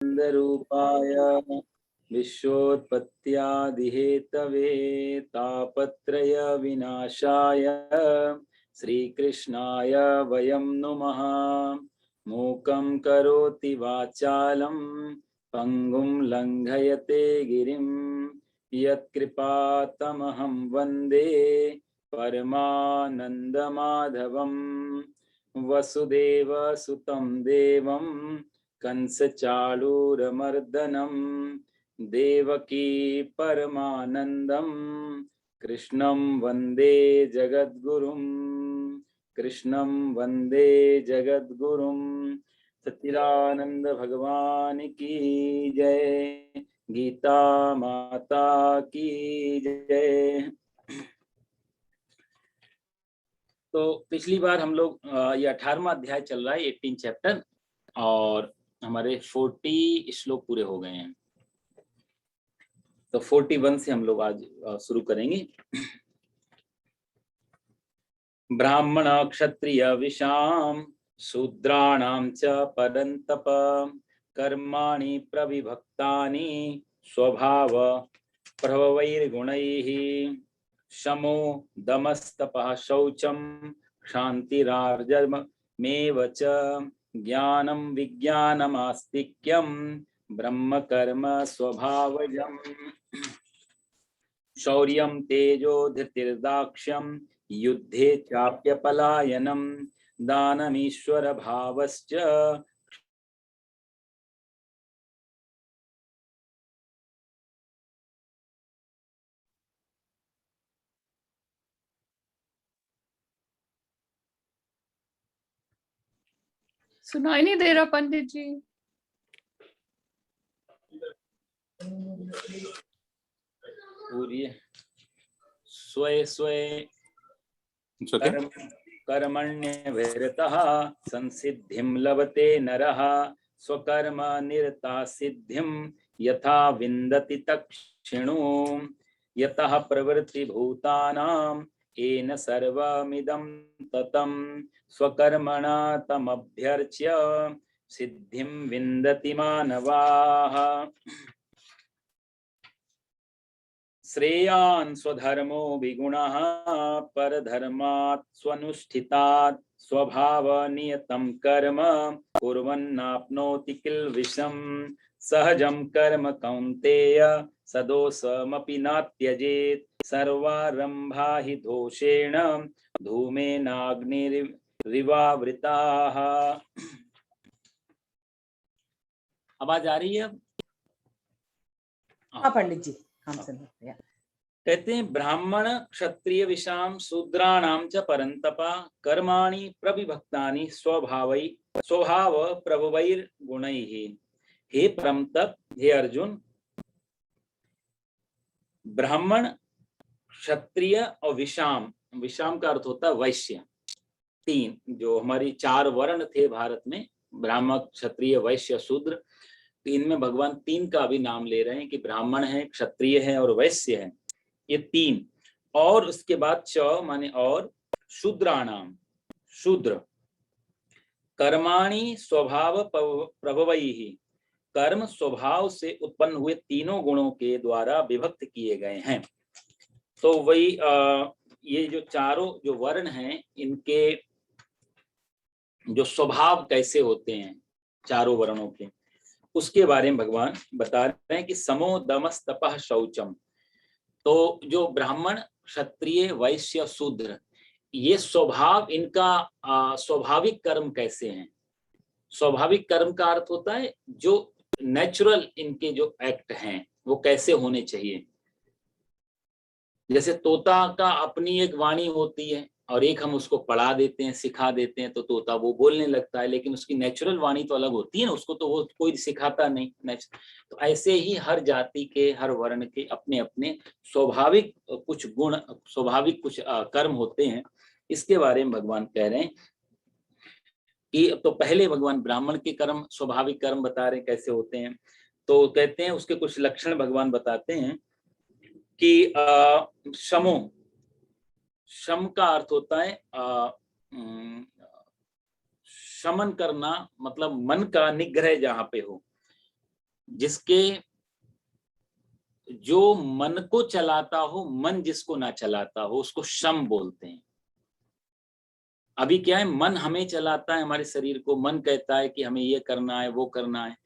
रूपाय विश्वोत्पत्त्यादिहेतवे तापत्रय विनाशाय श्रीकृष्णाय वयं नुमः। मूकं करोति वाचालं पंगुं लंघयते गिरिं यत्कृपातमहं वन्दे परमानन्दमाधवम्। वसुदेवसुतं देवं कंसचाणूरमर्दनं देवकी परमानन्दं कृष्णं वन्दे जगद्गुरुं। कृष्णं वन्दे जगद्गुरुं। सच्चिदानंद भगवान की जय। गीता माता की जय। तो पिछली बार हम लोग ये 18वां अध्याय चल रहा है, 18 चैप्टर, और हमारे 40 श्लोक पूरे हो गए हैं। तो 41 से हम लोग आज शुरू करेंगे। ब्राह्मण क्षत्रिय विशाम शूद्राणाम च परन्तप कर्माणि प्रविभक्तानि स्वभाव प्रभवैर्गुणैः शमो दमस्तपः शौचं क्षान्तिरार्जवमेव च ज्ञानं विज्ञानमास्तिक्यं ब्रह्म कर्म स्वभावजम् शौर्यं तेजो धृतिर्दाक्ष्यं युद्धे चाप्यपलायनं दानमीश्वर भावश्च सुनाई नहीं दे रहा पंडित जी। पूरी स्वय स्वय कर्मण्यभिरतः संसिद्धिं लभते नरः स्वकर्म निरता सिद्धिं यथा विन्दति तक्षिणो यतः प्रवृत्ति भूतानां येन सर्वमिदं ततं स्वकर्मणा तमभ्यर्च्य सिद्धिं विन्दति मानवाः। श्रेयान् स्वधर्मो विगुणः परधर्मात् स्वनुष्ठितात् स्वभावनियतं कर्म कुर्वन्नाप्नोति किल्बिषम् सहजं कर्म कौन्तेय सदोषमपि न त्यजेत् सर्वारम्भा हि दोषेण धूमेनाग्निरिवावृताः। आवाज आ रही है? हाँ पंडित जी, हम सुन रहे हैं। कहते हैं ब्राह्मण क्षत्रिय विशाम शूद्राणाम च परंतपा कर्माणि प्रविभक्तानि स्वभाव प्रभवैर गुणैः। हे परमतप, हे अर्जुन, ब्राह्मण क्षत्रिय और विशाम, विशाम का अर्थ होता है वैश्य। तीन जो हमारी 4 वर्ण थे भारत में, ब्राह्मण क्षत्रिय वैश्य शूद्र, इनमें भगवान 3 का भी नाम ले रहे हैं कि ब्राह्मण है, क्षत्रिय है और वैश्य है, ये 3। और उसके बाद च माने और शूद्राणाम, शूद्र कर्माणि स्वभाव प्रभवैहि, कर्म स्वभाव से उत्पन्न हुए तीनों गुणों के द्वारा विभक्त किए गए हैं। तो वही ये जो चारों जो वर्ण हैं, इनके जो स्वभाव कैसे होते हैं चारों वर्णों के, उसके बारे में भगवान बता रहे हैं कि समो दमस तपः शौचम। तो जो ब्राह्मण क्षत्रिय वैश्य शूद्र, ये स्वभाव, इनका स्वाभाविक कर्म कैसे हैं। स्वाभाविक कर्म का अर्थ होता है जो नेचुरल इनके जो एक्ट हैं वो कैसे होने चाहिए। जैसे तोता का अपनी एक वाणी होती है और एक हम उसको पढ़ा देते हैं, सिखा देते हैं, तो तोता वो बोलने लगता है, लेकिन उसकी नेचुरल वाणी तो अलग होती है ना, उसको तो वो कोई सिखाता नहीं। तो ऐसे ही हर जाति के, हर वर्ण के अपने अपने स्वाभाविक कुछ गुण, स्वाभाविक कुछ कर्म होते हैं। इसके बारे में भगवान कह रहे हैं कि तो पहले भगवान ब्राह्मण के कर्म, स्वाभाविक कर्म बता रहे हैं कैसे होते हैं। तो कहते हैं उसके कुछ लक्षण भगवान बताते हैं कि शमो, शम का अर्थ होता है शमन करना, मतलब मन का निग्रह जहाँ पे हो। जिसके जो मन को चलाता हो, मन जिसको ना चलाता हो, उसको शम बोलते हैं। अभी क्या है, मन हमें चलाता है, हमारे शरीर को मन कहता है कि हमें ये करना है, वो करना है।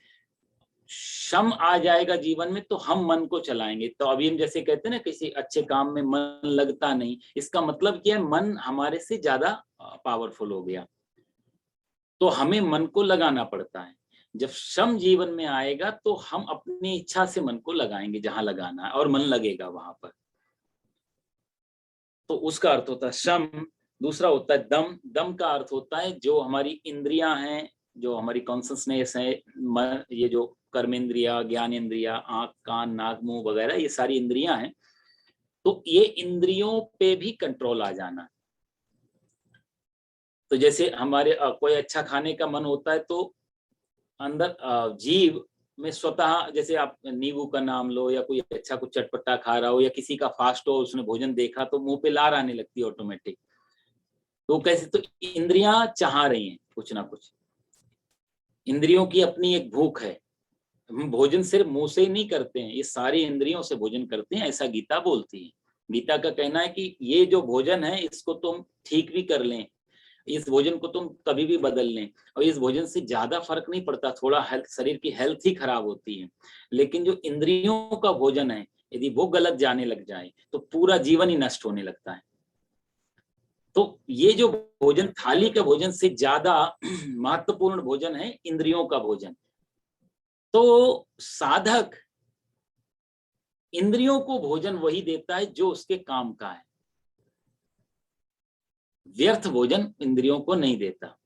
शम आ जाएगा जीवन में तो हम मन को चलाएंगे। तो अभी हम जैसे कहते हैं ना, किसी अच्छे काम में मन लगता नहीं, इसका मतलब क्या है, मन हमारे से ज्यादा पावरफुल हो गया, तो हमें मन को लगाना पड़ता है। जब शम जीवन में आएगा तो हम अपनी इच्छा से मन को लगाएंगे जहां लगाना है, और मन लगेगा वहां पर। तो उसका अर्थ होता है शम। दूसरा होता है दम। दम का अर्थ होता है जो हमारी इंद्रियां हैं, जो हमारी कॉन्शसनेस है, ये जो कर्मेंद्रिया, ज्ञानेंद्रिया, आंख, कान, नाक, मुंह वगैरह, ये सारी इंद्रियां हैं, तो ये इंद्रियों पे भी कंट्रोल आ जाना। तो जैसे हमारे कोई अच्छा खाने का मन होता है तो अंदर जीव में स्वतः, जैसे आप नींबू का नाम लो या कोई अच्छा कुछ चटपटा खा रहा हो, या किसी का फास्ट हो, उसने भोजन देखा तो मुंह पे लार आने लगती है ऑटोमेटिक। तो कैसे, तो इंद्रियां चाह रही हैं कुछ ना कुछ, इंद्रियों की अपनी एक भूख है। हम भोजन सिर्फ मुंह से ही नहीं करते हैं, ये सारी इंद्रियों से भोजन करते हैं, ऐसा गीता बोलती है। गीता का कहना है कि ये जो भोजन है इसको तुम ठीक भी कर लें, इस भोजन को तुम कभी भी बदल लें, और इस भोजन से ज्यादा फर्क नहीं पड़ता, थोड़ा हेल्थ, शरीर की हेल्थ ही खराब होती है, लेकिन जो इंद्रियों का भोजन है यदि वो गलत जाने लग जाए तो पूरा जीवन ही नष्ट होने लगता है। तो ये जो भोजन, थाली का भोजन से ज्यादा महत्वपूर्ण भोजन है इंद्रियों का भोजन। तो साधक इंद्रियों को भोजन वही देता है जो उसके काम का है, व्यर्थ भोजन इंद्रियों को नहीं देता।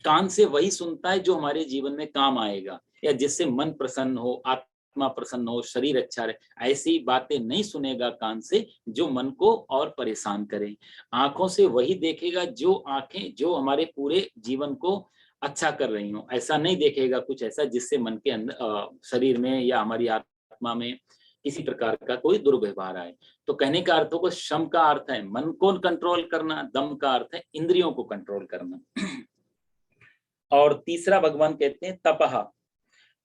कान से वही सुनता है जो हमारे जीवन में काम आएगा, या जिससे मन प्रसन्न हो, आत्मा प्रसन्न हो, शरीर अच्छा रहे। ऐसी बातें नहीं सुनेगा कान से जो मन को और परेशान करे। आंखों से वही देखेगा जो आंखें, जो हमारे पूरे जीवन को अच्छा कर रही हो। ऐसा नहीं देखेगा कुछ ऐसा जिससे मन के अंदर, शरीर में या हमारी आत्मा में किसी प्रकार का कोई दुर्व्यवहार आए। तो कहने का अर्थ को, शम का अर्थ है मन को कंट्रोल करना, दम का अर्थ है इंद्रियों को कंट्रोल करना। और तीसरा भगवान कहते हैं तपह।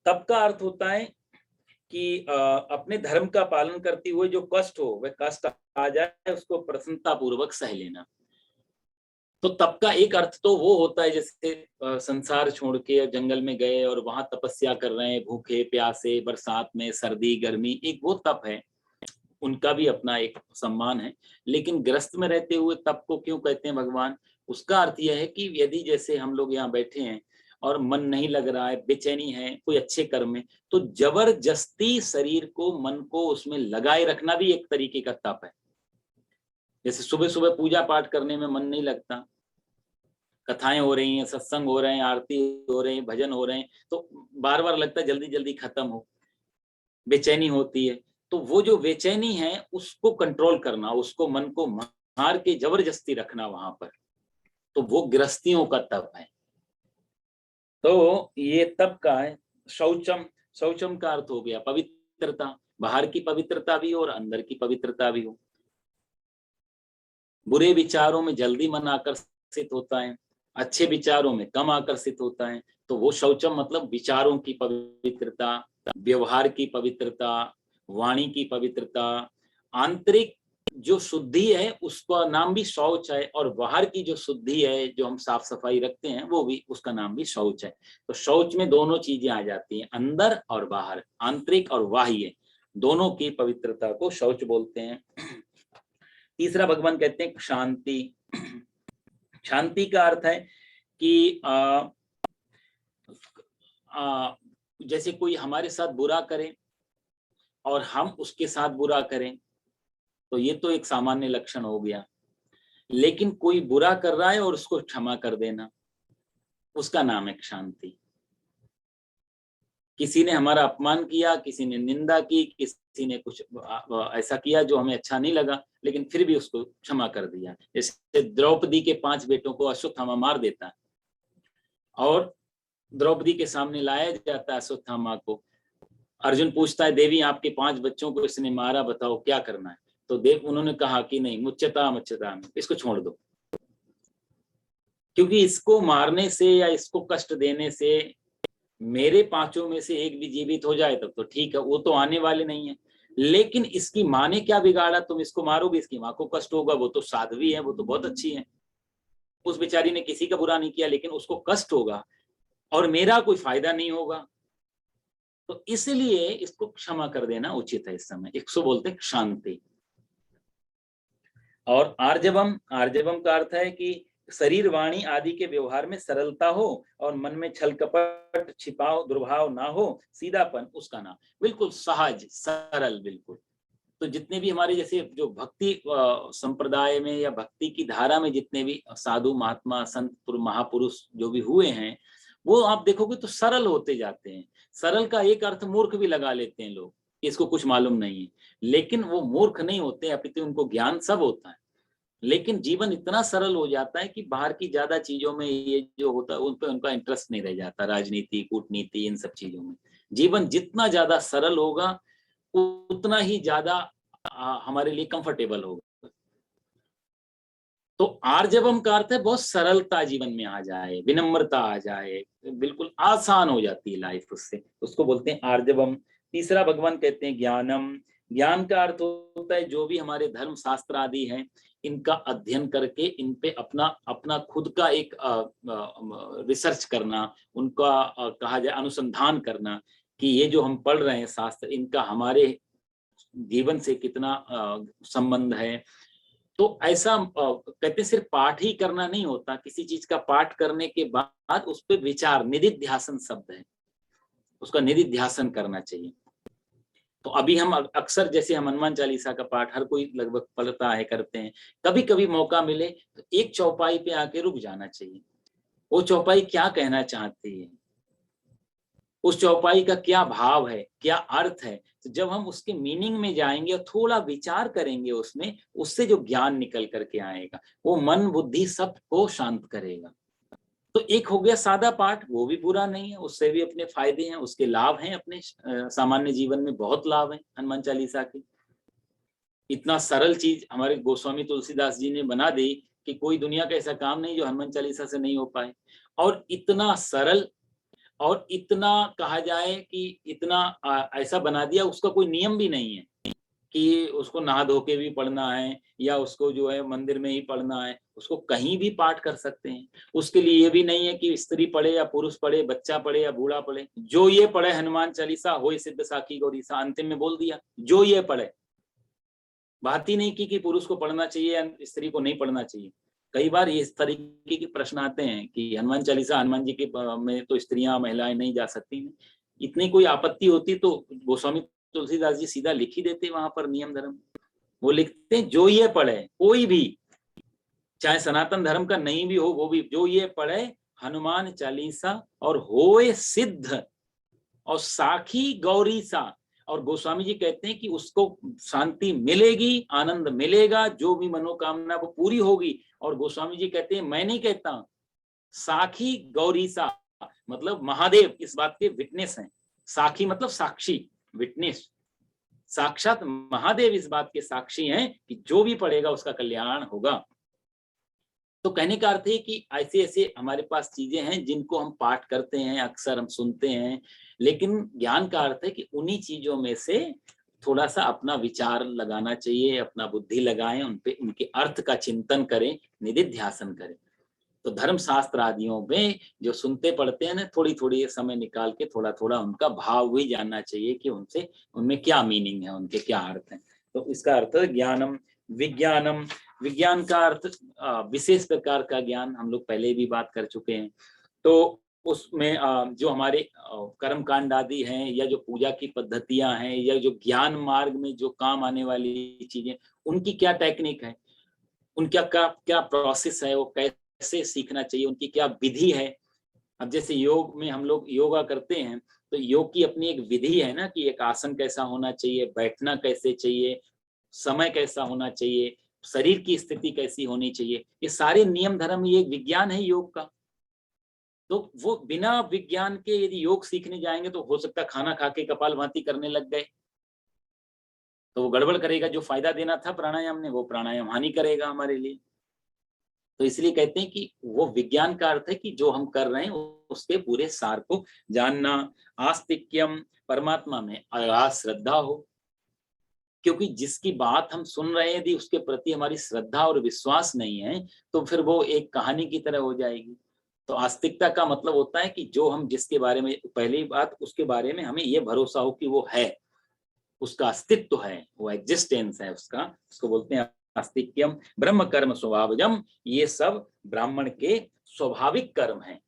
तप का अर्थ होता है कि अपने धर्म का पालन करते हुए जो कष्ट हो, वह कष्ट आ जाए उसको प्रसन्नता पूर्वक सह लेना। तो तप का एक अर्थ तो वो होता है जैसे संसार छोड़ के जंगल में गए और वहां तपस्या कर रहे हैं, भूखे प्यासे, बरसात में, सर्दी गर्मी, एक वो तप है, उनका भी अपना एक सम्मान है। लेकिन ग्रस्त में रहते हुए तप को क्यों कहते हैं भगवान? उसका अर्थ यह है कि यदि जैसे हम लोग यहाँ बैठे हैं और मन नहीं लग रहा है, बेचैनी है कोई अच्छे कर्म में, तो जबरदस्ती शरीर को, मन को उसमें लगाए रखना भी एक तरीके का तप है। जैसे सुबह सुबह पूजा पाठ करने में मन नहीं लगता, कथाएं हो रही हैं, सत्संग हो रहे हैं, आरती हो रही है, भजन हो रहे हैं, तो बार बार लगता है जल्दी जल्दी खत्म हो, बेचैनी होती है। तो वो जो बेचैनी है उसको कंट्रोल करना, उसको मन को मार के जबरदस्ती रखना वहां पर, तो वो गृहस्थियों का तप है। तो ये तप का है। शौचम। शौचम का अर्थ हो गया पवित्रता, बाहर की पवित्रता भी हो और अंदर की पवित्रता भी हो। बुरे विचारों में जल्दी मन आकर्षित होता है, अच्छे विचारों में कम आकर्षित होता है। तो वो शौचम मतलब विचारों की पवित्रता, व्यवहार की पवित्रता, वाणी की पवित्रता, आंतरिक जो शुद्धि है उसका नाम भी शौच है, और बाहर की जो शुद्धि है, जो हम साफ सफाई रखते हैं, वो भी, उसका नाम भी शौच है। तो शौच में दोनों चीजें आ जाती हैं, अंदर और बाहर, आंतरिक और बाह्य, दोनों की पवित्रता को शौच बोलते हैं। तीसरा भगवान कहते हैं शांति। शांति का अर्थ है कि जैसे कोई हमारे साथ बुरा करे और हम उसके साथ बुरा करें, तो ये तो एक सामान्य लक्षण हो गया। लेकिन कोई बुरा कर रहा है और उसको क्षमा कर देना, उसका नाम है शांति। किसी ने हमारा अपमान किया, किसी ने निंदा की, किसी ने कुछ ऐसा किया जो हमें अच्छा नहीं लगा, लेकिन फिर भी उसको क्षमा कर दिया। जैसे द्रौपदी के 5 बेटों को अश्वत्थामा मार देता है और द्रौपदी के सामने लाया जाता है अश्वत्थामा को। अर्जुन पूछता है, देवी आपके 5 बच्चों को इसने मारा, बताओ क्या करना है? तो देव, उन्होंने कहा कि नहीं, मुच्यता मुच्यता, इसको छोड़ दो, क्योंकि इसको मारने से या इसको कष्ट देने से मेरे पांचों में से एक भी जीवित हो जाए तब तो ठीक है, वो तो आने वाले नहीं है। लेकिन इसकी माँ ने क्या बिगाड़ा, तुम इसको मारोगे, इसकी माँ को कष्ट होगा, वो तो साध्वी है, वो तो बहुत अच्छी है, उस बेचारी ने किसी का बुरा नहीं किया, लेकिन उसको कष्ट होगा और मेरा कोई फायदा नहीं होगा। तो इसलिए इसको क्षमा कर देना उचित है इस समय। इसको बोलते हैं शांति। और आर्जवम, आर्जवम का अर्थ है कि शरीर वाणी आदि के व्यवहार में सरलता हो और मन में छल कपट छिपाव दुर्भाव ना हो, सीधापन उसका नाम, बिल्कुल सहज सरल बिल्कुल। तो जितने भी हमारे जैसे जो भक्ति संप्रदाय में या भक्ति की धारा में जितने भी साधु महात्मा संत महापुरुष जो भी हुए हैं, वो आप देखोगे तो सरल होते जाते हैं। सरल का एक अर्थ मूर्ख भी लगा लेते हैं लोग, इसको कुछ मालूम नहीं है, लेकिन वो मूर्ख नहीं होते, अपितु उनको ज्ञान सब होता है। लेकिन जीवन इतना सरल हो जाता है कि बाहर की ज्यादा चीजों में ये जो होता है उन पे उनका इंटरेस्ट नहीं रह जाता, राजनीति कूटनीति इन सब चीजों में। जीवन जितना ज्यादा सरल होगा उतना ही ज्यादा हमारे लिए कंफर्टेबल होगा। तो आर्जवम का अर्थ है बहुत सरलता जीवन में आ जाए, विनम्रता आ जाए, बिल्कुल आसान हो जाती है लाइफ उससे, उसको बोलते हैं आर्जवम। तीसरा भगवान कहते हैं ज्ञानम। ज्ञान का अर्थ होता है जो भी हमारे धर्म शास्त्र आदि हैं इनका अध्ययन करके इन पे अपना अपना खुद का एक रिसर्च करना, उनका कहा जाए अनुसंधान करना कि ये जो हम पढ़ रहे हैं शास्त्र इनका हमारे जीवन से कितना संबंध है। तो ऐसा कहते सिर्फ पाठ ही करना नहीं होता, किसी चीज का पाठ करने के बाद उस पर विचार, निधिध्यासन शब्द है, उसका निधिध्यासन करना चाहिए। तो अभी हम अक्सर जैसे हम हनुमान चालीसा का पाठ हर कोई लगभग पढ़ता है, करते हैं, कभी कभी मौका मिले तो एक चौपाई पे आके रुक जाना चाहिए। वो चौपाई क्या कहना चाहती है, उस चौपाई का क्या भाव है, क्या अर्थ है, तो जब हम उसके मीनिंग में जाएंगे और थोड़ा विचार करेंगे उसमें, उससे जो ज्ञान निकल करके आएगा वो मन बुद्धि सबको शांत करेगा। तो एक हो गया सादा पाठ, वो भी बुरा नहीं है, उससे भी अपने फायदे हैं, उसके लाभ हैं, अपने सामान्य जीवन में बहुत लाभ है हनुमान चालीसा के। इतना सरल चीज हमारे गोस्वामी तुलसीदास जी ने बना दी कि कोई दुनिया का ऐसा काम नहीं जो हनुमान चालीसा से नहीं हो पाए। और इतना सरल और इतना कहा जाए कि इतना ऐसा बना दिया, उसका कोई नियम भी नहीं है कि उसको नहा धो के भी पढ़ना है या उसको जो है मंदिर में ही पढ़ना है, उसको कहीं भी पाठ कर सकते हैं। उसके लिए ये भी नहीं है कि स्त्री पढ़े या पुरुष पढ़े, बच्चा पढ़े या बूढ़ा पढ़े, जो ये पढ़े हनुमान चालीसा होय सिद्ध साखी गौरीसा, अंतिम में बोल दिया जो ये पढ़े। बात ही नहीं की कि पुरुष को पढ़ना चाहिए या स्त्री को नहीं पढ़ना चाहिए। कई बार इस तरीके के प्रश्न आते हैं कि हनुमान चालीसा हनुमान जी के में तो स्त्रियां महिलाएं नहीं जा सकती, इतनी कोई आपत्ति होती तो गोस्वामी तुलसीदास जी सीधा लिख ही देते वहां पर नियम धर्म। वो लिखते हैं जो ये पढ़े, कोई भी चाहे सनातन धर्म का नहीं भी हो, वो भी जो ये पढ़े हनुमान चालीसा और होए सिद्ध और साखी गौरीसा। और गोस्वामी जी कहते हैं कि उसको शांति मिलेगी, आनंद मिलेगा, जो भी मनोकामना वो पूरी होगी। और गोस्वामी जी कहते हैं मैं नहीं कहता, साखी गौरीसा मतलब महादेव इस बात के विटनेस हैं। साखी मतलब साक्षी, विटनेस, साक्षात महादेव इस बात के साक्षी हैं कि जो भी पढ़ेगा उसका कल्याण होगा। तो कहने का अर्थ है कि ऐसे ऐसे हमारे पास चीजें हैं जिनको हम पाठ करते हैं, अक्सर हम सुनते हैं, लेकिन ज्ञान का अर्थ है कि उन्हीं चीजों में से थोड़ा सा अपना विचार लगाना चाहिए, अपना बुद्धि लगाएं, उन पे उनके अर्थ का चिंतन करें, निधिध्यासन करें। तो धर्म शास्त्र आदियों में जो सुनते पढ़ते हैं ना, थोड़ी थोड़ी समय निकाल के थोड़ा थोड़ा उनका भाव भी जानना चाहिए कि उनसे उनमें क्या मीनिंग है, उनके क्या अर्थ हैं। तो इसका अर्थ है ज्ञानम। विज्ञानम, विज्ञान का अर्थ विशेष प्रकार का ज्ञान, हम लोग पहले भी बात कर चुके हैं। तो उसमें जो हमारे कर्म कांड आदि हैं या जो पूजा की पद्धतियां हैं या जो ज्ञान मार्ग में जो काम आने वाली चीजें, उनकी क्या टेक्निक है, उनका क्या प्रोसेस है, वो कैसे सीखना चाहिए, उनकी क्या विधि है। अब जैसे योग में हम लोग योगा करते हैं तो योग की अपनी एक विधि है ना, कि एक आसन कैसा होना चाहिए, बैठना कैसे चाहिए, समय कैसा होना चाहिए, शरीर की स्थिति कैसी होनी चाहिए, ये सारे नियम धर्म, ये एक विज्ञान है योग का। तो वो बिना विज्ञान के यदि योग सीखने जाएंगे तो हो सकता है खाना खा के कपालभाति करने लग गए तो वो गड़बड़ करेगा। जो फायदा देना था प्राणायाम ने, वो प्राणायाम हानि करेगा हमारे लिए। तो इसलिए कहते हैं कि वो विज्ञान का अर्थ है कि जो हम कर रहे हैं उसके पूरे सार को जानना। आस्तिक्यम, परमात्मा में अगाध श्रद्धा हो, क्योंकि जिसकी बात हम सुन रहे हैं यदि उसके प्रति हमारी श्रद्धा और विश्वास नहीं है तो फिर वो एक कहानी की तरह हो जाएगी। तो आस्तिकता का मतलब होता है कि जो हम जिसके बारे में, पहली बात उसके बारे में हमें ये भरोसा हो कि वो है, उसका अस्तित्व है, वो एग्जिस्टेंस है उसका, उसको बोलते हैं आस्तिक्यम। ब्रह्म कर्म स्वभावजम, ये सब ब्राह्मण के स्वाभाविक कर्म हैं।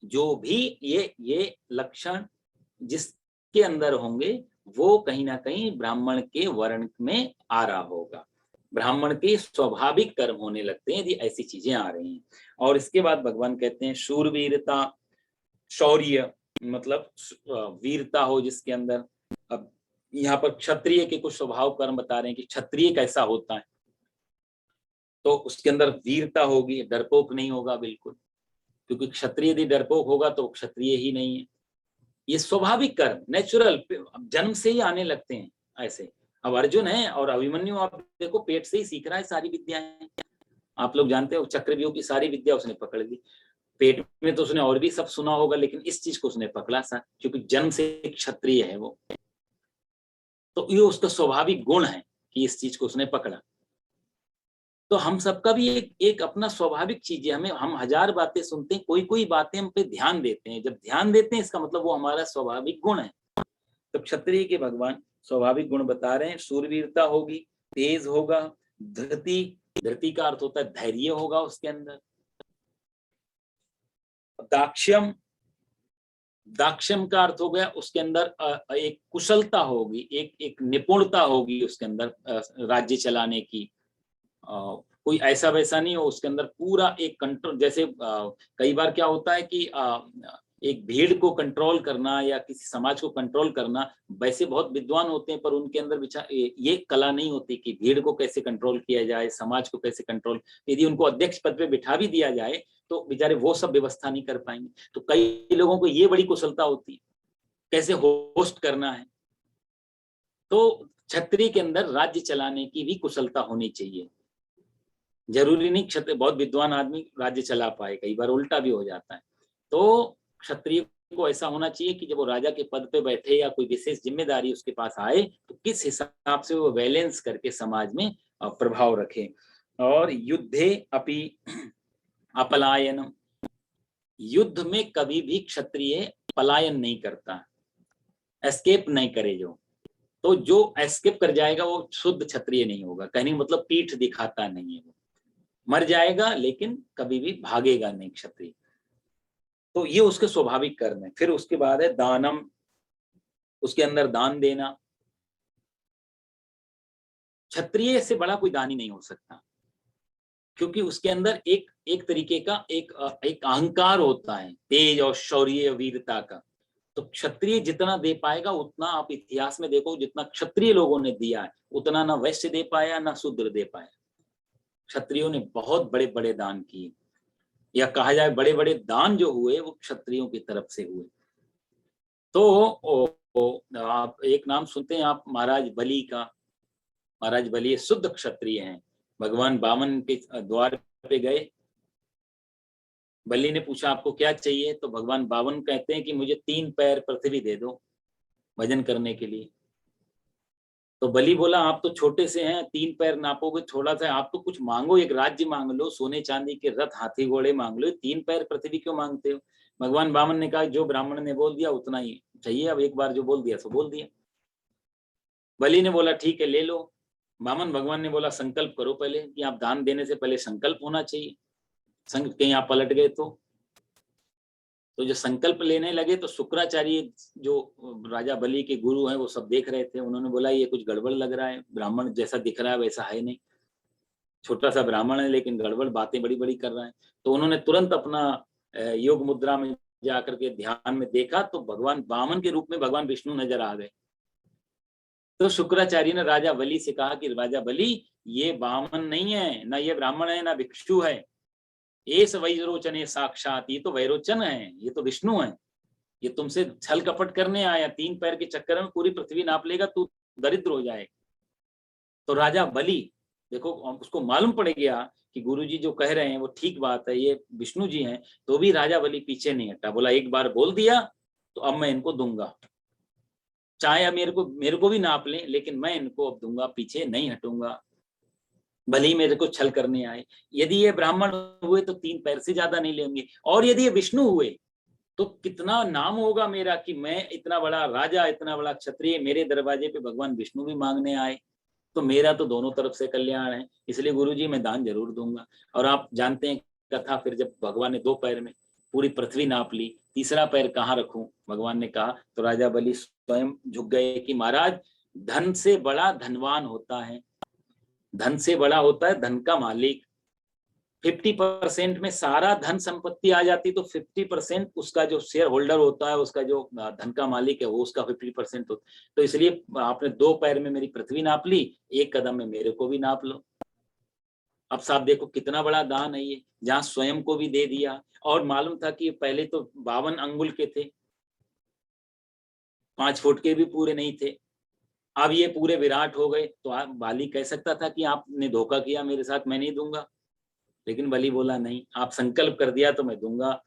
जो भी ये लक्षण जिसके अंदर होंगे वो कहीं ना कहीं ब्राह्मण के वर्ण में आ रहा होगा। ब्राह्मण के स्वाभाविक कर्म होने लगते हैं यदि ऐसी चीजें आ रही हैं। और इसके बाद भगवान कहते हैं शूरवीरता, शौर्य मतलब वीरता हो जिसके अंदर। अब यहाँ पर क्षत्रिय के कुछ स्वभाव कर्म बता रहे हैं कि क्षत्रिय कैसा होता है, तो उसके अंदर वीरता होगी, डरपोक नहीं होगा बिल्कुल, क्योंकि क्षत्रिय यदि डरपोक होगा तो क्षत्रिय ही नहीं है। ये स्वाभाविक कर्म, नेचुरल, जन्म से ही आने लगते हैं ऐसे। अब अर्जुन है और अभिमन्यु आप देखो पेट से ही सीख रहा है सारी विद्याएं। आप लोग जानते हो चक्रव्यूह की सारी विद्या उसने पकड़ ली। पेट में तो उसने और भी सब सुना होगा, लेकिन इस चीज को उसने पकड़ा सा, क्योंकि जन्म से क्षत्रिय है वो। तो ये उसका स्वाभाविक गुण है कि इस चीज को उसने पकड़ा। तो हम सबका भी एक अपना स्वाभाविक चीज है। हमें, हम हजार बातें सुनते हैं, कोई कोई बातें हम पे ध्यान देते हैं। जब ध्यान देते हैं इसका मतलब वो हमारा स्वाभाविक गुण है। तो क्षत्रिय के भगवान स्वाभाविक गुण बता रहे हैं। शूरवीरता होगी, तेज होगा, धृति, धृति का अर्थ होता है धैर्य होगा उसके अंदर। दाक्ष्यम, दाक्ष्यम का अर्थ हो गया उसके अंदर एक कुशलता होगी, एक निपुणता होगी उसके अंदर राज्य चलाने की। कोई ऐसा वैसा नहीं हो उसके अंदर, पूरा एक कंट्रोल। जैसे कई बार क्या होता है कि एक भीड़ को कंट्रोल करना या किसी समाज को कंट्रोल करना, वैसे बहुत विद्वान होते हैं पर उनके अंदर ये कला नहीं होती कि भीड़ को कैसे कंट्रोल किया जाए, समाज को कैसे कंट्रोल। यदि उनको अध्यक्ष पद पे बिठा भी दिया जाए तो बेचारे वो सब व्यवस्था नहीं कर पाएंगे। तो कई लोगों को ये बड़ी कुशलता होती है कैसे होस्ट करना है। तो क्षत्रिय के अंदर राज्य चलाने की भी कुशलता होनी चाहिए। जरूरी नहीं क्षत्रिय बहुत विद्वान आदमी राज्य चला पाए, कई बार उल्टा भी हो जाता है। तो क्षत्रिय को ऐसा होना चाहिए कि जब वो राजा के पद पे बैठे या कोई विशेष जिम्मेदारी उसके पास आए तो किस हिसाब से वो बैलेंस करके समाज में प्रभाव रखे। और युद्धे अपि अपलायनम, युद्ध में कभी भी क्षत्रिय पलायन नहीं करता, एस्केप नहीं करे। जो एस्केप कर जाएगा वो शुद्ध क्षत्रिय नहीं होगा। कहने मतलब पीठ दिखाता नहीं है, वो मर जाएगा लेकिन कभी भी भागेगा नहीं क्षत्रिय। तो ये उसके स्वाभाविक कर्म है। फिर उसके बाद है दानम, उसके अंदर दान देना। क्षत्रिय से बड़ा कोई दानी नहीं हो सकता, क्योंकि उसके अंदर एक तरीके का एक अहंकार होता है, तेज और शौर्य वीरता का। तो क्षत्रिय जितना दे पाएगा उतना, आप इतिहास में देखो जितना क्षत्रिय लोगों ने दिया है उतना ना वैश्य दे पाया ना शूद्र दे पाया। क्षत्रियों ने बहुत बड़े बड़े दान किए, या कहा जाए बड़े बड़े दान जो हुए वो क्षत्रियों की तरफ से हुए। तो आप एक नाम सुनते हैं आप महाराज बलि का। महाराज बलि शुद्ध क्षत्रिय हैं। भगवान वामन के द्वार पे गए, बलि ने पूछा आपको क्या चाहिए, तो भगवान वामन कहते हैं कि मुझे 3 पैर पृथ्वी दे दो भजन करने के लिए। तो बलि बोला आप तो छोटे से हैं, 3 पैर नापोगे थोड़ा सा, आप तो कुछ मांगो, एक राज्य मांग लो, सोने चांदी के रथ हाथी घोड़े मांग लो, 3 पैर पृथ्वी क्यों मांगते हो। भगवान वामन ने कहा जो ब्राह्मण ने बोल दिया उतना ही चाहिए, अब एक बार जो बोल दिया सो बोल दिया। बलि ने बोला ठीक है ले लो। वामन भगवान ने बोला संकल्प करो पहले, कि आप दान देने से पहले संकल्प होना चाहिए, कहीं आप पलट गए तो जो संकल्प लेने लगे तो शुक्राचार्य जो राजा बलि के गुरु हैं वो सब देख रहे थे। उन्होंने बोला ये कुछ गड़बड़ लग रहा है, ब्राह्मण जैसा दिख रहा है वैसा है नहीं, छोटा सा ब्राह्मण है लेकिन गड़बड़ बातें बड़ी बड़ी कर रहा है। तो उन्होंने तुरंत अपना योग मुद्रा में जाकर के ध्यान में देखा तो भगवान वामन के रूप में भगवान विष्णु नजर आ गए। तो शुक्राचार्य ने राजा बलि से कहा कि राजा बलि ये वामन नहीं है, ना ये ब्राह्मण है, ना भिक्षु है, एस वैरोचने साक्षात, ये तो वैरोचन है, ये तो विष्णु है, ये तुमसे छल कपट करने आया, 3 पैर के चक्कर में पूरी पृथ्वी नाप लेगा, तू दरिद्र हो जाए। तो राजा बलि देखो उसको मालूम पड़ गया कि गुरुजी जो कह रहे हैं वो ठीक बात है, ये विष्णु जी हैं, तो भी राजा बलि पीछे नहीं हटा, बोला एक बार बोल दिया तो अब मैं इनको दूंगा, चाहे मेरे को भी नाप लें, लेकिन मैं इनको अब दूंगा, पीछे नहीं हटूंगा, भले ही मेरे को छल करने आए। यदि ये ब्राह्मण हुए तो 3 पैर से ज्यादा नहीं लेंगे, और यदि ये विष्णु हुए तो कितना नाम होगा मेरा कि मैं इतना बड़ा राजा, इतना बड़ा क्षत्रिय, मेरे दरवाजे पे भगवान विष्णु भी मांगने आए, तो मेरा तो दोनों तरफ से कल्याण है, इसलिए गुरुजी मैं दान जरूर दूंगा। और आप जानते हैं कथा, फिर जब भगवान ने 2 पैर में पूरी पृथ्वी नाप ली, तीसरा पैर कहाँ रखूं भगवान ने कहा, तो राजा बलि स्वयं झुक गए कि महाराज धन से बड़ा धनवान होता है, धन से बड़ा होता है धन का मालिक। 50% में सारा धन संपत्ति आ जाती तो 50% उसका जो शेयर होल्डर होता है, उसका जो धन का मालिक है वो उसका 50% होता। तो इसलिए आपने 2 पैर में मेरी पृथ्वी नाप ली, 1 कदम में मेरे को भी नाप लो। अब साहब देखो कितना बड़ा दान है ये, जहां स्वयं को भी दे दिया, और मालूम था कि पहले तो 52 अंगुल के थे, 5 फुट के भी पूरे नहीं थे, अब ये पूरे विराट हो गए। तो बाली कह सकता था कि आपने धोखा किया मेरे साथ, मैं नहीं दूंगा, लेकिन बलि बोला नहीं, आप संकल्प कर दिया तो मैं दूंगा।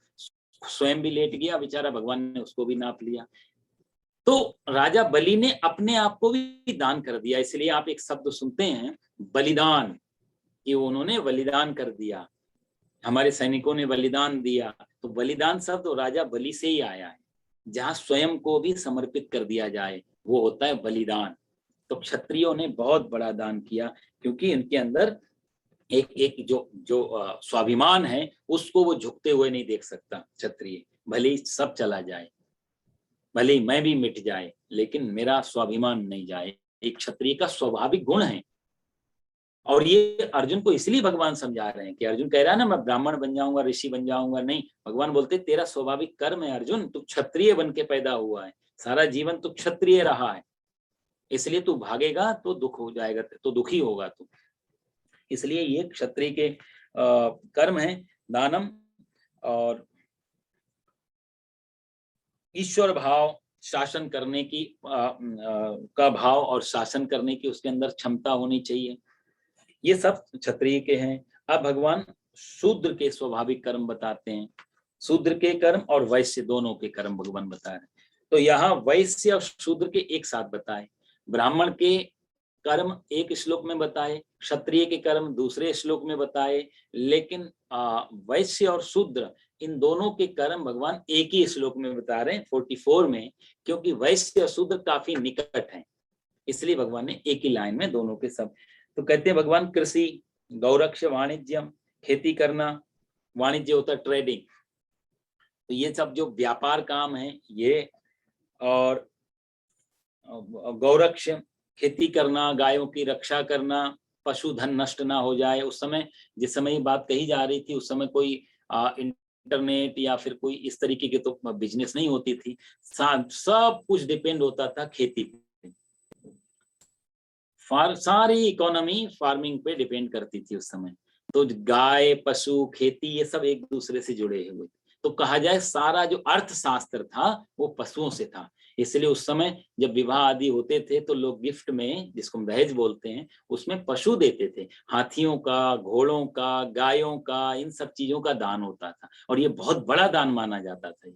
स्वयं भी लेट गया बेचारा, भगवान ने उसको भी नाप लिया। तो राजा बलि ने अपने आप को भी दान कर दिया, इसलिए आप एक शब्द सुनते हैं बलिदान, कि उन्होंने बलिदान कर दिया, हमारे सैनिकों ने बलिदान दिया। तो बलिदान शब्द तो राजा बलि से ही आया है, जहां स्वयं को भी समर्पित कर दिया जाए वो होता है बलिदान। तो क्षत्रियों ने बहुत बड़ा दान किया, क्योंकि इनके अंदर एक जो स्वाभिमान है उसको वो झुकते हुए नहीं देख सकता क्षत्रिय, भले ही सब चला जाए, भले ही मैं भी मिट जाए, लेकिन मेरा स्वाभिमान नहीं जाए। एक क्षत्रिय का स्वाभाविक गुण है, और ये अर्जुन को इसलिए भगवान समझा रहे हैं कि अर्जुन कह रहा है ना मैं ब्राह्मण बन जाऊंगा, ऋषि बन जाऊंगा, नहीं, भगवान बोलते तेरा स्वाभाविक कर्म है अर्जुन, तू क्षत्रिय बन के पैदा हुआ है, सारा जीवन तू क्षत्रिय रहा है, इसलिए तू भागेगा तो दुख हो जाएगा, तो दुखी होगा तू। इसलिए ये क्षत्रिय के कर्म है दानम, और ईश्वर भाव, शासन करने की का भाव और शासन करने की उसके अंदर क्षमता होनी चाहिए, ये सब क्षत्रिय के हैं। अब भगवान शूद्र के स्वाभाविक कर्म बताते हैं, शूद्र के कर्म और वैश्य दोनों के कर्म भगवान बता रहे हैं। तो यहाँ वैश्य और शूद्र के एक साथ बताए, ब्राह्मण के कर्म एक श्लोक में बताए, क्षत्रिय के कर्म दूसरे श्लोक में बताए, लेकिन वैश्य और शूद्र इन दोनों के कर्म भगवान एक ही श्लोक में बता रहे हैं 44 में, क्योंकि वैश्य और शूद्र काफी निकट हैं, इसलिए भगवान ने एक ही लाइन में दोनों के सब। तो कहते हैं भगवान कृषि, गौरक्ष, वाणिज्यम, खेती करना, वाणिज्य होता है ट्रेडिंग, तो ये सब जो व्यापार काम है ये, और गौरक्ष खेती करना, गायों की रक्षा करना, पशुधन नष्ट ना हो जाए। उस समय जिस समय ये बात कही जा रही थी उस समय कोई इंटरनेट या फिर कोई इस तरीके की तो बिजनेस नहीं होती थी, सब कुछ डिपेंड होता था खेती पे, सारी इकोनॉमी फार्मिंग पे डिपेंड करती थी उस समय। तो गाय, पशु, खेती ये सब एक दूसरे से जुड़े हुए, तो कहा जाए सारा जो अर्थशास्त्र था वो पशुओं से था। इसलिए उस समय जब विवाह आदि होते थे तो लोग गिफ्ट में, जिसको दहेज बोलते हैं, उसमें पशु देते थे, हाथियों का, घोड़ों का, गायों का, इन सब चीजों का दान होता था, और ये बहुत बड़ा दान माना जाता था।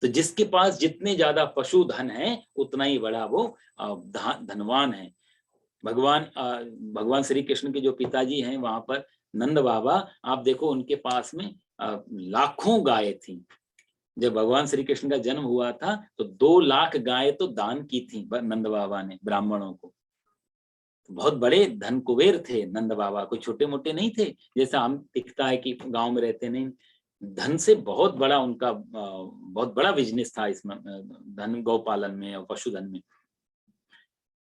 तो जिसके पास जितने ज्यादा पशु धन है उतना ही बड़ा वो धनवान है। भगवान श्री कृष्ण के जो पिताजी हैं वहां पर नंद बाबा, आप देखो उनके पास में लाखों गायें थी। जब भगवान श्री कृष्ण का जन्म हुआ था तो 2 लाख गायें तो दान की थी नंद बाबा ने ब्राह्मणों को। बहुत बड़े धन कुबेर थे नंद बाबा, कोई छोटे मोटे नहीं थे जैसा हम दिखता है कि गांव में रहते, नहीं, धन से बहुत बड़ा उनका बहुत बड़ा बिजनेस था इसमें, धन गौपालन में और पशुधन में।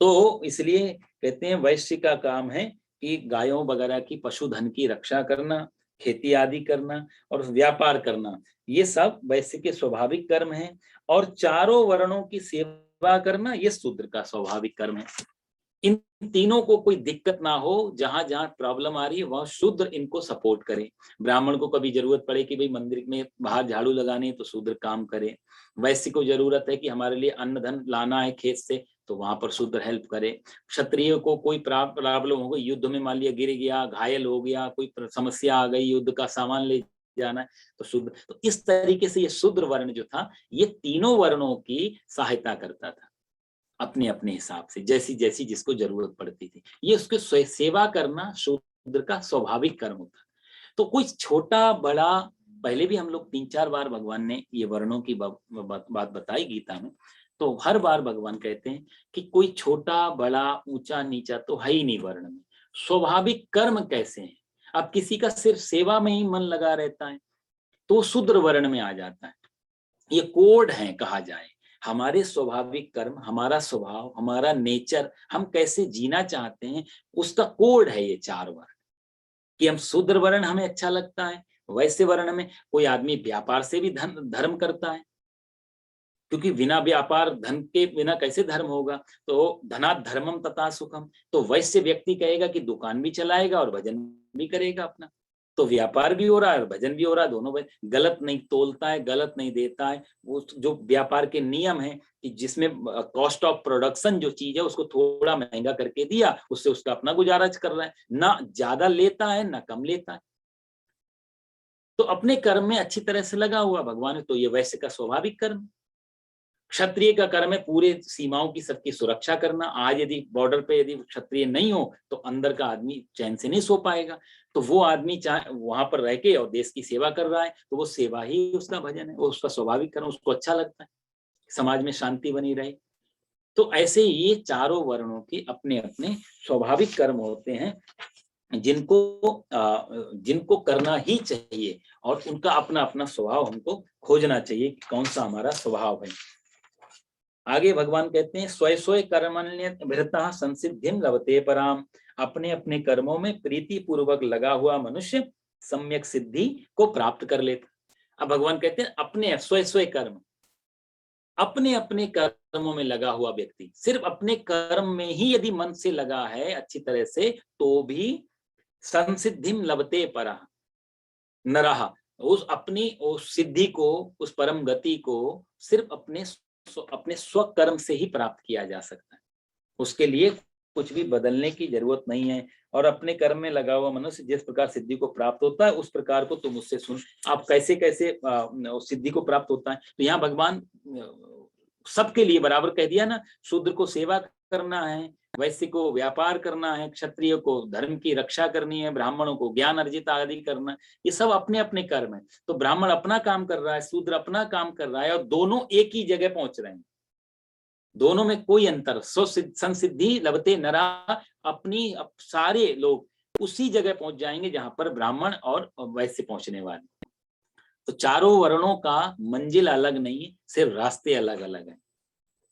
तो इसलिए कहते हैं वैश्य का काम है कि गायों वगैरह की, पशुधन की रक्षा करना, खेती आदि करना और व्यापार करना, ये सब वैश्य के स्वाभाविक कर्म है। और चारों वर्णों की सेवा करना ये शूद्र का स्वाभाविक कर्म है। इन तीनों को कोई दिक्कत ना हो, जहां जहां प्रॉब्लम आ रही है वहां शूद्र इनको सपोर्ट करे। ब्राह्मण को कभी जरूरत पड़े कि भाई मंदिर में बाहर झाड़ू लगानी है तो शूद्र काम करे, वैश्य को जरूरत है कि हमारे लिए अन्न धन लाना है खेत से तो वहां पर शूद्र हेल्प करे। क्षत्रिय को कोई प्रॉब्लम हो गई, युद्ध में मान लिया गिर गया, घायल हो गया, कोई समस्या आ गई, युद्ध का सामान ले जाना है तो शूद्र। तो इस तरीके से ये शूद्र वर्ण जो था ये तीनों वर्णों की सहायता करता था अपने अपने हिसाब से, जैसी जैसी जिसको जरूरत पड़ती थी। ये उसके सेवा करना शूद्र का स्वाभाविक कर्म होता। तो कोई छोटा बड़ा, पहले भी हम लोग 3-4 बार भगवान ने ये वर्णों की बात बताई गीता में, तो हर बार भगवान कहते हैं कि कोई छोटा बड़ा ऊंचा नीचा तो है ही नहीं वर्ण में। स्वाभाविक कर्म कैसे हैं? अब किसी का सिर्फ सेवा में ही मन लगा रहता है तो शूद्र वर्ण में आ जाता है। ये कोड है कहा जाए, हमारे स्वाभाविक कर्म, हमारा स्वभाव, हमारा नेचर, हम कैसे जीना चाहते हैं उसका कोड है ये 4 वर्ण। कि हम शूद्र वर्ण हमें अच्छा लगता है, वैसे वर्ण में कोई आदमी व्यापार से भी धर्म करता है, क्योंकि बिना व्यापार धन के बिना कैसे धर्म होगा। तो धनात् धर्मम तथा सुखम, तो वैसे व्यक्ति कहेगा कि दुकान भी चलाएगा और भजन भी करेगा अपना, तो व्यापार भी हो रहा है और भजन भी हो रहा है, दोनों गलत नहीं तोलता है, गलत नहीं देता है। वो जो व्यापार के नियम है कि जिसमें कॉस्ट ऑफ प्रोडक्शन जो चीज है उसको थोड़ा महंगा करके दिया, उससे उसका अपना गुजारा कर रहा है, ना ज्यादा लेता है ना कम लेता है। तो अपने कर्म में अच्छी तरह से लगा हुआ भगवान, तो ये वैसे का स्वाभाविक कर्म। क्षत्रिय का कर्म है पूरे सीमाओं की सबकी सुरक्षा करना। आज यदि बॉर्डर पे यदि क्षत्रिय नहीं हो तो अंदर का आदमी चैन से नहीं सो पाएगा, तो वो आदमी चाहे वहां पर रह के और देश की सेवा कर रहा है तो वो सेवा ही उसका भजन है, वो उसका स्वाभाविक कर्म, उसको अच्छा लगता है, समाज में शांति बनी रहे। तो ऐसे ये चारों वर्णों के अपने अपने स्वाभाविक कर्म होते हैं जिनको करना ही चाहिए, और उनका अपना अपना स्वभाव हमको खोजना चाहिए कि कौन सा हमारा स्वभाव है। आगे भगवान कहते हैं स्वय स्वय कर्मण्यभिरतः संसिद्धिं लभते पराम, अपने अपने कर्मों में प्रीति पूर्वक लगा हुआ मनुष्य सम्यक सिद्धि को प्राप्त कर लेता। अब भगवान कहते हैं अपने स्वय स्वय कर्म, अपने अपने कर्मों में लगा हुआ व्यक्ति सिर्फ अपने कर्म में ही यदि मन से लगा है अच्छी तरह से, तो भी संसिद्धिं लभते परा नरः, उस अपनी उस सिद्धि को, उस परम गति को सिर्फ अपने स्वकर्म से ही प्राप्त किया जा सकता है। उसके लिए कुछ भी बदलने की जरूरत नहीं है। और अपने कर्म में लगा हुआ मनुष्य जिस प्रकार सिद्धि को प्राप्त होता है उस प्रकार को तुम उससे सुन, आप कैसे कैसे सिद्धि को प्राप्त होता है। तो यहाँ भगवान सबके लिए बराबर कह दिया ना, शूद्र को सेवा करना है, वैश्य को व्यापार करना है, क्षत्रिय को धर्म की रक्षा करनी है, ब्राह्मणों को ज्ञान अर्जित आदि करना, ये सब अपने अपने कर्म है। तो ब्राह्मण अपना काम कर रहा है, शूद्र अपना काम कर रहा है, और दोनों एक ही जगह पहुंच रहे हैं, दोनों में कोई अंतर। संसिद्धि लभते नरा, अपनी सारे लोग उसी जगह पहुंच जाएंगे जहां पर ब्राह्मण और वैश्य पहुंचने वाले। तो चारों वर्णों का मंजिल अलग नहीं है, सिर्फ रास्ते अलग अलग हैं।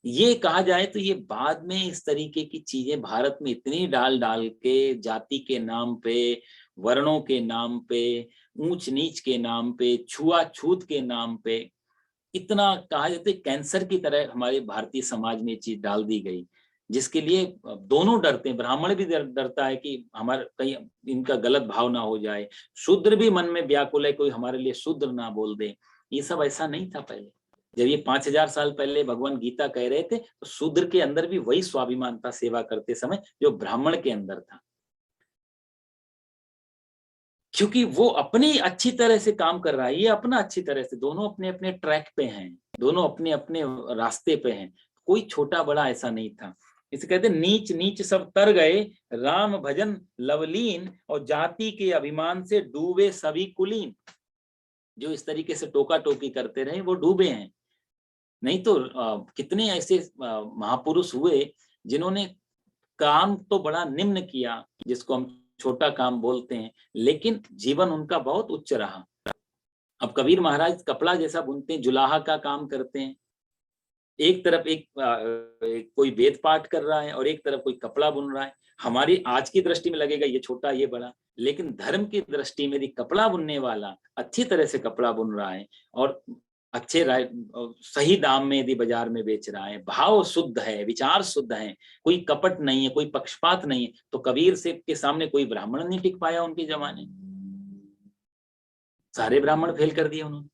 ये कहा जाए तो ये बाद में इस तरीके की चीजें भारत में इतनी डाल डाल के जाति के नाम पे, वर्णों के नाम पे, ऊंच नीच के नाम पे, छुआछूत के नाम पे, इतना कहा जाता है कैंसर की तरह हमारे भारतीय समाज में चीज डाल दी गई, जिसके लिए दोनों डरते हैं। ब्राह्मण भी डरता है कि हमारा कहीं इनका गलत भाव ना हो जाए, शूद्र भी मन में व्याकुल है कोई हमारे लिए शूद्र ना बोल दे। ये सब ऐसा नहीं था पहले। जब ये 5000 साल पहले भगवान गीता कह रहे थे तो शूद्र के अंदर भी वही स्वाभिमान था सेवा करते समय जो ब्राह्मण के अंदर था, क्योंकि वो अपनी अच्छी तरह से काम कर रहा है, ये अपना अच्छी तरह से, दोनों अपने अपने ट्रैक पे हैं, दोनों अपने अपने रास्ते पे हैं, कोई छोटा बड़ा ऐसा नहीं था। इसे कहते नीच नीच सब तर गए, राम भजन लवलीन, और जाति के अभिमान से डूबे सभी कुलीन। जो इस तरीके से टोका टोकी करते रहे वो डूबे हैं। नहीं तो कितने ऐसे महापुरुष हुए जिन्होंने काम तो बड़ा निम्न किया, जिसको हम छोटा काम बोलते हैं, लेकिन जीवन उनका बहुत उच्च रहा। अब कबीर महाराज कपड़ा जैसा बुनते हैं, जुलाहा का काम करते हैं, एक तरफ एक कोई वेद पाठ कर रहा है और एक तरफ कोई कपड़ा बुन रहा है। हमारी आज की दृष्टि में लगेगा ये छोटा ये बड़ा, लेकिन धर्म की दृष्टि में यदि कपड़ा बुनने वाला अच्छी तरह से कपड़ा बुन रहा है और अच्छे सही दाम में यदि बाजार में बेच रहा है, भाव शुद्ध है, विचार शुद्ध है, कोई कपट नहीं है, कोई पक्षपात नहीं है, तो कबीर से के सामने कोई ब्राह्मण नहीं टिक पाया उनके जमाने, सारे ब्राह्मण फेल कर दिए उन्होंने।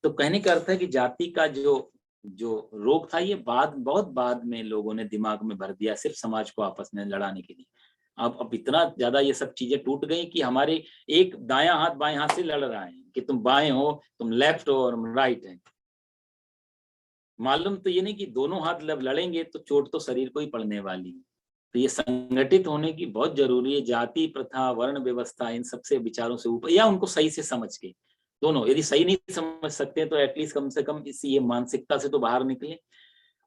तो कहने का अर्थ है कि जाति का जो जो रोग था ये बहुत बाद में लोगों ने दिमाग में भर दिया, सिर्फ समाज को आपस में लड़ाने के लिए। अब इतना ज्यादा ये सब चीजें टूट गई कि हमारे एक दायां हाथ बाएं हाथ से लड़ रहा है कि तुम बाएं हो, तुम लेफ्ट हो और हम राइट है। मालूम तो ये नहीं कि दोनों हाथ लड़ेंगे तो चोट तो शरीर को ही पड़ने वाली है। तो ये संगठित होने की बहुत जरूरी है। जाति प्रथा, वर्ण व्यवस्था, इन सबसे विचारों से ऊपर, या उनको सही से समझ के, दोनों। यदि सही नहीं समझ सकते तो एटलीस्ट कम से कम इस ये मानसिकता से तो बाहर निकले,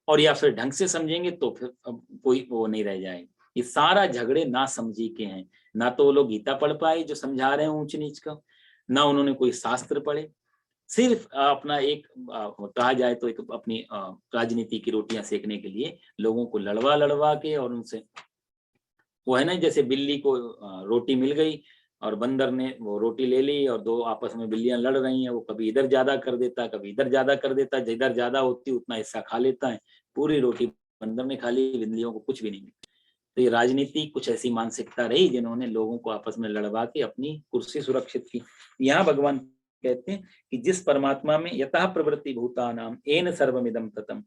और या फिर ढंग से समझेंगे तो फिर अब कोई वो नहीं रह जाएगा। ये सारा झगड़े ना समझी के हैं। ना तो वो लोग गीता पढ़ पाए जो समझा रहे हैं ऊंच नीच का, ना उन्होंने कोई शास्त्र पढ़े, सिर्फ अपना एक कहा जाए तो एक अपनी राजनीति की रोटियां सेकने के लिए लोगों को लड़वा के, और उनसे वो है ना, जैसे बिल्ली को रोटी मिल गई और बंदर ने वो रोटी ले ली, और दो आपस में बिल्लियां लड़ रही हैं, वो कभी इधर ज्यादा कर देता, कभी इधर ज्यादा कर देता, जिधर ज्यादा होती उतना हिस्सा खा लेता है। पूरी रोटी बंदर ने खा ली, बिल्लियों को कुछ भी नहीं मिला। तो ये राजनीति कुछ ऐसी मानसिकता रही जिन्होंने लोगों को आपस में लड़वा के अपनी कुर्सी सुरक्षित की। यहाँ भगवान कहते हैं कि जिस परमात्मा में यतः प्रवृत्ति भूतानाम येन सर्वमिदं ततम्,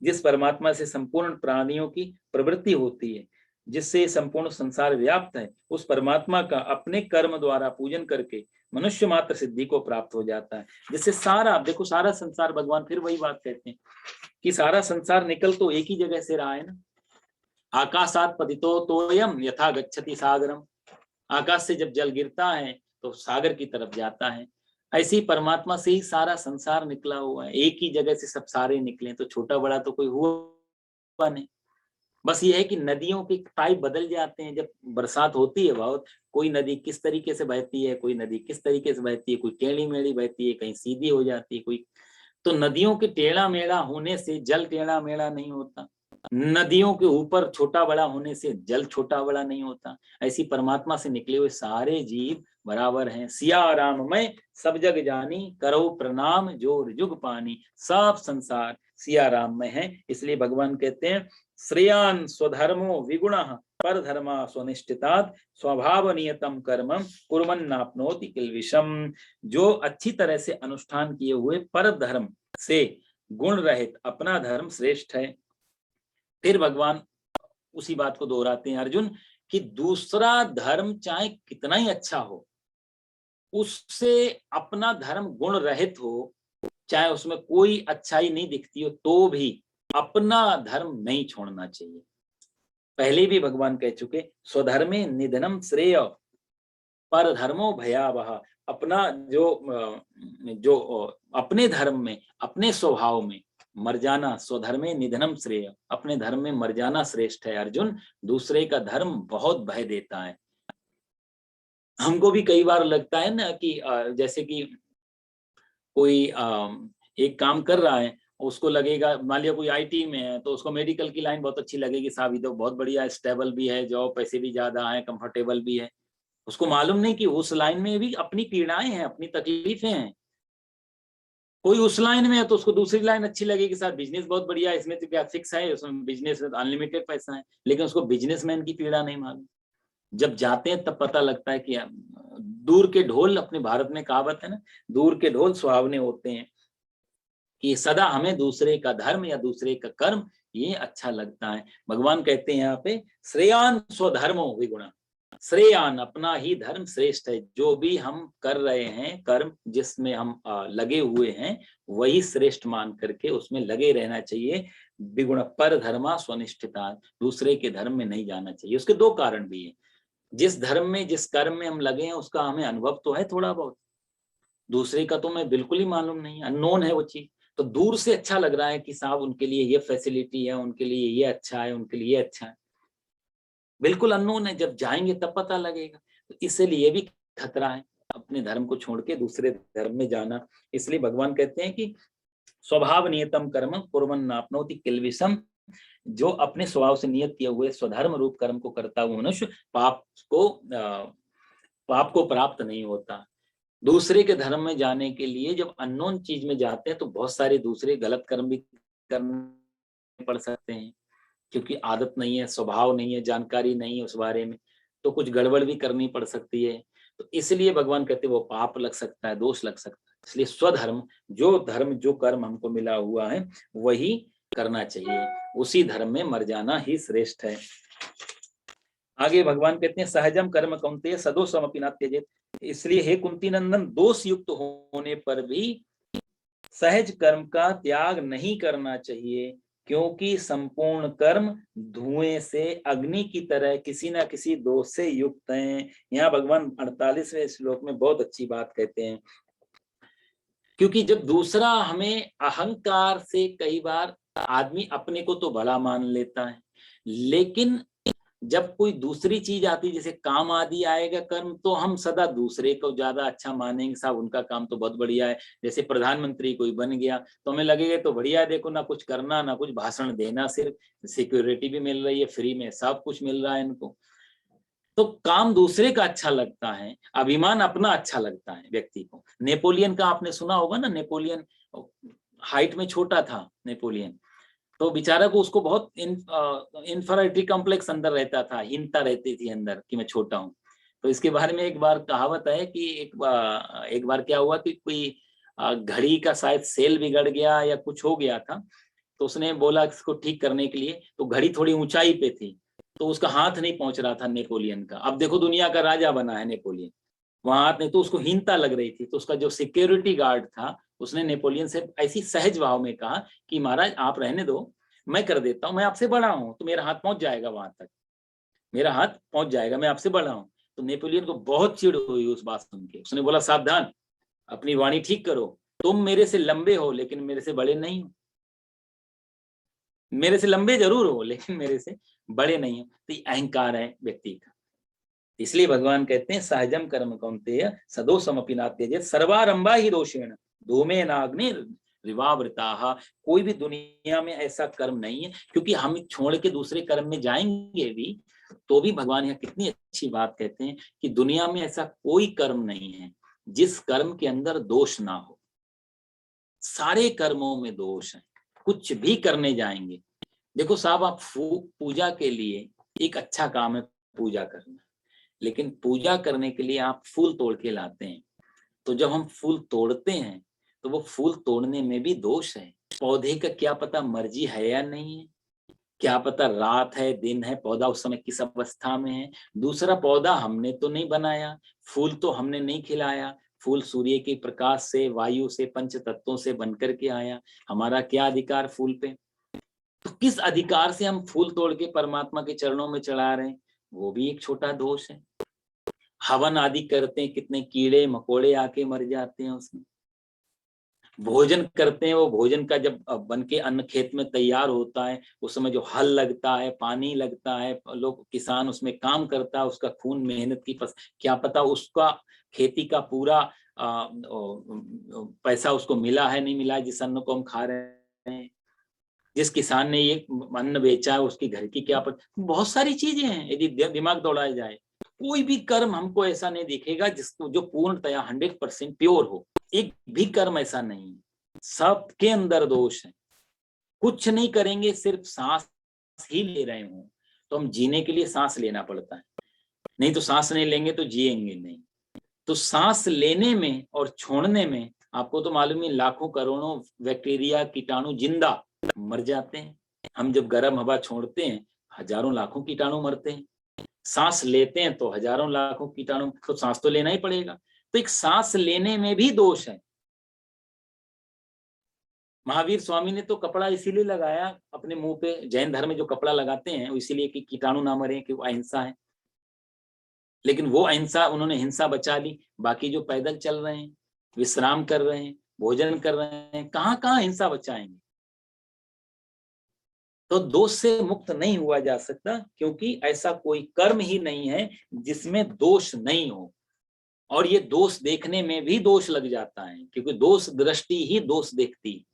जिस परमात्मा से संपूर्ण प्राणियों की प्रवृत्ति होती है, जिससे संपूर्ण संसार व्याप्त है, उस परमात्मा का अपने कर्म द्वारा पूजन करके मनुष्य मात्र सिद्धि को प्राप्त हो जाता है। जिससे सारा, देखो सारा संसार, भगवान फिर वही बात कहते हैं कि सारा संसार निकल तो एक ही जगह से रहा है ना। आकाशात पतितो तोयम यथा गच्छति सागरम, आकाश से जब जल गिरता है तो सागर की तरफ जाता है। ऐसे ही परमात्मा से ही सारा संसार निकला हुआ है, एक ही जगह से सब सारे निकले, तो छोटा बड़ा तो कोई हुआ नहीं। बस ये है कि नदियों के टाइप बदल जाते हैं। जब बरसात होती है बहुत, कोई नदी किस तरीके से बहती है, कोई नदी किस तरीके से बहती है, कोई टेढ़ी मेढ़ी बहती है, कहीं सीधी हो जाती है कोई। तो नदियों के टेढ़ा मेढ़ा होने से जल टेढ़ा मेढ़ा नहीं होता, नदियों के ऊपर छोटा बड़ा होने से जल छोटा बड़ा नहीं होता। ऐसी परमात्मा से निकले हुए सारे जीव बराबर हैं। सिया राम मैं सब जग जानी, करो प्रणाम जोर जुग पानी, सब संसार सिया राम में है। इसलिए भगवान कहते हैं श्रेयान स्वधर्मो विगुणः पर धर्मा स्वनिष्ठितात् स्वभाव नियतम कर्मम कुर्वन्नाप्नोति किल्बिषम्। जो अच्छी तरह से अनुष्ठान किए हुए पर धर्म से गुण रहित अपना धर्म श्रेष्ठ है। फिर भगवान उसी बात को दोहराते हैं अर्जुन, कि दूसरा धर्म चाहे कितना ही अच्छा हो, उससे अपना धर्म गुण रहित हो, चाहे उसमें कोई अच्छाई नहीं दिखती हो, तो भी अपना धर्म नहीं छोड़ना चाहिए। पहले भी भगवान कह चुके स्वधर्मे निधनम श्रेय पर धर्मो भयावह। अपना जो अपने धर्म में, अपने स्वभाव में मर जाना, स्वधर्मे निधनम श्रेय, अपने धर्म में मर जाना श्रेष्ठ है अर्जुन। दूसरे का धर्म बहुत भय देता है। हमको भी कई बार लगता है ना कि जैसे कि कोई एक काम कर रहा है, उसको लगेगा, मान लिया कोई आईटी में है तो उसको मेडिकल की लाइन बहुत अच्छी लगेगी, साहब तो बहुत बढ़िया, स्टेबल भी है जॉब, पैसे भी ज्यादा है, कंफर्टेबल भी है। उसको मालूम नहीं कि उस लाइन में भी अपनी पीड़ाएं हैं, अपनी तकलीफें हैं। कोई उस लाइन में है तो उसको दूसरी लाइन अच्छी लगेगी, साहब बिजनेस बहुत बढ़िया है, इसमें तो क्या फिक्स है, उसमें बिजनेस में अनलिमिटेड पैसा है, लेकिन उसको बिजनेसमैन की पीड़ा नहीं मालूम। जब जाते हैं तब पता लगता है कि दूर के ढोल, अपने भारत में कहावत है ना, दूर के ढोल सुहावने होते हैं, कि सदा हमें दूसरे का धर्म या दूसरे का कर्म ये अच्छा लगता है। भगवान कहते हैं यहाँ पे श्रेयान स्वधर्मो विगुणः, श्रेयान अपना ही धर्म श्रेष्ठ है। जो भी हम कर रहे हैं कर्म, जिसमें हम लगे हुए हैं, वही श्रेष्ठ मान करके उसमें लगे रहना चाहिए। विगुण पर धर्मा स्वनिष्ठिता, दूसरे के धर्म में नहीं जाना चाहिए। उसके दो कारण भी है। जिस धर्म में, जिस कर्म में हम लगे हैं उसका हमें अनुभव तो है थोड़ा बहुत, दूसरे का तो मैं बिल्कुल ही मालूम नहीं, अननोन है वो चीज। तो दूर से अच्छा लग रहा है कि साहब उनके लिए ये फैसिलिटी है, उनके लिए ये अच्छा है, उनके लिए ये अच्छा है, बिल्कुल अननोन है। जब जाएंगे तब पता लगेगा। तो इसलिए भी खतरा है अपने धर्म को छोड़ के दूसरे धर्म में जाना। इसलिए भगवान कहते हैं कि स्वभाव नियतम कर्म कुर्वन्नाप्नोति किल्बिषम्, जो अपने स्वभाव से नियत किए हुए स्वधर्म रूप कर्म को करता हुआ मनुष्य पाप को प्राप्त नहीं होता। दूसरे के धर्म में जाने के लिए जब अननोन चीज में जाते हैं तो बहुत सारे दूसरे गलत कर्म भी करने पड़ सकते हैं, क्योंकि आदत नहीं है, स्वभाव नहीं है, जानकारी नहीं है उस बारे में, तो कुछ गड़बड़ भी करनी पड़ सकती है। तो इसलिए भगवान कहते हैं वो पाप लग सकता है, दोष लग सकता है। इसलिए स्वधर्म, जो धर्म जो कर्म हमको मिला हुआ है वही करना चाहिए, उसी धर्म में मर जाना ही श्रेष्ठ है। आगे भगवान कहते हैं सहजम कर्म कौन्तेय सदोषमपि न त्यजेत। इसलिए हे कुंती नंदन, दोष युक्त होने पर भी सहज कर्म का त्याग नहीं करना चाहिए, क्योंकि संपूर्ण कर्म धुएं से अग्नि की तरह किसी ना किसी दोष से युक्त हैं। यहाँ भगवान 48वें श्लोक में बहुत अच्छी बात कहते हैं, क्योंकि जब दूसरा हमें अहंकार से, कई बार आदमी अपने को तो बड़ा मान लेता है, लेकिन जब कोई दूसरी चीज आती जैसे काम आदि आएगा कर्म, तो हम सदा दूसरे को ज्यादा अच्छा मानेंगे, साहब उनका काम तो बहुत बढ़िया है। जैसे प्रधानमंत्री कोई बन गया तो हमें लगेगा तो बढ़िया है, देखो ना कुछ करना ना कुछ भाषण देना, सिर्फ सिक्योरिटी भी मिल रही है फ्री में, सब कुछ मिल रहा है इनको। तो काम दूसरे का अच्छा लगता है, अभिमान अपना अच्छा लगता है व्यक्ति को। नेपोलियन का आपने सुना होगा ना, नेपोलियन हाइट में छोटा था नेपोलियन, तो बेचारा को उसको बहुत इन्फीरियरिटी कॉम्प्लेक्स अंदर रहता था, हीनता रहती थी अंदर कि मैं छोटा हूँ। तो इसके बारे में एक बार कहावत है कि एक बार क्या हुआ कि कोई घड़ी का शायद सेल बिगड़ गया या कुछ हो गया था, तो उसने बोला इसको ठीक करने के लिए, तो घड़ी थोड़ी ऊंचाई पे थी तो उसका हाथ नहीं पहुंच रहा था नेपोलियन का। अब देखो दुनिया का राजा बना है नेपोलियन, वहां हाथ नहीं, तो उसको हीनता लग रही थी। तो उसका जो सिक्योरिटी गार्ड था उसने नेपोलियन से ऐसी सहज भाव में कहा कि महाराज आप रहने दो, मैं कर देता हूँ, मैं आपसे बड़ा हूँ तो मेरा हाथ पहुंच जाएगा वहां तक, मेरा हाथ पहुंच जाएगा, मैं आपसे बड़ा हूँ। तो नेपोलियन को बहुत चिढ़ हुई उस बात सुन के, उसने बोला सावधान, अपनी वाणी ठीक करो, तुम मेरे से लंबे हो लेकिन मेरे से बड़े नहीं हो, मेरे से लंबे जरूर हो लेकिन मेरे से बड़े नहीं हो। तो ये अहंकार है व्यक्ति का। इसलिए भगवान कहते हैं सहजम कर्म कौन्तेय सदोषमपि न त्यजेत सर्वारंभा ही दोषेण धूमे नाग्नि रिवावृताः। कोई भी दुनिया में ऐसा कर्म नहीं है, क्योंकि हम छोड़ के दूसरे कर्म में जाएंगे भी तो भी भगवान यहाँ कितनी अच्छी बात कहते हैं कि दुनिया में ऐसा कोई कर्म नहीं है जिस कर्म के अंदर दोष ना हो। सारे कर्मों में दोष है, कुछ भी करने जाएंगे। देखो साहब, आप पूजा के लिए एक अच्छा काम है पूजा करना, लेकिन पूजा करने के लिए आप फूल तोड़ के लाते हैं, तो जब हम फूल तोड़ते हैं तो वो फूल तोड़ने में भी दोष है। पौधे का क्या पता मर्जी है या नहीं है, क्या पता रात है दिन है, पौधा उस समय किस अवस्था में है। दूसरा पौधा हमने तो नहीं बनाया, फूल तो हमने नहीं खिलाया, फूल सूर्य के प्रकाश से, वायु से, पंच तत्वों से बनकर के आया, हमारा क्या अधिकार फूल पे। तो किस अधिकार से हम फूल तोड़ के परमात्मा के चरणों में चढ़ा रहे हैं, वो भी एक छोटा दोष है। हवन आदि करते हैं, कितने कीड़े मकोड़े आके मर जाते हैं उसमें। भोजन करते हैं, वो भोजन का जब बन के अन्न खेत में तैयार होता है, उस समय जो हल लगता है, पानी लगता है, लोग किसान उसमें काम करता है, उसका खून मेहनत की क्या पता उसका खेती का पूरा पैसा उसको मिला है नहीं मिला है, जिस अन्न को हम खा रहे हैं। जिस किसान ने ये अन्न बेचा है उसकी घर की क्या बहुत सारी चीजें हैं यदि दिमाग दौड़ाया जाए। कोई भी कर्म हमको ऐसा नहीं दिखेगा जिसको जो पूर्णतया 100% प्योर हो, एक भी कर्म ऐसा नहीं है, सबके अंदर दोष है। कुछ नहीं करेंगे, सिर्फ सांस ही ले रहे हो तो हम जीने के लिए सांस लेना पड़ता है, नहीं तो सांस नहीं लेंगे तो जिएंगे नहीं। तो सांस लेने में और छोड़ने में आपको तो मालूम है लाखों करोड़ों बैक्टीरिया कीटाणु जिंदा मर जाते हैं। हम जब गर्म हवा छोड़ते हैं हजारों लाखों कीटाणु मरते हैं, सांस लेते हैं तो हजारों लाखों कीटाणु, तो सांस तो लेना ही पड़ेगा। तो एक सांस लेने में भी दोष है। महावीर स्वामी ने तो कपड़ा इसीलिए लगाया अपने मुंह पे, जैन धर्म में जो कपड़ा लगाते हैं इसीलिए कि कीटाणु ना मरे, कि वो अहिंसा है। लेकिन वो अहिंसा उन्होंने हिंसा बचा ली, बाकी जो पैदल चल रहे हैं, विश्राम कर रहे हैं, भोजन कर रहे हैं, कहाँ कहाँ हिंसा बचाएंगे। तो दोष से मुक्त नहीं हुआ जा सकता, क्योंकि ऐसा कोई कर्म ही नहीं है जिसमें दोष नहीं हो। और ये दोष देखने में भी दोष लग जाता है, क्योंकि दोष दृष्टि ही दोष देखती है।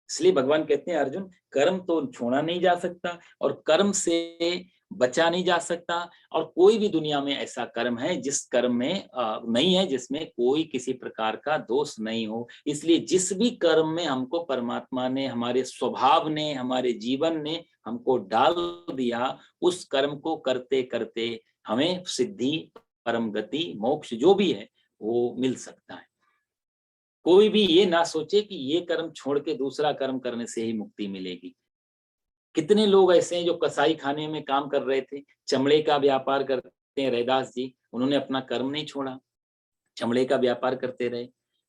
इसलिए भगवान कहते हैं अर्जुन, कर्म तो छोड़ा नहीं जा सकता और कर्म से बचा नहीं जा सकता, और कोई भी दुनिया में ऐसा कर्म है जिस कर्म में नहीं है जिसमें कोई किसी प्रकार का दोष नहीं हो। इसलिए जिस भी कर्म में हमको परमात्मा ने, हमारे स्वभाव ने, हमारे जीवन ने हमको डाल दिया, उस कर्म को करते करते हमें सिद्धि, परम गति, मोक्ष जो भी है वो मिल सकता है। कोई भी ये ना सोचे कि ये कर्म छोड़ के दूसरा कर्म करने से ही मुक्ति मिलेगी। कितने लोग ऐसे हैं जो कसाई खाने में काम कर रहे थे, चमड़े का व्यापार करते हैं, रैदास जी, उन्होंने अपना कर्म नहीं छोड़ा, चमड़े का व्यापार करते रहे।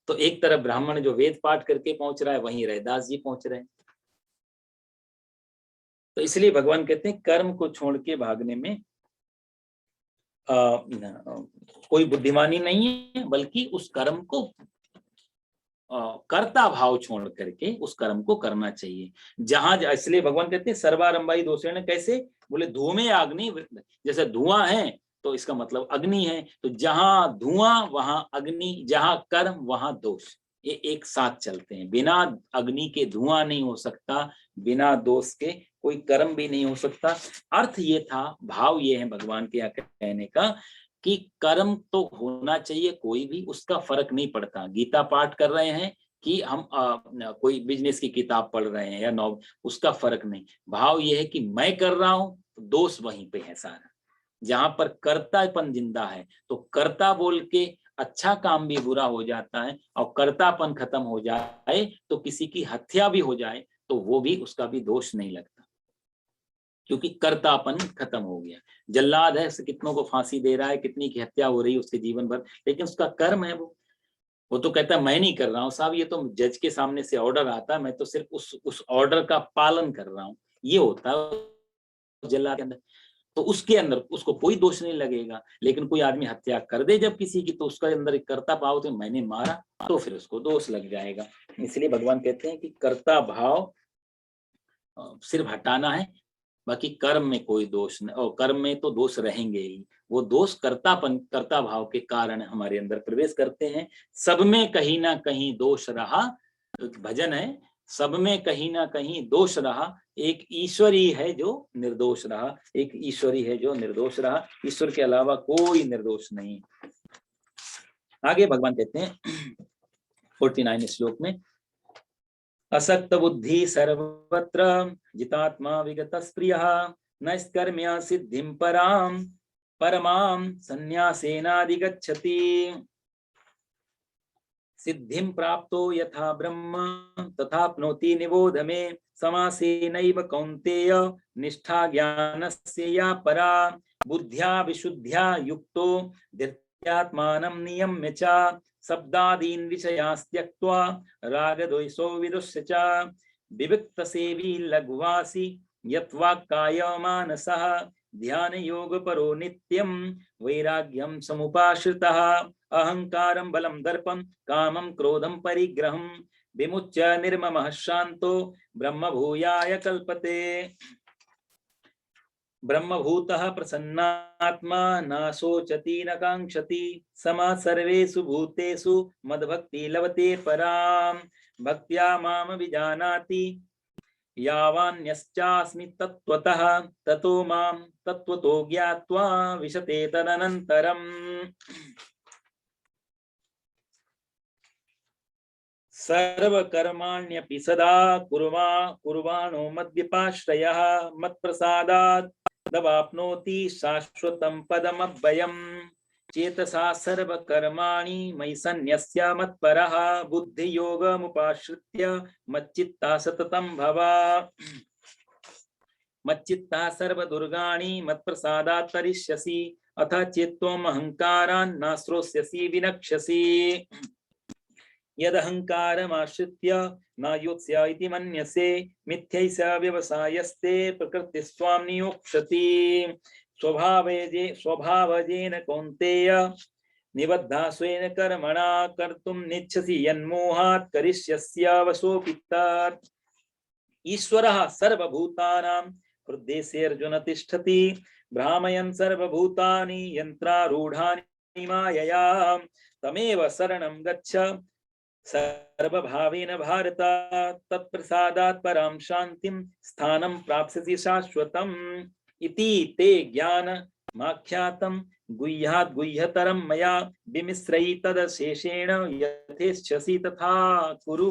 तो एक तरफ ब्राह्मण जो वेद पाठ करके पहुंच रहा है, वहीं रैदास जी पहुंच रहे हैं। तो इसलिए भगवान कहते हैं कर्म को छोड़ के भागने में कोई बुद्धिमानी नहीं है, बल्कि उस कर्म को कर्ता भाव छोड़ करके उस कर्म को करना चाहिए। जहां इसलिए भगवान कहते हैं सर्वारंभाई दोषेण, कैसे बोले धूमे अग्नि, जैसे धुआं है तो इसका मतलब अग्नि है, तो जहां धुआं वहां अग्नि, जहां कर्म वहां दोष, ये एक साथ चलते हैं। बिना अग्नि के धुआं नहीं हो सकता, बिना दोष के कोई कर्म भी नहीं हो सकता। अर्थ ये था, भाव ये है भगवान के यहाँ कहने का कि कर्म तो होना चाहिए, कोई भी, उसका फर्क नहीं पड़ता। गीता पाठ कर रहे हैं कि हम कोई बिजनेस की किताब पढ़ रहे हैं या नॉवल, उसका फर्क नहीं। भाव ये है कि मैं कर रहा हूं तो दोष वहीं पे है सारा। जहां पर कर्तापन जिंदा है तो कर्ता बोल के अच्छा काम भी बुरा हो जाता है, और कर्तापन खत्म हो जाए तो किसी की हत्या भी हो जाए तो वो भी, उसका भी दोष नहीं लगता, क्योंकि कर्तापन खत्म हो गया। जल्लाद है, कितनों को फांसी दे रहा है, कितनी की हत्या हो रही है उसके जीवन भर, लेकिन उसका कर्म है वो तो कहता है मैं नहीं कर रहा हूँ साहब, ये तो जज के सामने से ऑर्डर आता है, मैं तो सिर्फ उस ऑर्डर का पालन कर रहा हूँ, ये होता है जल्लाद के अंदर। तो उसके अंदर उसको कोई दोष नहीं लगेगा। लेकिन कोई आदमी हत्या कर दे जब किसी की, तो उसका अंदर एक कर्ता भाव, तो मैंने मारा, तो फिर उसको दोष लग जाएगा। इसलिए भगवान कहते हैं कि कर्ता भाव सिर्फ हटाना है, बाकी कर्म में कोई दोष नहीं, और कर्म में तो दोष रहेंगे ही, वो दोष कर्ता भाव के कारण हमारे अंदर प्रवेश करते हैं। सब में कहीं ना कहीं दोष रहा, भजन है, सब में कहीं ना कहीं दोष रहा, एक ईश्वरी है जो निर्दोष रहा, एक ईश्वरी है जो निर्दोष रहा, ईश्वर के अलावा कोई निर्दोष नहीं। आगे भगवान कहते हैं 49 श्लोक में, असक्त बुद्धि सर्वत्र जितात्मा विगत स्प्रियः नैष्कर्म्य सिद्धिं परमां संन्यासेनाधिगच्छति। सिद्धिं प्राप्तो यथा ब्रह्म तथाप्नोति निबोध मे, समासेनैव कौन्तेय निष्ठा ज्ञानस्य या परा, बुद्ध्या विशुद्ध्या युक्तो धृत्यात्मानं नियम्य च, शब्दादीन् विषयास्त्यक्त्वा रागद्वेषो विदुष्य च, विविक्त सेवी लघुवासी यत्वाक्काय मानसः, ध्यान योग परो नित्यं वैराग्यं समुपाश्रितः, अहंकारं बलं दर्पं कामं क्रोधं परिग्रहं, विमुच्य निर्ममः शान्तो ब्रह्मभूयाय कल्पते। ब्रह्मभूतः प्रसन्नात्मा न शोचति न कांक्षति, समः सर्वेषु भूतेषु मद्भक्ति लभते परां, भक्त्या माम विजानाति यावान्यश्चास्मि तत्त्वतः, ततो मां तत्त्वतो ज्ञात्वा विशते तदनन्तरम्। सर्वकर्माण्यपि सदा कुर्वाणो मद्व्यपाश्रयः, मत्प्रसादात् तवाप्नोति शाश्वतं पदमव्ययम्, चेतसा सर्वकर्माणि मयि सन्न्यस्य मत्परः, बुद्धियोगमुपाश्रित्य मच्चित्ता सततं भव, मच्चित्ता सर्वदुर्गाणि मत्प्रसादात् तरिष्यसि, अथ चेत्त्वम् अहङ्कारान् न श्रोष्यसि विनक्ष्यसि, यदहंकारमाश्रित्य न योत्स्य इति मन्यसे, मिथ्यैष व्यवसायस्ते प्रकृतिस्त्वां नियोक्ष्यति, स्वभावजेन कौन्तेय निबद्धा स्वेन कर्मणा, कर्तुं निच्छसि यन्मोहात् करिष्यस्य वशोऽपि तत्, ईश्वरः सर्वभूतानां हृद्देशे अर्जुन तिष्ठति, भ्रामयन् सर्वभूतानि यन्त्रारूढानि मायया, तमेव शरणं गच्छ सर्वभावेन भारत, तत्प्रसादात् परां शान्तिं स्थानं प्राप्स्यसि शाश्वतम्, इति ते ज्ञानमाख्यातं गुह्यात् गुह्यतरं मया, विमिश्रयि तदशेषेण यथेच्छसि तथा कुरु।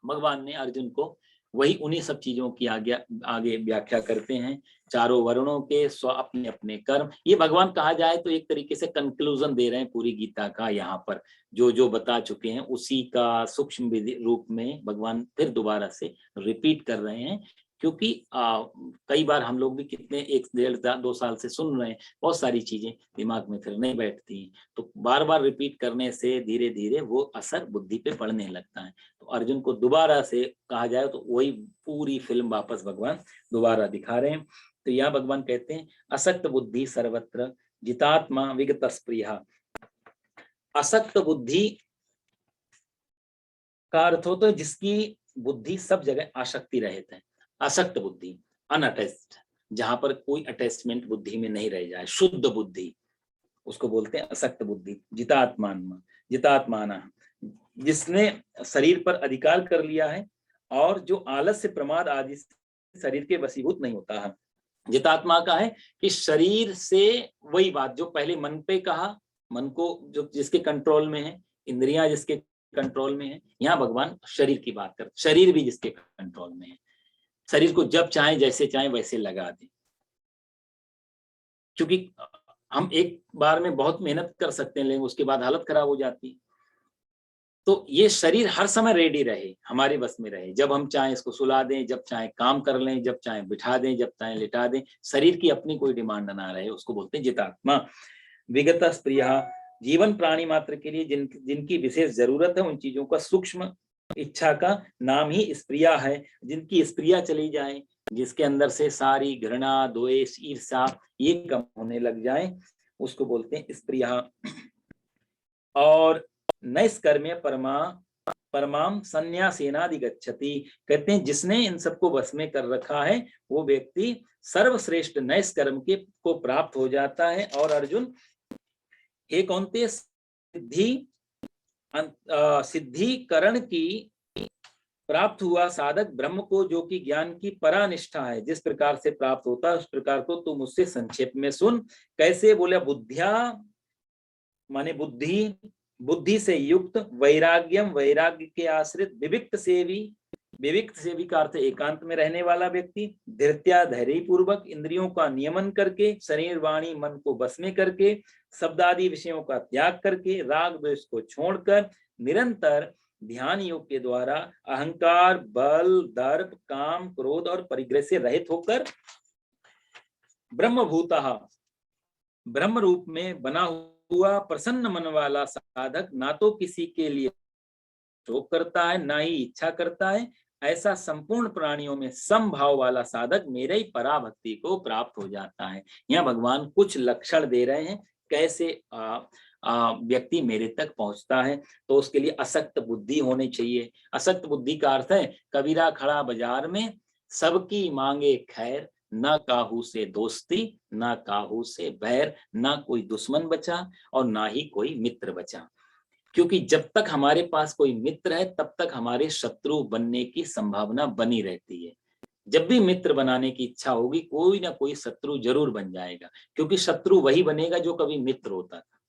भगवान ने अर्जुन को वही उन्हीं सब चीजों की आगे व्याख्या करते हैं। चारों वर्णों के स्व अपने अपने कर्म, ये भगवान कहा जाए तो एक तरीके से कंक्लूजन दे रहे हैं पूरी गीता का। यहाँ पर जो जो बता चुके हैं उसी का सूक्ष्म रूप में भगवान फिर दोबारा से रिपीट कर रहे हैं, क्योंकि कई बार हम लोग भी कितने 1-1.5-2 साल से सुन रहे हैं, बहुत सारी चीजें दिमाग में फिर नहीं बैठती, तो बार बार रिपीट करने से धीरे धीरे वो असर बुद्धि पे पड़ने लगता है। तो अर्जुन को दोबारा से कहा जाए तो वही पूरी फिल्म वापस भगवान दोबारा दिखा रहे हैं। तो यहाँ भगवान कहते हैं असक्त बुद्धि सर्वत्र जितात्मा विगत स्पृहा। असक्त बुद्धि का अर्थ होता है जिसकी बुद्धि सब जगह आसक्ति रहित है। असक्त बुद्धि, अनअटैच्ड, जहां पर कोई अटैचमेंट बुद्धि में नहीं रह जाए, शुद्ध बुद्धि, उसको बोलते हैं असक्त बुद्धि। जितात्माना, जिसने शरीर पर अधिकार कर लिया है और जो आलस्य प्रमाद आदि शरीर के वशीभूत नहीं होता है। जितात्मा का है कि शरीर से वही बात जो पहले मन पे कहा, मन को जो जिसके कंट्रोल में है, इंद्रियां जिसके कंट्रोल में है, यहाँ भगवान शरीर की बात करते, शरीर भी जिसके कंट्रोल में है, शरीर को जब चाहे जैसे चाहे वैसे लगा दे। क्योंकि हम एक बार में बहुत मेहनत कर सकते हैं लेकिन उसके बाद हालत खराब हो जाती है। तो ये शरीर हर समय रेडी रहे, हमारे बस में रहे, जब हम चाहे इसको सुला दें, जब चाहे काम कर लें, जब चाहे बिठा दें, जब चाहे लिटा दें, शरीर की अपनी कोई डिमांड ना रहे, उसको बोलते हैं जितात्मा। विगत स्प्रिया, जीवन प्राणी मात्र के लिए जिनकी विशेष जरूरत है उन चीजों का सूक्ष्म इच्छा का नाम ही स्प्रिया है। जिनकी स्प्रिया चली जाए, जिसके अंदर से सारी घृणा, द्वेष, ईर्ष्या ये कम होने लग जाए, उसको बोलते हैं स्प्रिया। और नैष्कर्म्य परमाम संन्यासेनाधिगच्छति, कहते हैं जिसने इन सबको वश में कर रखा है वो व्यक्ति सर्वश्रेष्ठ नैष्कर्म के को प्राप्त हो जाता है। और अर्जुन, हे कौन्तेय, सिद्धिकरण की प्राप्त हुआ साधक ब्रह्म को, जो कि ज्ञान की परानिष्ठा है, जिस प्रकार से प्राप्त होता है उस प्रकार को तुम मुझसे संक्षेप में सुन। कैसे? बोले बुद्धिया माने बुद्धि, बुद्धि से युक्त, वैराग्यम वैराग्य के आश्रित, विविक्त सेवी का अर्थ एकांत में रहने वाला व्यक्ति, धैर्य धैर्य पूर्वक इंद्रियों का नियमन करके, शरीर वाणी मन को बस में करके, शब्दादि विषयों का त्याग करके, राग द्वेष को छोड़कर निरंतर ध्यान योग के द्वारा अहंकार, बल, दर्प, काम, क्रोध और परिग्रह से रहित होकर ब्रह्मभूतः, ब्रह्म रूप में बना हुआ प्रसन्न मन वाला साधक ना तो किसी के लिए शोक करता है ना ही इच्छा करता है, ऐसा संपूर्ण प्राणियों में समभाव वाला साधक मेरे ही पराभक्ति को प्राप्त हो जाता है। यहाँ भगवान कुछ लक्षण दे रहे हैं कैसे व्यक्ति मेरे तक पहुंचता है। तो उसके लिए असक्त बुद्धि होनी चाहिए। असक्त बुद्धि का अर्थ है कबीरा खड़ा बाजार में, सबकी मांगे खैर, ना काहू से दोस्ती, ना काहू से बैर, ना कोई दुश्मन बचा और ना ही कोई मित्र बचा। क्योंकि जब तक हमारे पास कोई मित्र है तब तक हमारे शत्रु बनने की संभावना बनी रहती है। जब भी मित्र बनाने की इच्छा होगी कोई ना कोई शत्रु जरूर बन जाएगा, क्योंकि शत्रु वही बनेगा जो कभी मित्र होता था।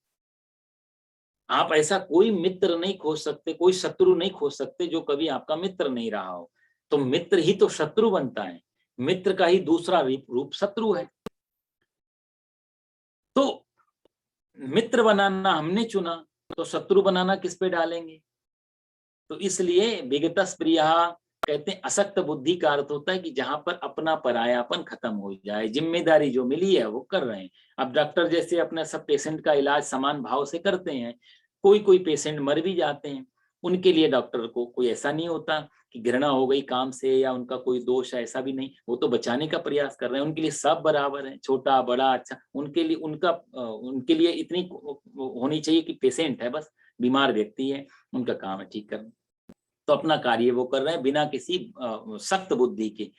आप ऐसा कोई मित्र नहीं खोज सकते, कोई शत्रु नहीं खोज सकते जो कभी आपका मित्र नहीं रहा हो। तो मित्र ही तो शत्रु बनता है, मित्र का ही दूसरा रूप शत्रु है। तो मित्र बनाना हमने चुना तो शत्रु बनाना किस पे डालेंगे? तो इसलिए विगतस प्रिया कहते हैं असक्त बुद्धि का अर्थ होता है कि जहां पर अपना परायापन खत्म हो जाए, जिम्मेदारी जो मिली है वो कर रहे हैं। अब डॉक्टर जैसे अपने सब पेशेंट का इलाज समान भाव से करते हैं, कोई पेशेंट मर भी जाते हैं, उनके लिए डॉक्टर को कोई ऐसा नहीं होता कि घृणा हो गई काम से या उनका कोई दोष है, ऐसा भी नहीं। वो तो बचाने का प्रयास कर रहे हैं, उनके लिए सब बराबर है, छोटा बड़ा अच्छा। उनके लिए इतनी होनी चाहिए कि पेशेंट है, बस बीमार व्यक्ति है, उनका काम है ठीक करना, तो अपना कार्य वो कर रहे हैं बिना किसी सख्त बुद्धि के।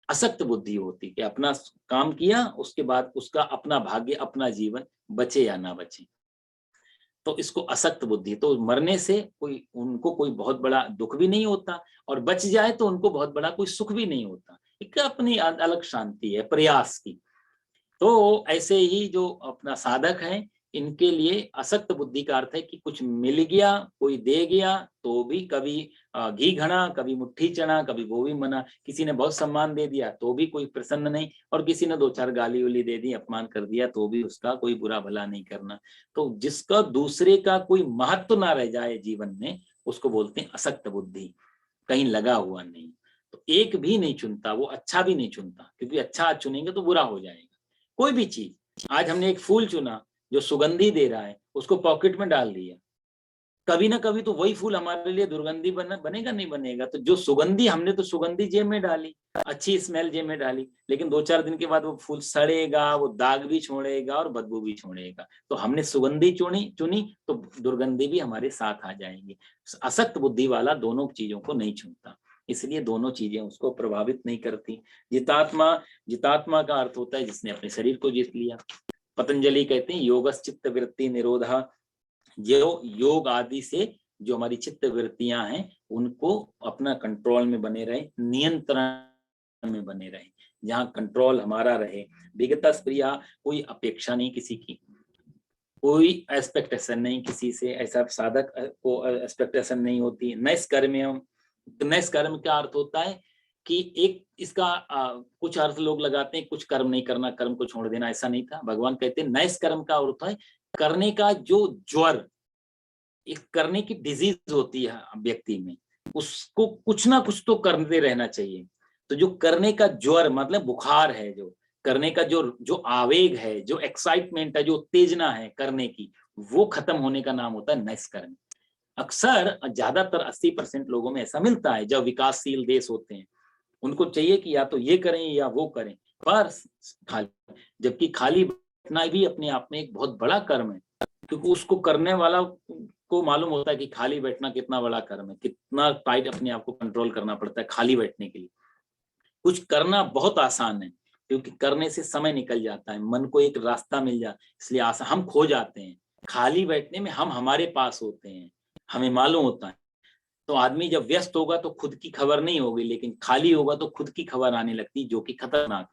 असक्त बुद्धि होती कि अपना काम किया, उसके बाद उसका अपना भाग्य, अपना जीवन बचे या ना बचे, तो इसको असक्त बुद्धि। तो मरने से उनको कोई बहुत बड़ा दुख भी नहीं होता, और बच जाए तो उनको बहुत बड़ा कोई सुख भी नहीं होता। एक अपनी अलग शांति है प्रयास की। तो ऐसे ही जो अपना साधक है इनके लिए असक्त बुद्धि का अर्थ है कि कुछ मिल गया, कोई दे गया तो भी कभी घी घड़ा, कभी मुट्ठी चना, कभी वो भी मना, किसी ने बहुत सम्मान दे दिया तो भी कोई प्रसन्न नहीं, और किसी ने 2-4 गाली उली दे दी, अपमान कर दिया तो भी उसका कोई बुरा भला नहीं करना। तो जिसका दूसरे का कोई महत्व ना रह जाए जीवन में, उसको बोलते हैं असक्त बुद्धि, कहीं लगा हुआ नहीं। तो एक भी नहीं चुनता, वो अच्छा भी नहीं चुनता, क्योंकि अच्छा चुनेंगे तो बुरा हो जाएगा। कोई भी चीज, आज हमने एक फूल चुना जो सुगंधी दे रहा है, उसको पॉकेट में डाल दिया, कभी ना कभी तो वही फूल हमारे लिए दुर्गंधी बनेगा नहीं बनेगा। तो जो सुगंधी, हमने तो सुगंधी जेब में डाली, अच्छी स्मेल जेब में डाली, लेकिन 2-4 दिन के बाद वो फूल सड़ेगा, वो दाग भी छोड़ेगा और बदबू भी छोड़ेगा। तो हमने सुगंधी चुनी तो दुर्गंधी भी हमारे साथ आ जाएंगी। असक्त बुद्धि वाला दोनों चीजों को नहीं चुनता, इसलिए दोनों चीजें उसको प्रभावित नहीं करती। जितात्मा का अर्थ होता है जिसने अपने शरीर को जीत लिया। पतंजलि कहते हैं योगश्चित्त वृत्ति निरोधा, जो योग आदि से जो हमारी चित्त वृत्तियां हैं उनको अपना कंट्रोल में बने रहे, नियंत्रण में बने रहे, जहां कंट्रोल हमारा रहे। विगत प्रिया, कोई अपेक्षा नहीं किसी की, कोई एक्सपेक्टेशन नहीं किसी से, ऐसा साधक को एक्सपेक्टेशन नहीं होती। नैष्कर्म्य का अर्थ होता है कि एक इसका कुछ अर्थ लोग लगाते हैं, कुछ कर्म नहीं करना, कर्म को छोड़ देना, ऐसा नहीं था। भगवान कहते हैं नैष्कर्म का अर्थ है करने का जो ज्वर, एक करने की डिजीज होती है व्यक्ति में, उसको कुछ ना कुछ तो करते रहना चाहिए। तो जो करने का ज्वर मतलब बुखार है, जो करने का जो आवेग है, जो एक्साइटमेंट है, जो उत्तेजना है करने की, वो खत्म होने का नाम होता है नैष्कर्म। अक्सर ज्यादातर 80% लोगों में ऐसा मिलता है, जब विकासशील देश होते हैं उनको चाहिए कि या तो ये करें या वो करें, पर खाली, जबकि खाली बैठना भी अपने आप में एक बहुत बड़ा कर्म है, क्योंकि उसको करने वाला को मालूम होता है कि खाली बैठना कितना बड़ा कर्म है, कितना टाइट अपने आप को कंट्रोल करना पड़ता है खाली बैठने के लिए। कुछ करना बहुत आसान है, क्योंकि करने से समय निकल जाता है, मन को एक रास्ता मिल जाता है, इसलिए आसान, हम खो जाते हैं खाली बैठने में। हम हमारे पास होते हैं, हमें मालूम होता है। तो आदमी जब व्यस्त होगा तो खुद की खबर नहीं होगी, लेकिन खाली होगा तो खुद की खबर आने लगती, जो कि खतरनाक है।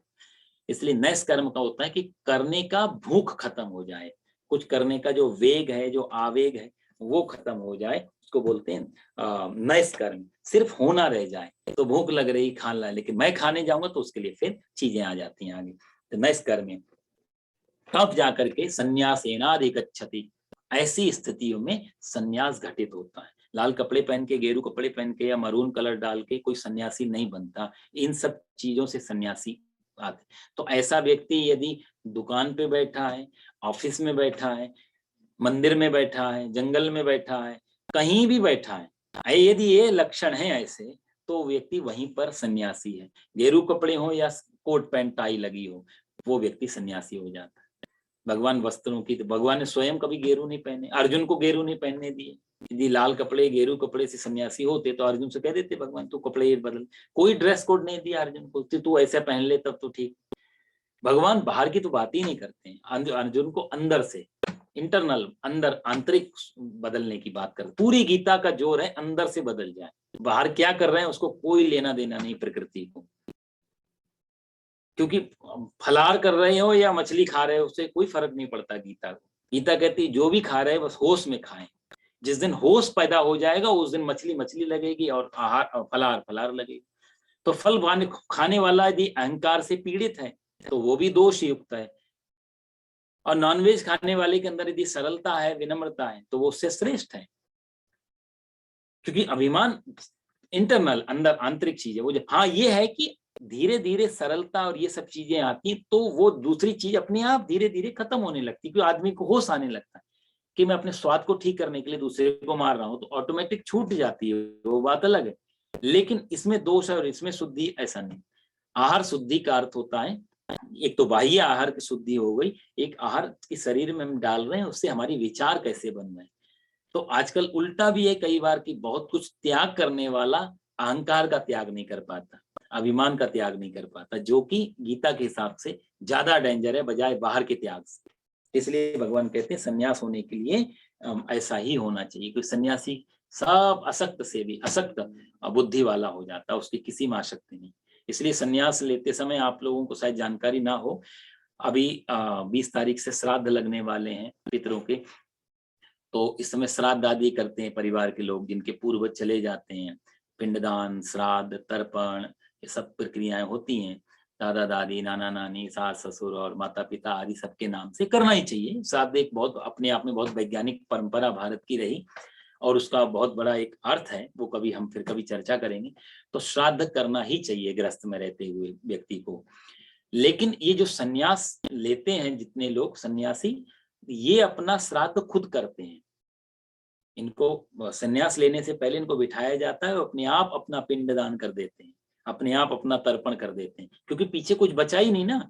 इसलिए नैष्कर्म का होता है कि करने का भूख खत्म हो जाए, कुछ करने का जो वेग है, जो आवेग है, वो खत्म हो जाए, उसको बोलते हैं नैष्कर्म। सिर्फ होना रह जाए, तो भूख लग रही खाना, लेकिन मैं खाने जाऊंगा तो उसके लिए फिर चीजें आ जाती हैं आगे। तो नैष्कर्म तब जाकर के संन्यासेनाधिगच्छति, ऐसी स्थितियों में संन्यास घटित होता है। लाल कपड़े पहन के, गेरू कपड़े पहन के या मरून कलर डाल के कोई सन्यासी नहीं बनता, इन सब चीजों से सन्यासी आते। तो ऐसा व्यक्ति यदि दुकान पे बैठा है, ऑफिस में बैठा है, मंदिर में बैठा है, जंगल में बैठा है, कहीं भी बैठा है, यदि ये लक्षण है ऐसे, तो व्यक्ति वहीं पर सन्यासी है। गेरू कपड़े हो या कोट पैंट टाई लगी हो, वो व्यक्ति सन्यासी हो जाता है। भगवान वस्त्रों की, तो भगवान ने स्वयं कभी गेरू नहीं पहने, अर्जुन को गेरू नहीं पहनने दिए। यदि लाल कपड़े गेरू कपड़े से सन्यासी होते तो अर्जुन से कह देते भगवान तू कपड़े बदल। कोई ड्रेस कोड नहीं दिया अर्जुन को, तू ऐसे पहन ले तब तो ठीक। भगवान बाहर की तो बात ही नहीं करते हैं, अर्जुन को अंदर से, इंटरनल, अंदर आंतरिक बदलने की बात कर। पूरी गीता का जोर है अंदर से बदल जाए, बाहर क्या कर रहे हैं उसको कोई लेना देना नहीं प्रकृति को। क्योंकि फलार कर रहे हो या मछली खा रहे हो उससे कोई फर्क नहीं पड़ता गीता को। गीता कहती है जो भी खा रहे हैं बस होश में खाएं। जिस दिन होश पैदा हो जाएगा उस दिन मछली मछली लगेगी और आहार फलार फलार लगेगी। तो फल खाने वाला यदि अहंकार से पीड़ित है तो वो भी दोष युक्त है, और नॉनवेज खाने वाले के अंदर यदि सरलता है, विनम्रता है, तो वो उससे श्रेष्ठ है। क्योंकि अभिमान इंटरनल, अंदर आंतरिक चीज है। वो हाँ ये है कि धीरे धीरे सरलता और ये सब चीजें आती तो वो दूसरी चीज अपने आप धीरे धीरे खत्म होने लगती, क्योंकि आदमी को होश आने लगता है कि मैं अपने स्वाद को ठीक करने के लिए दूसरे को मार रहा हूं, तो ऑटोमेटिक छूट जाती है, वो बात अलग है। लेकिन इसमें दोष है और इसमें शुद्धि, ऐसा नहीं। आहार शुद्धि का अर्थ होता है, एक तो बाह्य आहार की शुद्धि हो गई, एक आहार की शरीर में हम डाल रहे हैं उससे हमारी विचार कैसे बन रहे हैं। तो आजकल उल्टा भी है कई बार कि बहुत कुछ त्याग करने वाला अहंकार का त्याग नहीं कर पाता, अभिमान का त्याग नहीं कर पाता, जो कि गीता के हिसाब से ज्यादा डेंजर है बजाय बाहर के त्याग से। इसलिए भगवान कहते हैं सन्यास होने के लिए ऐसा ही होना चाहिए, क्योंकि सन्यासी सब असक्त से भी असक्त बुद्धि वाला हो जाता है, उसकी किसी में आसक्ति नहीं। इसलिए सन्यास लेते समय आप लोगों को शायद जानकारी ना हो, अभी 20 तारीख से श्राद्ध लगने वाले हैं पितरों के, तो इस समय श्राद्ध आदि करते हैं परिवार के लोग जिनके पूर्वज चले जाते हैं। पिंडदान, श्राद्ध, तर्पण, ये सब प्रक्रियाएं होती हैं। दादा दादी, नाना नानी, सास ससुर और माता पिता आदि सबके नाम से करना ही चाहिए। श्राद्ध एक बहुत अपने आप में बहुत वैज्ञानिक परंपरा भारत की रही और उसका बहुत बड़ा एक अर्थ है, वो कभी हम फिर कभी चर्चा करेंगे। तो श्राद्ध करना ही चाहिए गृहस्थ में रहते हुए व्यक्ति को। लेकिन ये जो सन्यास लेते हैं जितने लोग सन्यासी, ये अपना श्राद्ध खुद करते हैं। इनको सन्यास लेने से पहले इनको बिठाया जाता है और अपने आप अपना पिंड दान कर देते हैं, अपने आप अपना तर्पण कर देते हैं, क्योंकि पीछे कुछ बचा ही नहीं ना।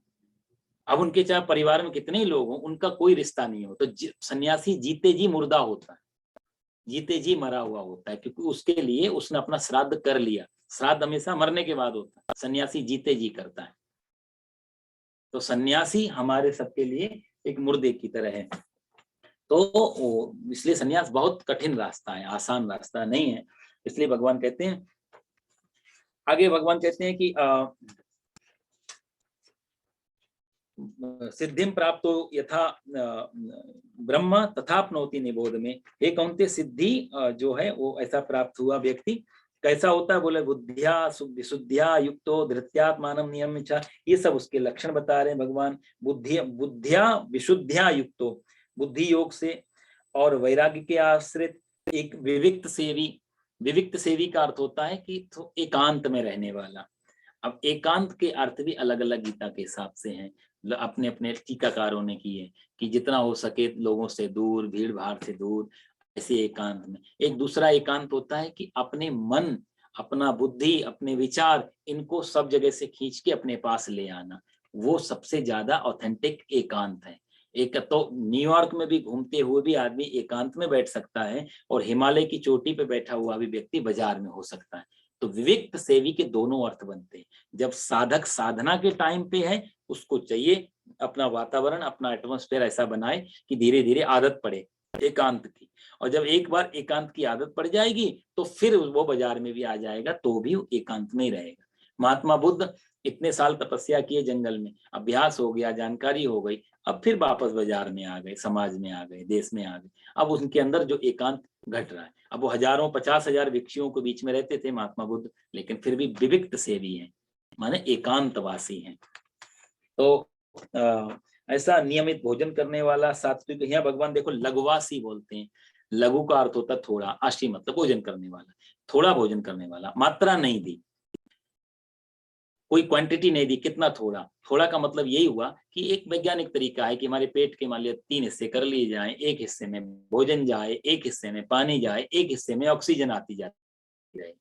अब उनके चाहे परिवार में कितने ही लोग हों, उनका कोई रिश्ता नहीं हो। तो सन्यासी जीते जी मुर्दा होता है, जीते जी मरा हुआ होता है, क्योंकि उसके लिए उसने अपना श्राद्ध कर लिया। श्राद्ध हमेशा मरने के बाद होता है, सन्यासी जीते जी करता है। तो सन्यासी हमारे सबके लिए एक मुर्दे की तरह है। तो इसलिए सन्यास बहुत कठिन रास्ता है, आसान रास्ता नहीं है। इसलिए भगवान कहते हैं, आगे भगवान कहते हैं कि सिद्धिम प्राप्तो यथा ब्रह्म तथाप्नोति निबोध में। हे कौन्तेय, सिद्धि जो है वो ऐसा प्राप्त हुआ व्यक्ति कैसा होता है? बोले बुद्धिया विशुद्धिया युक्तो धृत्यात्मानं नियम्य। ये सब उसके लक्षण बता रहे हैं भगवान। बुद्धिया विशुद्धिया युक्तो, बुद्धि योग से और वैराग्य के आश्रित एक विविक्त सेवी। विविक्त सेवी का अर्थ होता है कि तो एकांत में रहने वाला। अब एकांत के अर्थ भी अलग अलग गीता के हिसाब से हैं, अपने अपने टीकाकारों ने किए कि जितना हो सके लोगों से दूर, भीड़ भाड़ से दूर, ऐसे एकांत में। एक दूसरा एकांत होता है कि अपने मन, अपना बुद्धि, अपने विचार, इनको सब जगह से खींच के अपने पास ले आना, वो सबसे ज्यादा ऑथेंटिक एकांत है। एक तो न्यूयॉर्क में भी घूमते हुए भी आदमी एकांत में बैठ सकता है और हिमालय की चोटी पे बैठा हुआ भी व्यक्ति बाजार में हो सकता है। तो विविक्त सेवी के दोनों अर्थ बनते हैं। जब साधक साधना के टाइम पे है, उसको चाहिए अपना वातावरण, अपना एटमॉस्फेयर ऐसा बनाए कि धीरे धीरे आदत पड़े एकांत की। और जब एक बार एकांत की आदत पड़ जाएगी तो फिर वो बाजार में भी आ जाएगा, तो भी एकांत में ही रहेगा। महात्मा बुद्ध इतने साल तपस्या किए जंगल में, अभ्यास हो गया, जानकारी हो गई, अब फिर वापस बाजार में आ गए, समाज में आ गए, देश में आ गए। अब उनके अंदर जो एकांत घट रहा है, अब वो हजारों 50,000 भिक्षुओं के बीच में रहते थे महात्मा बुद्ध, लेकिन फिर भी विविक्त सेवी हैं, माने एकांतवासी हैं। तो ऐसा नियमित भोजन करने वाला सात्विक, यहाँ भगवान देखो लघुवासी बोलते हैं। लघु का अर्थ होता है थोड़ा, आशी मतलब भोजन करने वाला, थोड़ा भोजन करने वाला, मात्रा नहीं दी, कोई क्वांटिटी नहीं दी, कितना थोड़ा। थोड़ा का मतलब यही हुआ कि एक वैज्ञानिक तरीका है कि हमारे पेट के मान लिया 3 हिस्से कर लिए जाएं, एक हिस्से में भोजन जाए, एक हिस्से में पानी जाए, एक हिस्से में ऑक्सीजन आती जाती रहे,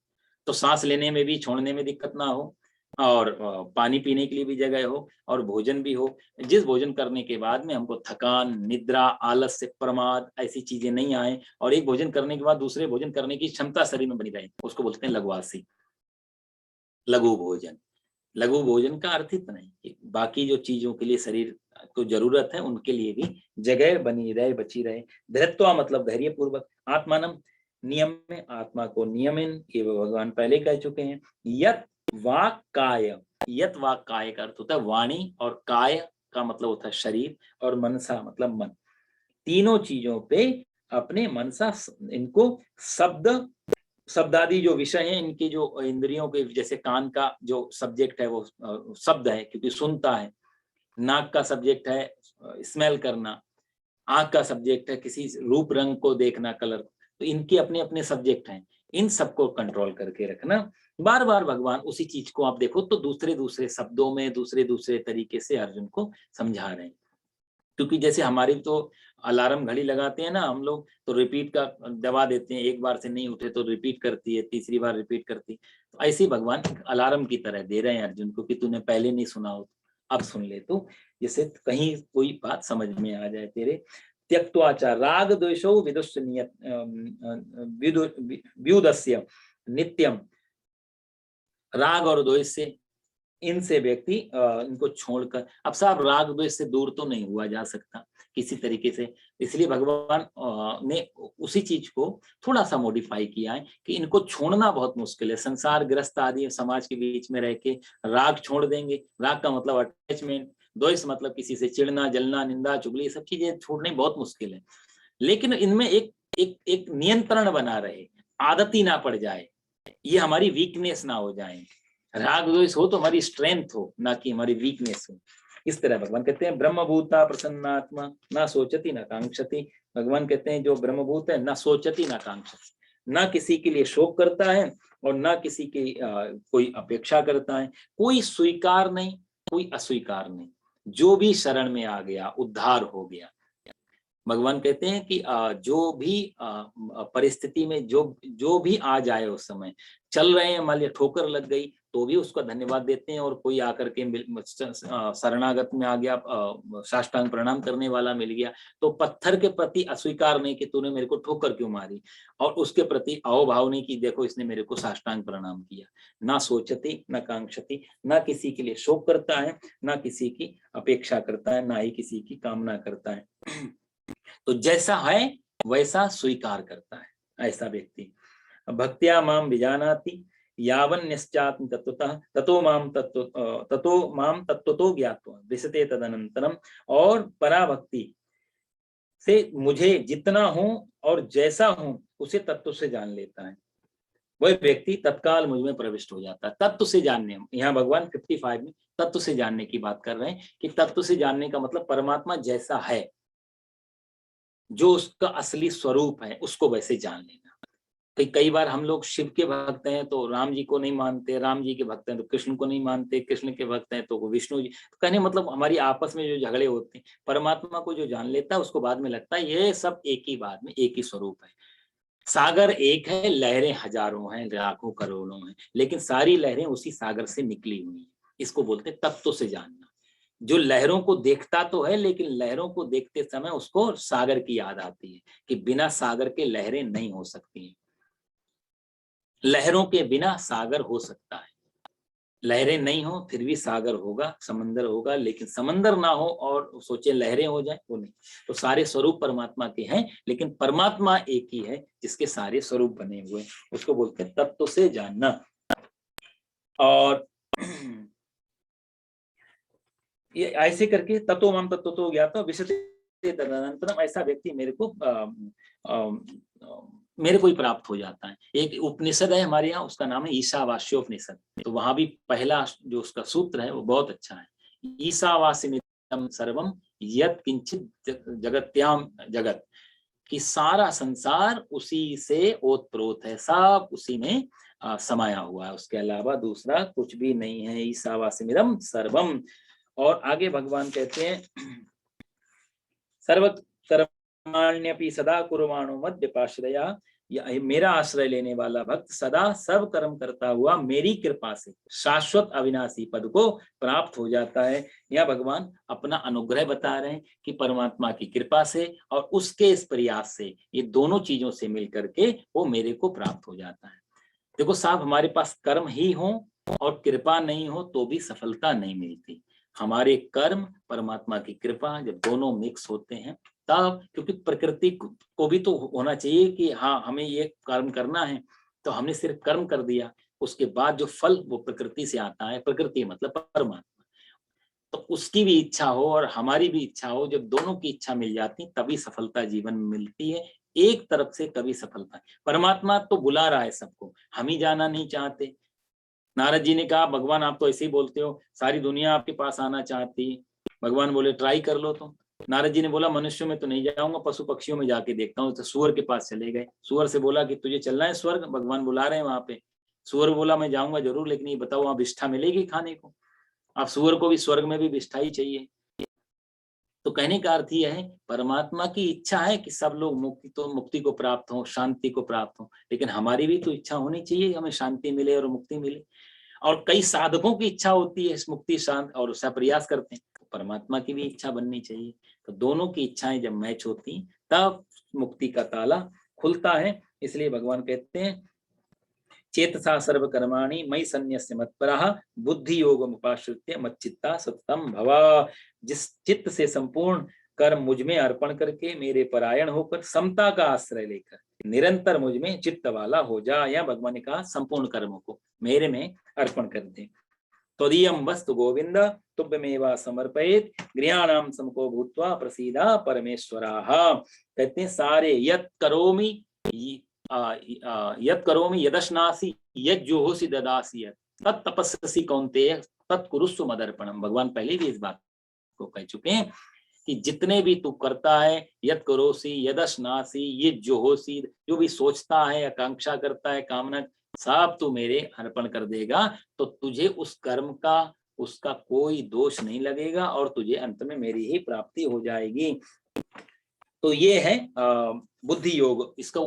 तो सांस लेने में भी, छोड़ने में दिक्कत ना हो, और पानी पीने के लिए भी जगह हो, और भोजन भी हो। जिस भोजन करने के बाद में हमको थकान, निद्रा, आलस्य, प्रमाद ऐसी चीजें नहीं आए, और एक भोजन करने के बाद दूसरे भोजन करने की क्षमता शरीर में बनी रहे, उसको बोलते हैं लघुवासी, लघु भोजन। लघु भोजन का अर्थ इतना है कि बाकी जो चीजों के लिए शरीर को जरूरत है उनके लिए भी जगह बनी रहे, बची रहे। धृत्वा मतलब धैर्य पूर्वक, आत्मानम नियम में, आत्मा को नियमन, ये भगवान पहले कह चुके हैं। यत वाक काय, यत वाक काय का अर्थ होता है वाणी, और काय का मतलब होता है शरीर, और मनसा मतलब मन। तीनों चीजों पे अपने मनसा, इनको शब्दादि जो विषय हैं, इनके जो इंद्रियों के, जैसे कान का जो सब्जेक्ट है वो शब्द है क्योंकि सुनता है, नाक का सब्जेक्ट है स्मेल करना, आंख का सब्जेक्ट है किसी रूप रंग को देखना, कलर, तो इनके अपने अपने सब्जेक्ट हैं। इन सबको कंट्रोल करके रखना। बार बार भगवान उसी चीज को आप देखो तो दूसरे दूसरे शब्दों में, दूसरे दूसरे तरीके से अर्जुन को समझा रहे हैं। क्योंकि जैसे हमारी तो अलार्म घड़ी लगाते हैं ना हम लोग, तो रिपीट का दबा देते हैं, एक बार से नहीं उठे तो रिपीट करती है, तीसरी बार रिपीट करती है। तो ऐसे ही भगवान अलार्म की तरह दे रहे हैं अर्जुन को कि तूने पहले नहीं सुना हो, अब सुन ले तू, जिससे कहीं कोई बात समझ में आ जाए तेरे। त्यक्त्वाचा राग द्वेषो विदुष्य व्युदस्य नित्यम, राग और द्वेष से, इनसे व्यक्ति इनको छोड़कर, अब साहब राग द्वेष से दूर तो नहीं हुआ जा सकता किसी तरीके से, इसलिए भगवान ने उसी चीज को थोड़ा सा मॉडिफाई किया है कि इनको छोड़ना बहुत मुश्किल है। संसार ग्रस्त आदि समाज के बीच में रह के राग छोड़ देंगे, राग का मतलब अटैचमेंट, द्वेष मतलब किसी से चिढ़ना, जलना, निंदा, चुगली, सब चीजें छोड़नी बहुत मुश्किल है, लेकिन इनमें एक नियंत्रण बना रहे, आदत ही ना पड़ जाए, ये हमारी वीकनेस ना हो जाए। राग द्वेष हो तो हमारी स्ट्रेंथ हो, ना कि हमारी वीकनेस हो। इस तरह भगवान कहते हैं ब्रह्मभूता प्रसन्नात्मा ना सोचती ना कांक्षति। भगवान कहते हैं जो ब्रह्मभूत है ना सोचती ना कांक्षति, ना किसी के लिए शोक करता है और ना किसी की कोई अपेक्षा करता है, कोई स्वीकार नहीं, कोई अस्वीकार नहीं, जो भी शरण में आ गया उद्धार हो गया। भगवान कहते हैं कि जो भी परिस्थिति में जो भी आ जाए, उस समय चल रहे हैं, मान लिया ठोकर लग गई तो भी उसका धन्यवाद देते हैं, और कोई आकर के शरणागत में आ गया, साष्टांग प्रणाम करने वाला मिल गया तो पत्थर के प्रति अस्वीकार नहीं कि तूने मेरे को ठोकर क्यों मारी, और उसके प्रति अहोभाव नहीं कि देखो इसने मेरे को साष्टांग प्रणाम किया। ना सोचती ना कांक्षती, ना किसी के लिए शोक करता है, ना किसी की अपेक्षा करता है, ना ही किसी की कामना करता है। तो जैसा है वैसा स्वीकार करता है ऐसा व्यक्ति। भक्त्या माम विजानाति यावन्यश्चात्म तत्वतः ततो माम तत्वतो ज्ञात्वा विशते तदनंतरम। और पराभक्ति से मुझे जितना हूं और जैसा हूं उसे तत्व से जान लेता है, वह व्यक्ति तत्काल मुझ में प्रविष्ट हो जाता है। तत्व से जानने, यहाँ भगवान 55 में तत्व से जानने की बात कर रहे हैं कि तत्व से जानने का मतलब परमात्मा जैसा है, जो उसका असली स्वरूप है उसको वैसे जान लेना। कई बार हम लोग शिव के भक्त हैं तो राम जी को नहीं मानते, राम जी के भक्त हैं तो कृष्ण को नहीं मानते, कृष्ण के भक्त हैं तो विष्णु जी। तो कहने मतलब हमारी आपस में जो झगड़े होते हैं, परमात्मा को जो जान लेता है उसको बाद में लगता है ये सब एक ही बात में एक ही स्वरूप है। सागर एक है, लहरें हजारों हैं, लाखों करोड़ों हैं, लेकिन सारी लहरें उसी सागर से निकली हुई हैं। इसको बोलते तत्व से जानना। जो लहरों को देखता तो है, लेकिन लहरों को देखते समय उसको सागर की याद आती है कि बिना सागर के लहरें नहीं हो सकती हैं। लहरों के बिना सागर हो सकता है, लहरें नहीं हो फिर भी सागर होगा, समंदर होगा, लेकिन समंदर ना हो और सोचे लहरें हो जाए, वो नहीं। तो सारे स्वरूप परमात्मा के हैं, लेकिन परमात्मा एक ही है जिसके सारे स्वरूप बने हुए, उसको बोलते हैं तत्व से जानना। और ये ऐसे करके तत्व माम तत्व तो ज्ञाता विशते तदनंतरम, ऐसा व्यक्ति मेरे को ही प्राप्त हो जाता है। एक उपनिषद है हमारे यहाँ, उसका नाम है ईशावास्योपनिषद। तो वहां भी पहला जो उसका सूत्र है वो बहुत अच्छा है। ईशावास्यमिदं सर्वम यत् किंचित जगत्याम जगत, कि सारा संसार उसी से ओतप्रोत है, सब उसी में समाया हुआ है, उसके अलावा दूसरा कुछ भी नहीं है। ईशावास्यमिदं सर्वम। और आगे भगवान कहते हैं सर्वकर्माण्यपि सदा कुर्वाणो मद्व्यपाश्रया, मेरा आश्रय लेने वाला भक्त सदा सब कर्म करता हुआ मेरी कृपा से शाश्वत अविनाशी पद को प्राप्त हो जाता है। यह भगवान अपना अनुग्रह बता रहे हैं कि परमात्मा की कृपा से और उसके इस प्रयास से, ये दोनों चीजों से मिलकर के वो मेरे को प्राप्त हो जाता है। देखो साहब, हमारे पास कर्म ही हो और कृपा नहीं हो तो भी सफलता नहीं मिलती। हमारे कर्म, परमात्मा की कृपा, जब दोनों मिक्स होते हैं तब, क्योंकि प्रकृति को भी तो होना चाहिए कि हाँ हमें ये कर्म करना है, तो हमने सिर्फ कर्म कर दिया, उसके बाद जो फल वो प्रकृति से आता है, प्रकृति मतलब परमात्मा, तो उसकी भी इच्छा हो और हमारी भी इच्छा हो, जब दोनों की इच्छा मिल जाती तभी सफलता जीवन में मिलती है। एक तरफ से कभी सफलता, परमात्मा तो बुला रहा है सबको, हम ही जाना नहीं चाहते। नारद जी ने कहा भगवान आप तो ऐसे ही बोलते हो, सारी दुनिया आपके पास आना चाहती है। भगवान बोले ट्राई कर लो तुम। नारद जी ने बोला मनुष्यों में तो नहीं जाऊंगा, पशु पक्षियों में जाके देखता हूँ। तो सूअर के पास चले गए, सूअर से बोला कि तुझे चलना है स्वर्ग, भगवान बुला रहे हैं वहां पे। सूअर बोला मैं जाऊंगा जरूर, लेकिन ये बताओ वहां विष्ठा मिलेगी खाने को? अब सूअर को भी स्वर्ग में भी विष्ठा ही चाहिए। तो कहने का अर्थ यह है परमात्मा की इच्छा है कि सब लोग मुक्ति को प्राप्त हो, शांति को प्राप्त हो, लेकिन हमारी भी तो इच्छा होनी चाहिए हमें शांति मिले और मुक्ति मिले। और कई साधकों की इच्छा होती है इस मुक्ति शांत और उसका प्रयास करते हैं, तो परमात्मा की भी इच्छा बननी चाहिए। तो दोनों की इच्छाएं जब मैच होती तब मुक्ति का ताला खुलता है। इसलिए भगवान कहते हैं चेतसा सर्व कर्माणि मयि सन्न्यस्य मत्परः बुद्धि योगम उपाश्रित्य मच्चित्ता सततम भव। जिस चित्त से संपूर्ण कर्म मुझ में अर्पण करके मेरे परायण होकर समता का आश्रय लेकर निरंतर मुझ में चित्त वाला हो जा, या भगवान ने कहा संपूर्ण कर्मों को मेरे में अर्पण कर दे। त्वदीयं वस्तु गोविंद तुभ्यमेव समर्पयेत् गृहाणां समको भूत्वा प्रसीदा परमेश्वराः। कहते हैं सारे यत् करोमि यदश्नासि यज्जुहोसि ददासि तत् तपस्यसि कौन्तेय तत्कुरुस्व मदर्पणम। भगवान पहले भी इस बात को कह चुके हैं कि जितने भी तू करता है, यत् करोसि यदश्नासि यज्जुहोसि, जो भी सोचता है, आकांक्षा करता है, कामना, सब तू मेरे अर्पण कर देगा तो तुझे उस कर्म का उसका कोई दोष नहीं लगेगा और तुझे अंत में मेरी ही प्राप्ति हो जाएगी। तो ये है बुद्धि योग। इसका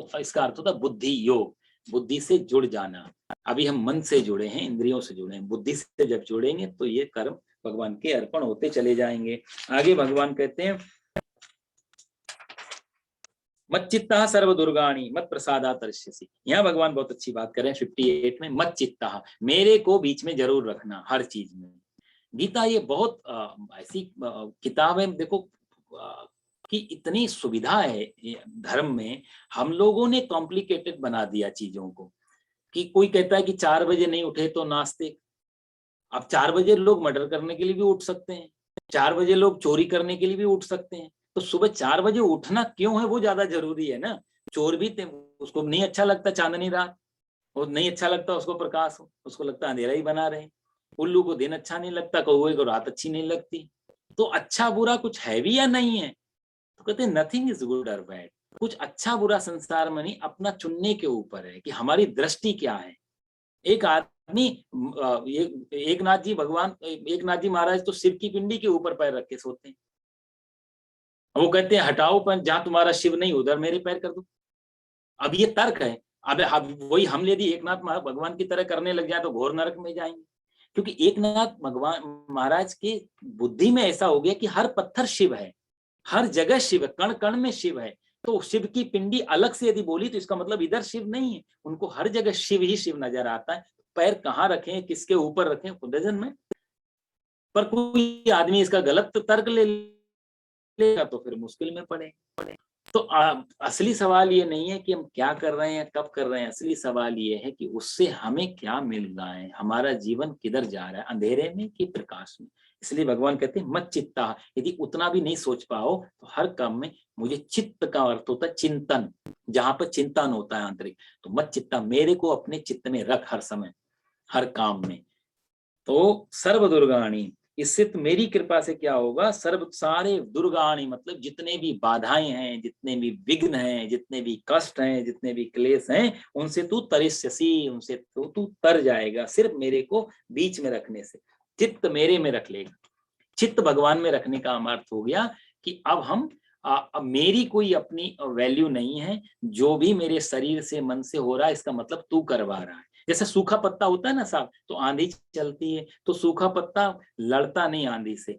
अर्थ होता है बुद्धि योग, बुद्धि से जुड़ जाना। अभी हम मन से जुड़े हैं, इंद्रियों से जुड़े हैं, बुद्धि से जब जुड़ेंगे तो ये कर्म भगवान के अर्पण होते चले जाएंगे। आगे भगवान कहते हैं मत चित्ता सर्व दुर्गाणी मत प्रसादा तरिष्यसि। यहाँ भगवान बहुत अच्छी बात कर रहे हैं 58 में, मत चित्ता, मेरे को बीच में जरूर रखना हर चीज में। गीता ये बहुत ऐसी किताब है, देखो कि इतनी सुविधा है धर्म में। हम लोगों ने कॉम्प्लिकेटेड बना दिया चीजों को कि कोई कहता है कि 4 बजे नहीं उठे तो नास्तिक। अब 4 बजे लोग मर्डर करने के लिए भी उठ सकते हैं, 4 बजे लोग चोरी करने के लिए भी उठ सकते हैं। तो सुबह 4 बजे उठना क्यों है वो ज्यादा जरूरी है ना। चोर भी उसको नहीं अच्छा लगता चांदनी रात, और नहीं अच्छा लगता उसको प्रकाश हो, उसको लगता अंधेरा ही बना रहे। उल्लू को दिन अच्छा नहीं लगता, कौवे को रात अच्छी नहीं लगती। तो अच्छा बुरा कुछ है भी या नहीं है? तो कहते हैं नथिंग इज गुड और बैड। कुछ अच्छा बुरा संसार में नहीं, अपना चुनने के ऊपर है कि हमारी दृष्टि क्या है। एक आदमी एक नाथ जी महाराज तो शिव की पिंडी के ऊपर पैर रख के सोते हैं। वो कहते हैं हटाओ पर जहां तुम्हारा शिव नहीं उधर मेरे पैर कर दो। अब ये तर्क है। अब वही हम यदि एक नाथ भगवान की तरह करने लग जाए तो घोर नरक में जाएंगे। क्योंकि एक नाथ भगवान महाराज की बुद्धि में ऐसा हो गया कि हर पत्थर शिव है, हर जगह शिव है, कण कण में शिव है। तो शिव की पिंडी अलग से यदि बोली तो इसका मतलब इधर शिव नहीं है, उनको हर जगह शिव ही शिव नजर आता है। पैर कहाँ रखें, किसके ऊपर रखें, डजन में। पर कोई आदमी इसका गलत तर्क लेगा तो फिर मुश्किल में पड़े। तो असली सवाल ये नहीं है कि हम क्या कर रहे हैं, कब कर रहे हैं। असली सवाल ये है कि उससे हमें क्या मिल रहा है, हमारा जीवन किधर जा रहा है, अंधेरे में कि प्रकाश में। इसलिए भगवान कहते हैं मत चित्ता। यदि उतना भी नहीं सोच पाओ तो हर काम में मुझे चित्त का अर्थ होता है चिंतन, जहां पर चिंतन होता है आंतरिक। तो मत चित्ता, मेरे को अपने चित्त में रख हर समय हर काम में। तो सर्व दुर्गाणी, इससे तो मेरी कृपा से क्या होगा, सर्व सारे दुर्गाणी मतलब जितने भी बाधाएं हैं, जितने भी विघ्न हैं, जितने भी कष्ट हैं, जितने भी क्लेश हैं, उनसे तू तरिष्यसि, उनसे तो तू तर जाएगा सिर्फ मेरे को बीच में रखने से। चित्त मेरे में रख लेगा। चित्त भगवान में रखने का अर्थ हो गया कि अब मेरी कोई अपनी वैल्यू नहीं है। जो भी मेरे शरीर से मन से हो रहा है इसका मतलब तू करवा रहा है। जैसे सूखा पत्ता होता है ना साहब, तो आंधी चलती है तो सूखा पत्ता लड़ता नहीं आंधी से।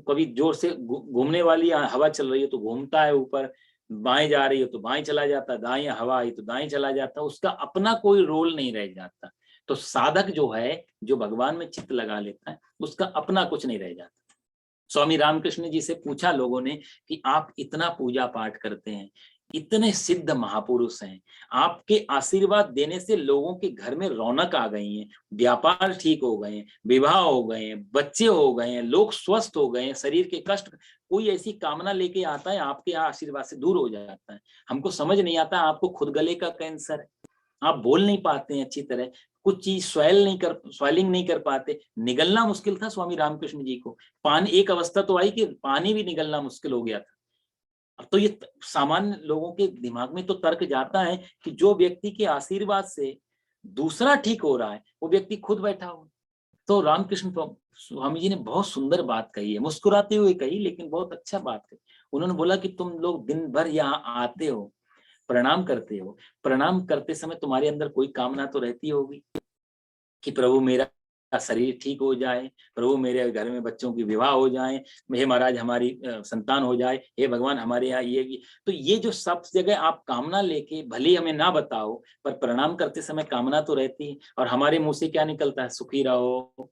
कभी जोर से घूमने वाली हवा चल रही है तो घूमता है, ऊपर बाएं जा रही है तो बाएं चला जाता, दाएं हवा आई तो दाएं चला जाता, उसका अपना कोई रोल नहीं रह जाता। तो साधक जो है, जो भगवान में चित्त लगा लेता है, उसका अपना कुछ नहीं रह जाता। स्वामी रामकृष्ण जी से पूछा लोगों ने कि आप इतना पूजा पाठ करते हैं, इतने सिद्ध महापुरुष हैं, आपके आशीर्वाद देने से लोगों के घर में रौनक आ गई है, व्यापार ठीक हो गए हैं, विवाह हो गए हैं, बच्चे हो गए हैं, लोग स्वस्थ हो गए हैं, शरीर के कष्ट, कोई ऐसी कामना लेके आता है आपके आशीर्वाद से दूर हो जाता है। हमको समझ नहीं आता, आपको खुद गले का कैंसर है, आप बोल नहीं पाते हैं अच्छी तरह, कुछ चीज स्वेलिंग नहीं कर पाते, निगलना मुश्किल था स्वामी रामकृष्ण जी को। पानी, एक अवस्था तो आई कि पानी भी निगलना मुश्किल हो गया था। अब तो ये सामान्य लोगों के दिमाग में तो तर्क जाता है कि जो व्यक्ति के आशीर्वाद से दूसरा ठीक हो रहा है वो व्यक्ति खुद बैठा हो। तो रामकृष्ण स्वामी जी ने बहुत सुंदर बात कही है, मुस्कुराते हुए कही लेकिन बहुत अच्छा बात कही। उन्होंने बोला कि तुम लोग दिन भर यहाँ आते हो, प्रणाम करते हो, प्रणाम करते समय तुम्हारे अंदर कोई कामना तो रहती होगी कि प्रभु मेरा शरीर ठीक हो जाए, प्रभु मेरे घर में बच्चों की विवाह हो जाए, हे महाराज हमारी संतान हो जाए, हे भगवान हमारे यहाँ ये। तो ये जो सब जगह आप कामना लेके, भले हमें ना बताओ पर प्रणाम करते समय कामना तो रहती है। और हमारे मुंह से क्या निकलता है, सुखी रहो,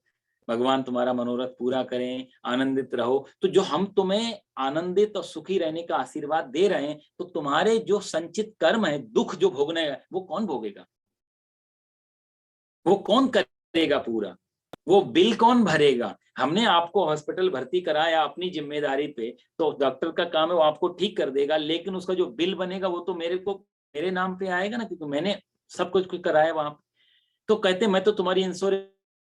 भगवान तुम्हारा मनोरथ पूरा करें, आनंदित रहो। तो जो हम तुम्हें आनंदित और सुखी रहने का आशीर्वाद दे रहे हैं, तो तुम्हारे जो संचित कर्म है, दुख जो भोगने है, वो कौन भोगेगा, वो कौन करेगा पूरा? वो बिल कौन भरेगा? हमने आपको हॉस्पिटल भर्ती कराया अपनी जिम्मेदारी पे, तो डॉक्टर का काम है वो आपको ठीक कर देगा, लेकिन उसका जो बिल बनेगा वो तो मेरे नाम पे आएगा ना, क्योंकि मैंने सब कुछ कराया वहां पे। तो कहते मैं तो तुम्हारी इंश्योरेंस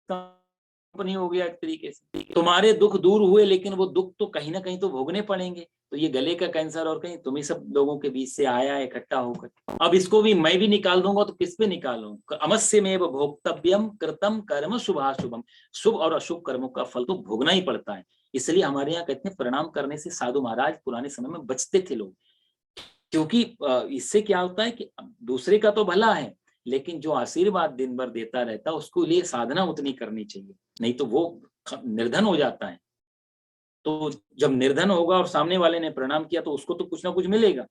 कंपनी हो गया एक तरीके से, तुम्हारे दुख दूर हुए, लेकिन वो दुख तो कहीं ना कहीं तो भोगने पड़ेंगे। तो ये गले का कैंसर और कहीं तुम ही सब लोगों के बीच से आया है इकट्ठा होकर, अब इसको भी मैं भी निकाल दूंगा तो किस पे निकालूं? अमस्यमेव भोक्तव्यम कृतम कर्म शुभाशुभम, शुभ और अशुभ कर्मों का फल तो भोगना ही पड़ता है। इसलिए हमारे यहाँ कहते हैं प्रणाम करने से साधु महाराज पुराने समय में बचते थे लोग, क्योंकि इससे क्या होता है कि दूसरे का तो भला है, लेकिन जो आशीर्वाद दिन भर देता रहता है उसको लिए साधना उतनी करनी चाहिए, नहीं तो वो निर्धन हो जाता है। तो जब निर्धन होगा और सामने वाले ने प्रणाम किया तो उसको तो कुछ ना कुछ मिलेगा,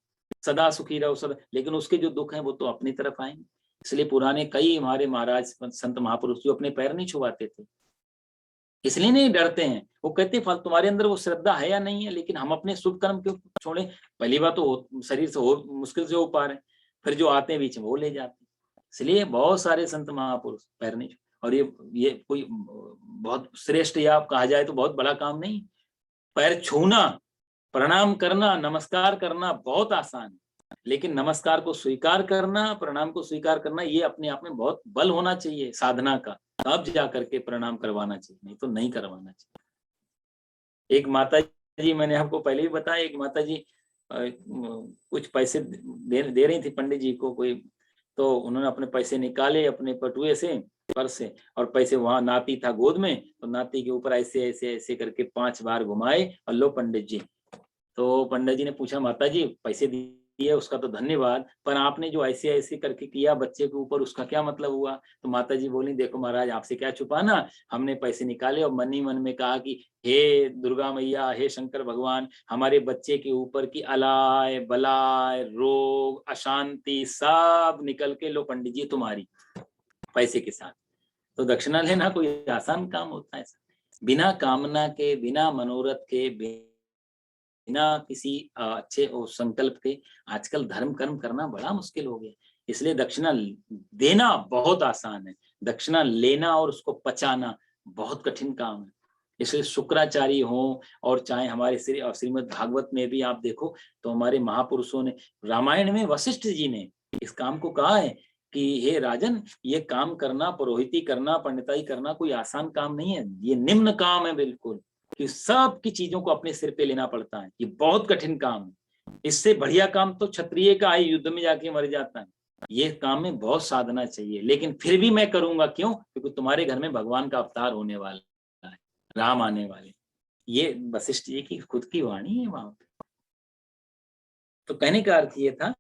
सदा सुखी रहो सदा, लेकिन उसके जो दुख हैं वो तो अपनी तरफ आएंगे। इसलिए पुराने कई हमारे महाराज संत महापुरुष जो अपने पैर नहीं छुआते थे, इसलिए नहीं डरते हैं। वो कहते फल तुम्हारे अंदर वो श्रद्धा है या नहीं है, लेकिन हम अपने शुभ कर्म क्यों छोड़े? पहली बात तो शरीर से हो मुश्किल से हो पा रहे, फिर जो आते हैं बीच में वो ले जाते हैं। इसलिए बहुत सारे संत महापुरुष पैर नहीं, और ये कोई बहुत श्रेष्ठ या आप कहा जाए तो बहुत बड़ा काम नहीं। पैर छूना, प्रणाम करना, नमस्कार करना बहुत आसान है, लेकिन नमस्कार को स्वीकार करना, प्रणाम को स्वीकार करना, ये अपने आप में बहुत बल होना चाहिए साधना का, तब जा करके प्रणाम करवाना चाहिए, नहीं तो नहीं करवाना चाहिए। एक माता जी, मैंने आपको पहले भी बताया, एक माता जी कुछ पैसे दे रही थी पंडित जी को कोई, तो उन्होंने अपने पैसे निकाले अपने पटुए से, पर्स से, और पैसे वहां नाती था गोद में, तो नाती के ऊपर ऐसे ऐसे ऐसे करके 5 बार घुमाए और लो पंडित जी। तो पंडित जी ने पूछा माता जी पैसे दिए उसका तो धन्यवाद, पर आपने जो ऐसे ऐसे करके किया बच्चे के ऊपर उसका क्या मतलब हुआ? तो माता जी बोली देखो महाराज आपसे क्या छुपाना, हमने पैसे निकाले और मन ही मन में कहा कि हे दुर्गा मैया, हे शंकर भगवान, हमारे बच्चे के ऊपर की अलाय बलाय रोग अशांति सब निकल के लो पंडित जी तुम्हारी पैसे के साथ। तो दक्षिणा लेना कोई आसान काम होता है? बिना कामना के, बिना मनोरथ के, बिना किसी अच्छे संकल्प के आजकल धर्म कर्म करना बड़ा मुश्किल हो गया। इसलिए दक्षिणा देना बहुत आसान है, दक्षिणा लेना और उसको पचाना बहुत कठिन काम है। इसलिए शुक्राचार्य हो और चाहे हमारे श्रीमद् भागवत में भी आप देखो तो हमारे महापुरुषों ने, रामायण में वशिष्ठ जी ने इस काम को कहा है कि हे राजन, ये काम करना, पुरोहिती करना, पंडिताई करना कोई आसान काम नहीं है, ये निम्न काम है बिल्कुल, कि सब की चीजों को अपने सिर पे लेना पड़ता है, ये बहुत कठिन काम है। इससे बढ़िया काम तो क्षत्रिय का है, युद्ध में जाके मर जाता है। ये काम में बहुत साधना चाहिए, लेकिन फिर भी मैं करूंगा, क्यों? क्योंकि तुम्हारे घर में भगवान का अवतार होने वाला है, राम आने वाले। ये वशिष्ठ जी की खुद की वाणी है वहां पे। तो कहने का अर्थ ये था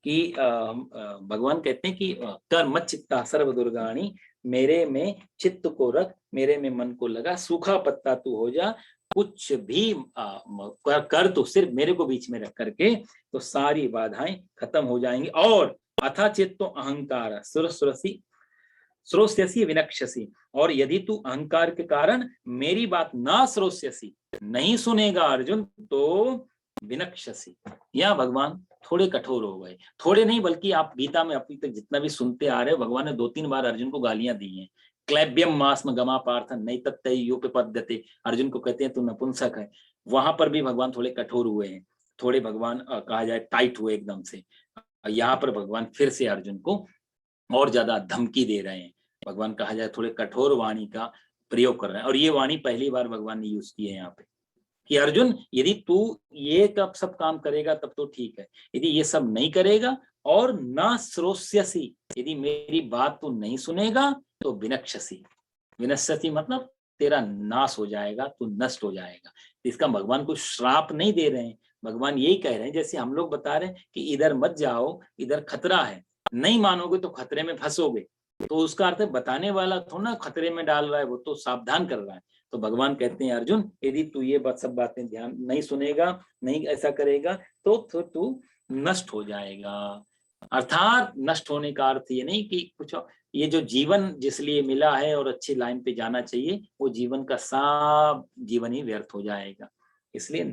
कि भगवान कहते हैं कि कर मत चित्ता सर्व दुर्गाणी, मेरे में चित्त को रख, मेरे में मन को लगा, सूखा पत्ता तू हो जा, कुछ भी कर तो सिर्फ मेरे को बीच में रख करके, तो सारी बाधाएं खत्म हो जाएंगी। और अथा चित्तो अहंकार श्रोष्यसी विनक्ष्यसी, और यदि तू अहंकार के कारण मेरी बात ना श्रोष्यसी, नहीं सुनेगा अर्जुन, तो विनक्ष्यसी, या भगवान थोड़े कठोर हो गए। थोड़े नहीं बल्कि आप गीता में अभी तक जितना भी सुनते आ रहे हो, भगवान ने 2-3 बार अर्जुन को गालियां दी हैं। क्लैब्यम मास्म गमा पार्थ नहीं तत्तयोपपद्यते, अर्जुन को कहते हैं तू नपुंसक है। वहां पर भी भगवान थोड़े कठोर हुए हैं, थोड़े भगवान कहा जाए टाइट हुए एकदम से। यहाँ पर भगवान फिर से अर्जुन को और ज्यादा धमकी दे रहे हैं, भगवान कहा जाए थोड़े कठोर वाणी का प्रयोग कर रहे हैं। और ये वाणी पहली बार भगवान ने यूज की है यहाँ पे कि अर्जुन यदि तू ये कब सब काम करेगा तब तो ठीक है, यदि ये सब नहीं करेगा और ना श्रोष्यसी, यदि मेरी बात तू नहीं सुनेगा, तो विनक्ष्यसी, विनश्यसी मतलब तेरा नाश हो जाएगा, तू नष्ट हो जाएगा। इसका भगवान को श्राप नहीं दे रहे हैं, भगवान यही कह रहे हैं जैसे हम लोग बता रहे हैं कि इधर मत जाओ, इधर खतरा है, नहीं मानोगे तो खतरे में फंसोगे। तो उसका अर्थ है बताने वाला थोड़ा ना खतरे में डाल रहा है, वो तो सावधान कर रहा है। तो भगवान कहते हैं अर्जुन यदि तू ये सब बातें ध्यान नहीं सुनेगा, नहीं ऐसा करेगा, तो तू नष्ट हो जाएगा। अर्थात नष्ट होने का अर्थ ये नहीं कि कुछ, ये जो जीवन जिस लिए मिला है और अच्छी लाइन पे जाना चाहिए, वो जीवन का सब जीवन ही व्यर्थ हो जाएगा। इसलिए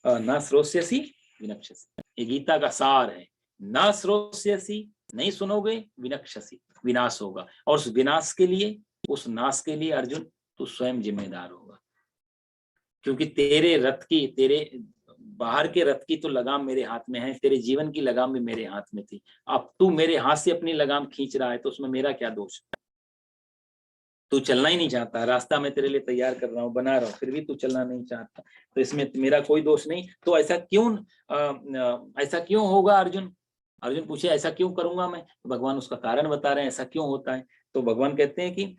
न श्रोष्यसी विनक्ष्यसी, ये गीता का सार है। न श्रोष्यसी, नहीं सुनोगे, विनक्ष्यसी, विनाश होगा। और उस विनाश के लिए, उस नाश के लिए अर्जुन तू स्वयं जिम्मेदार होगा, क्योंकि तेरे रथ की, तेरे बाहर के रथ की तो लगाम मेरे हाथ में है, तेरे जीवन की लगाम भी मेरे हाथ में थी। अब तू मेरे हाथ से अपनी लगाम खींच रहा है तो उसमें मेरा क्या दोष? तू चलना ही नहीं चाहता, रास्ता मैं तेरे लिए तैयार कर रहा हूँ, बना रहा हूँ, फिर भी तू चलना नहीं चाहता, तो इसमें मेरा कोई दोष नहीं। तो ऐसा क्यों होगा अर्जुन? अर्जुन पूछे ऐसा क्यों करूंगा मैं? तो भगवान उसका कारण बता रहे हैं ऐसा क्यों होता है। तो भगवान कहते हैं कि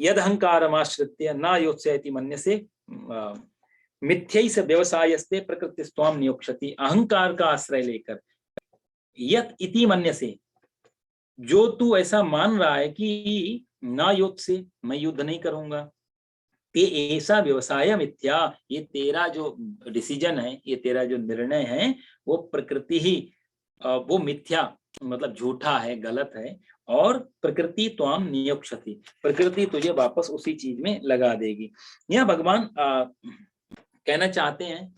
यद अहंकारमाश्रित्य न योत्स्यति मन्यसे मिथ्यैष व्यवसायस्ते प्रकृतिस्त्वां नियोक्ष्यति। अहंकार का आश्रय लेकर यत इति मन्यसे, जो तू ऐसा मान रहा है कि ना युद्ध से, मैं युद्ध नहीं करूंगा, ते ऐसा व्यवसाय मिथ्या, ये तेरा जो डिसीजन है, ये तेरा जो निर्णय है, वो प्रकृति ही, वो मिथ्या मतलब झूठा है, गलत है, और प्रकृति त्वाम नियोक्ष्यति, प्रकृति तुझे वापस उसी चीज में लगा देगी। यह भगवान कहना चाहते हैं,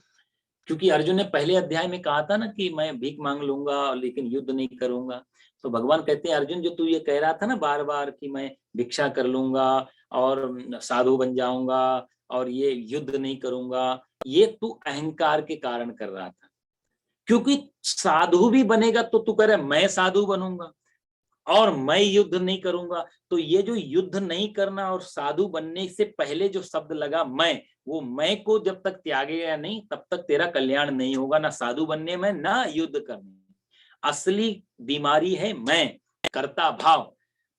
क्योंकि अर्जुन ने पहले अध्याय में कहा था ना कि मैं भीख मांग लूंगा लेकिन युद्ध नहीं करूंगा। तो भगवान कहते हैं अर्जुन, जो तू ये कह रहा था ना बार बार कि मैं भिक्षा कर लूंगा और साधु बन जाऊंगा और ये युद्ध नहीं करूंगा, ये तू अहंकार के कारण कर रहा था। क्योंकि साधु भी बनेगा तो तू कह रहा है मैं साधु बनूंगा और मैं युद्ध नहीं करूंगा, तो ये जो युद्ध नहीं करना और साधु बनने से पहले जो शब्द लगा मैं, वो मैं को जब तक त्यागेगा नहीं तब तक तेरा कल्याण नहीं होगा, ना साधु बनने में ना युद्ध करने में। असली बीमारी है मैं, कर्ता भाव।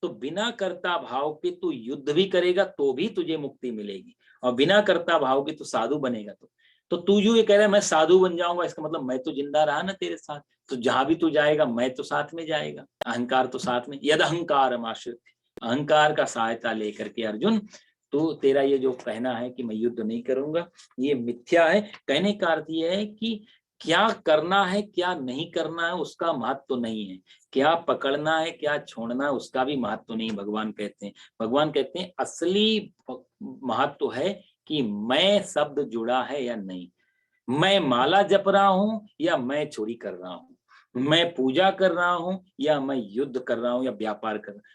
तो बिना कर्ता भाव के तू युद्ध भी करेगा तो भी तुझे मुक्ति मिलेगी, और बिना कर्ता भाव के तू साधु बनेगा तो तू जो ये कह रहा है मैं साधु बन जाऊंगा, इसका मतलब मैं तो जिंदा रहा ना तेरे साथ, तो जहां भी तू जाएगा मैं तो साथ में जाएगा, अहंकार तो साथ में। यद अहंकार आश्रित, अहंकार का सहायता लेकर के अर्जुन तो तेरा ये जो कहना है कि मैं युद्ध नहीं करूंगा, ये मिथ्या है। कहने का अर्थ ये है कि क्या करना है क्या नहीं करना है उसका महत्व तो नहीं है, क्या पकड़ना है क्या छोड़ना है उसका भी महत्व तो नहीं। भगवान कहते हैं असली महत्व है कि मैं शब्द जुड़ा है या नहीं, मैं माला जप रहा हूं या मैं चोरी कर रहा हूं, मैं पूजा कर रहा हूं या मैं युद्ध कर रहा हूं या व्यापार कर रहा हूं।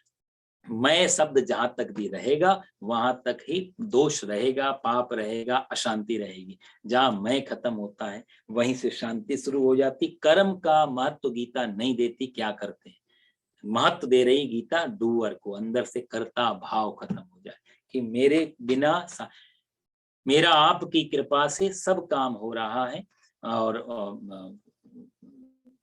मैं शब्द जहां तक भी रहेगा वहां तक ही दोष रहेगा, पाप रहेगा, अशांति रहेगी। जहां मैं खत्म होता है वहीं से शांति शुरू हो जाती। कर्म का महत्व गीता नहीं देती, क्या करते हैं, महत्व दे रही गीता डूअर को, अंदर से कर्ता भाव खत्म हो जाए कि मेरे बिना मेरा आपकी कृपा से सब काम हो रहा है, और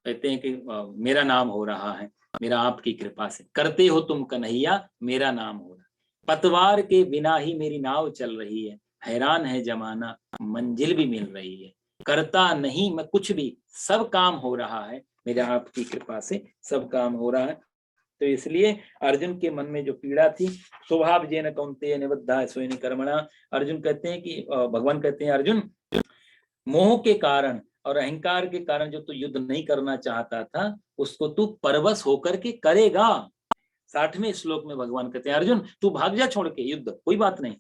कहते हैं कि मेरा नाम हो रहा है, मेरा आपकी कृपा से, करते हो तुम कन्हैया मेरा नाम हो रहा है, पतवार के बिना ही मेरी नाव चल रही है, हैरान है जमाना मंजिल भी मिल रही है, करता नहीं मैं कुछ भी, सब काम हो रहा है, मेरा आपकी कृपा से सब काम हो रहा है। तो इसलिए अर्जुन के मन में जो पीड़ा थी, स्वभाव जेन कौन्तेय निबद्धा स्वयं कर्मणा, अर्जुन कहते हैं कि भगवान कहते हैं अर्जुन, मोह के कारण और अहंकार के कारण जो तू युद्ध नहीं करना चाहता था उसको तू परवश होकर के करेगा। 60वें श्लोक में भगवान कहते हैं अर्जुन तू भाग जा छोड़ के युद्ध, कोई बात नहीं,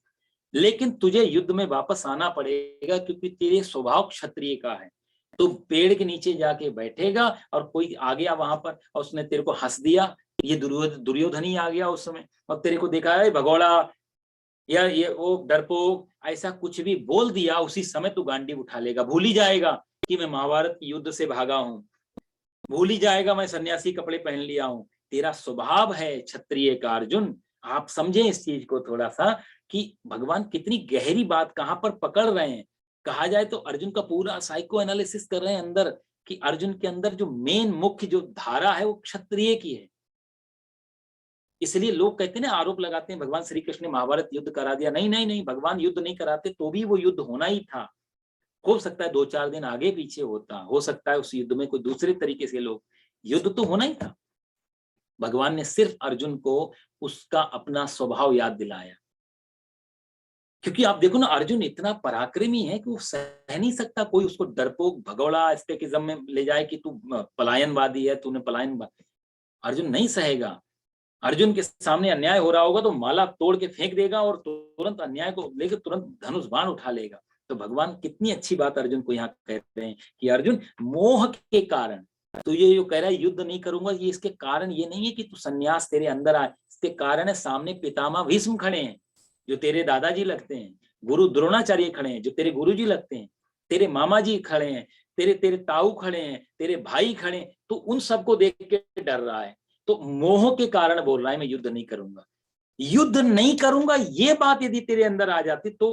लेकिन तुझे युद्ध में वापस आना पड़ेगा क्योंकि तेरे स्वभाव क्षत्रिय का है। तू पेड़ के नीचे जाके बैठेगा और कोई आ गया वहां पर और उसने तेरे को हंस दिया, ये दुर्योधन ही आ गया उस समय और तेरे को देखा है भगोड़ा या ये वो डरपोक, ऐसा कुछ भी बोल दिया, उसी समय तू गांडी उठा लेगा, भूल ही जाएगा कि मैं महाभारत युद्ध से भागा हूं, भूल ही जाएगा मैं सन्यासी कपड़े पहन लिया हूं। तेरा स्वभाव है क्षत्रिय का अर्जुन। आप समझें इस चीज को थोड़ा सा कि भगवान कितनी गहरी बात कहां पर पकड़ रहे हैं। कहा जाए तो अर्जुन का पूरा साइको एनालिसिस कर रहे हैं अंदर कि अर्जुन के अंदर जो मेन मुख्य जो धारा है वो क्षत्रिय की है। इसलिए लोग कहते हैं ना, आरोप लगाते हैं भगवान श्री कृष्ण ने महाभारत युद्ध करा दिया। नहीं नहीं नहीं, भगवान युद्ध नहीं कराते तो भी वो युद्ध होना ही था। हो सकता है 2-4 दिन आगे पीछे होता, हो सकता है उस युद्ध में कोई दूसरे तरीके से लोग, युद्ध तो होना ही था। भगवान ने सिर्फ अर्जुन को उसका अपना स्वभाव याद दिलाया, क्योंकि आप देखो ना अर्जुन इतना पराक्रमी है कि वो सह नहीं सकता कोई उसको डरपोक भगोड़ा एस्केटिज्म में ले जाए कि तू पलायनवादी है, तूने पलायन, अर्जुन नहीं सहेगा। अर्जुन के सामने अन्याय हो रहा होगा तो माला तोड़ के फेंक देगा और तुरंत अन्याय को लेकर तुरंत धनुष बाण उठा लेगा। तो भगवान कितनी अच्छी बात अर्जुन को यहाँ कहते हैं कि अर्जुन मोह के कारण तो ये जो कह रहा है युद्ध नहीं करूंगा, ये इसके कारण ये नहीं है कि तू संन्यास तेरे अंदर आए, इसके कारण है सामने पितामह भीष्म खड़े हैं, जो तेरे दादाजी लगते हैं, गुरु द्रोणाचार्य खड़े हैं जो तेरे गुरुजी लगते हैं, तेरे मामा जी खड़े हैं, तेरे तेरे ताऊ खड़े हैं, तेरे भाई खड़े हैं, तो उन सबको देख के डर रहा है। तो मोह के कारण बोल रहा है मैं युद्ध नहीं करूंगा। युद्ध नहीं करूंगा ये बात यदि तेरे अंदर आ जाती तो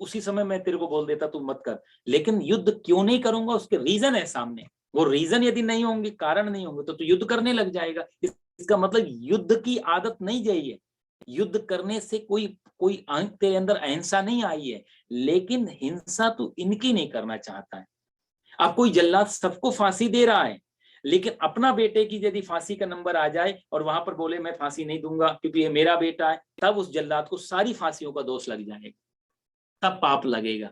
उसी समय मैं तेरे को बोल देता तू मत कर। लेकिन युद्ध क्यों नहीं करूंगा उसके रीजन है सामने। वो रीजन यदि नहीं होंगे, कारण नहीं होंगे, तो तू युद्ध करने लग जाएगा। इसका मतलब युद्ध की आदत नहीं गई है। युद्ध करने से कोई कोई तेरे अंदर अहिंसा नहीं आई है, लेकिन हिंसा तू इनकी नहीं करना चाहता है। अब कोई जल्लाद सबको फांसी दे रहा है, लेकिन अपना बेटे की यदि फांसी का नंबर आ जाए और वहां पर बोले मैं फांसी नहीं दूंगा क्योंकि ये मेरा बेटा है, तब उस जल्लाद को सारी फांसियों का दोष लग जाएगा, तब पाप लगेगा।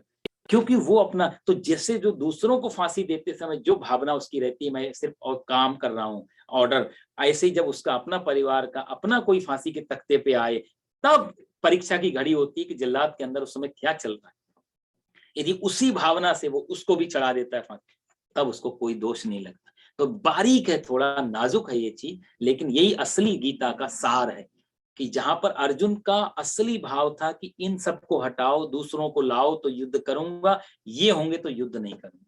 क्योंकि वो अपना, तो जैसे जो दूसरों को फांसी देते समय जो भावना उसकी रहती है मैं सिर्फ और काम कर रहा हूँ ऑर्डर, ऐसे ही जब उसका अपना परिवार का अपना कोई फांसी के तख्ते पे आए, तब परीक्षा की घड़ी होती है कि जल्लाद के अंदर उस समय क्या चल रहा है। यदि उसी भावना से वो उसको भी चढ़ा देता है फांसी, तब उसको कोई दोष नहीं लगता। तो बारीक है, थोड़ा नाजुक है ये चीज, लेकिन यही असली गीता का सार है कि जहां पर अर्जुन का असली भाव था कि इन सबको हटाओ, दूसरों को लाओ तो युद्ध करूंगा, ये होंगे तो युद्ध नहीं करूंगा।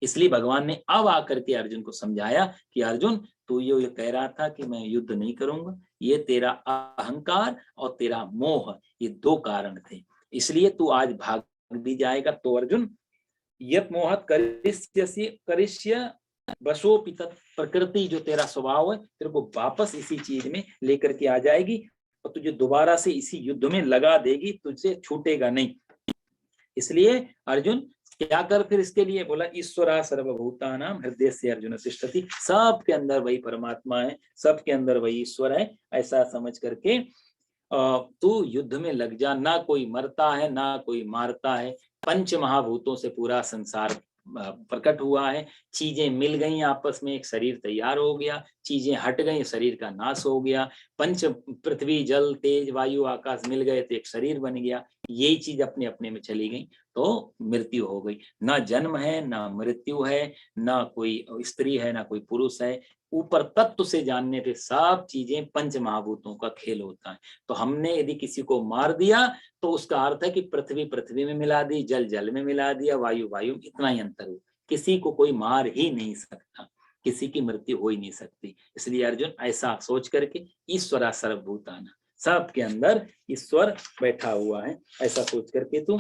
इसलिए भगवान ने अब आकर के अर्जुन को समझाया कि अर्जुन तू ये कह रहा था कि मैं युद्ध नहीं करूंगा, ये तेरा अहंकार और तेरा मोह, ये दो कारण थे, इसलिए तू आज भाग भी जाएगा। तो अर्जुन यत मोहत करिष्य बसोपि तत्, प्रकृति जो तेरा स्वभाव है तेरे को वापस इसी चीज में लेकर के आ जाएगी और तुझे दोबारा से इसी युद्ध में लगा देगी, तुझसे छूटेगा नहीं। इसलिए अर्जुन क्या कर फिर इसके लिए बोला ईश्वरा सर्वभूतानां हृदय से अर्जुन तिष्ठति, सबके अंदर वही परमात्मा है, सबके अंदर वही ईश्वर है, ऐसा समझ करके तू युद्ध में लग जा। ना कोई मरता है ना कोई मारता है, पंच महाभूतों से पूरा संसार प्रकट हुआ है, चीजें मिल गई आपस में, एक शरीर तैयार हो गया, चीजें हट गई, शरीर का नाश हो गया, पंच पृथ्वी जल तेज वायु आकाश मिल गए तो एक शरीर बन गया, यही चीज अपने अपने में चली गई तो मृत्यु हो गई। ना जन्म है ना मृत्यु है, ना कोई स्त्री है ना कोई पुरुष है, ऊपर तत्व से जानने पे सब चीजें पंच महाभूतों का खेल होता है। तो हमने यदि किसी को मार दिया तो उसका अर्थ है कि पृथ्वी पृथ्वी में मिला दी, जल जल में मिला दिया, वायु वायु, इतना ही अंतर हुआ। किसी को कोई मार ही नहीं सकता, किसी की मृत्यु हो ही नहीं सकती। इसलिए अर्जुन ऐसा सोच करके ईश्वरा सर्वभूताना, सबके अंदर ईश्वर बैठा हुआ है, ऐसा सोच करके तू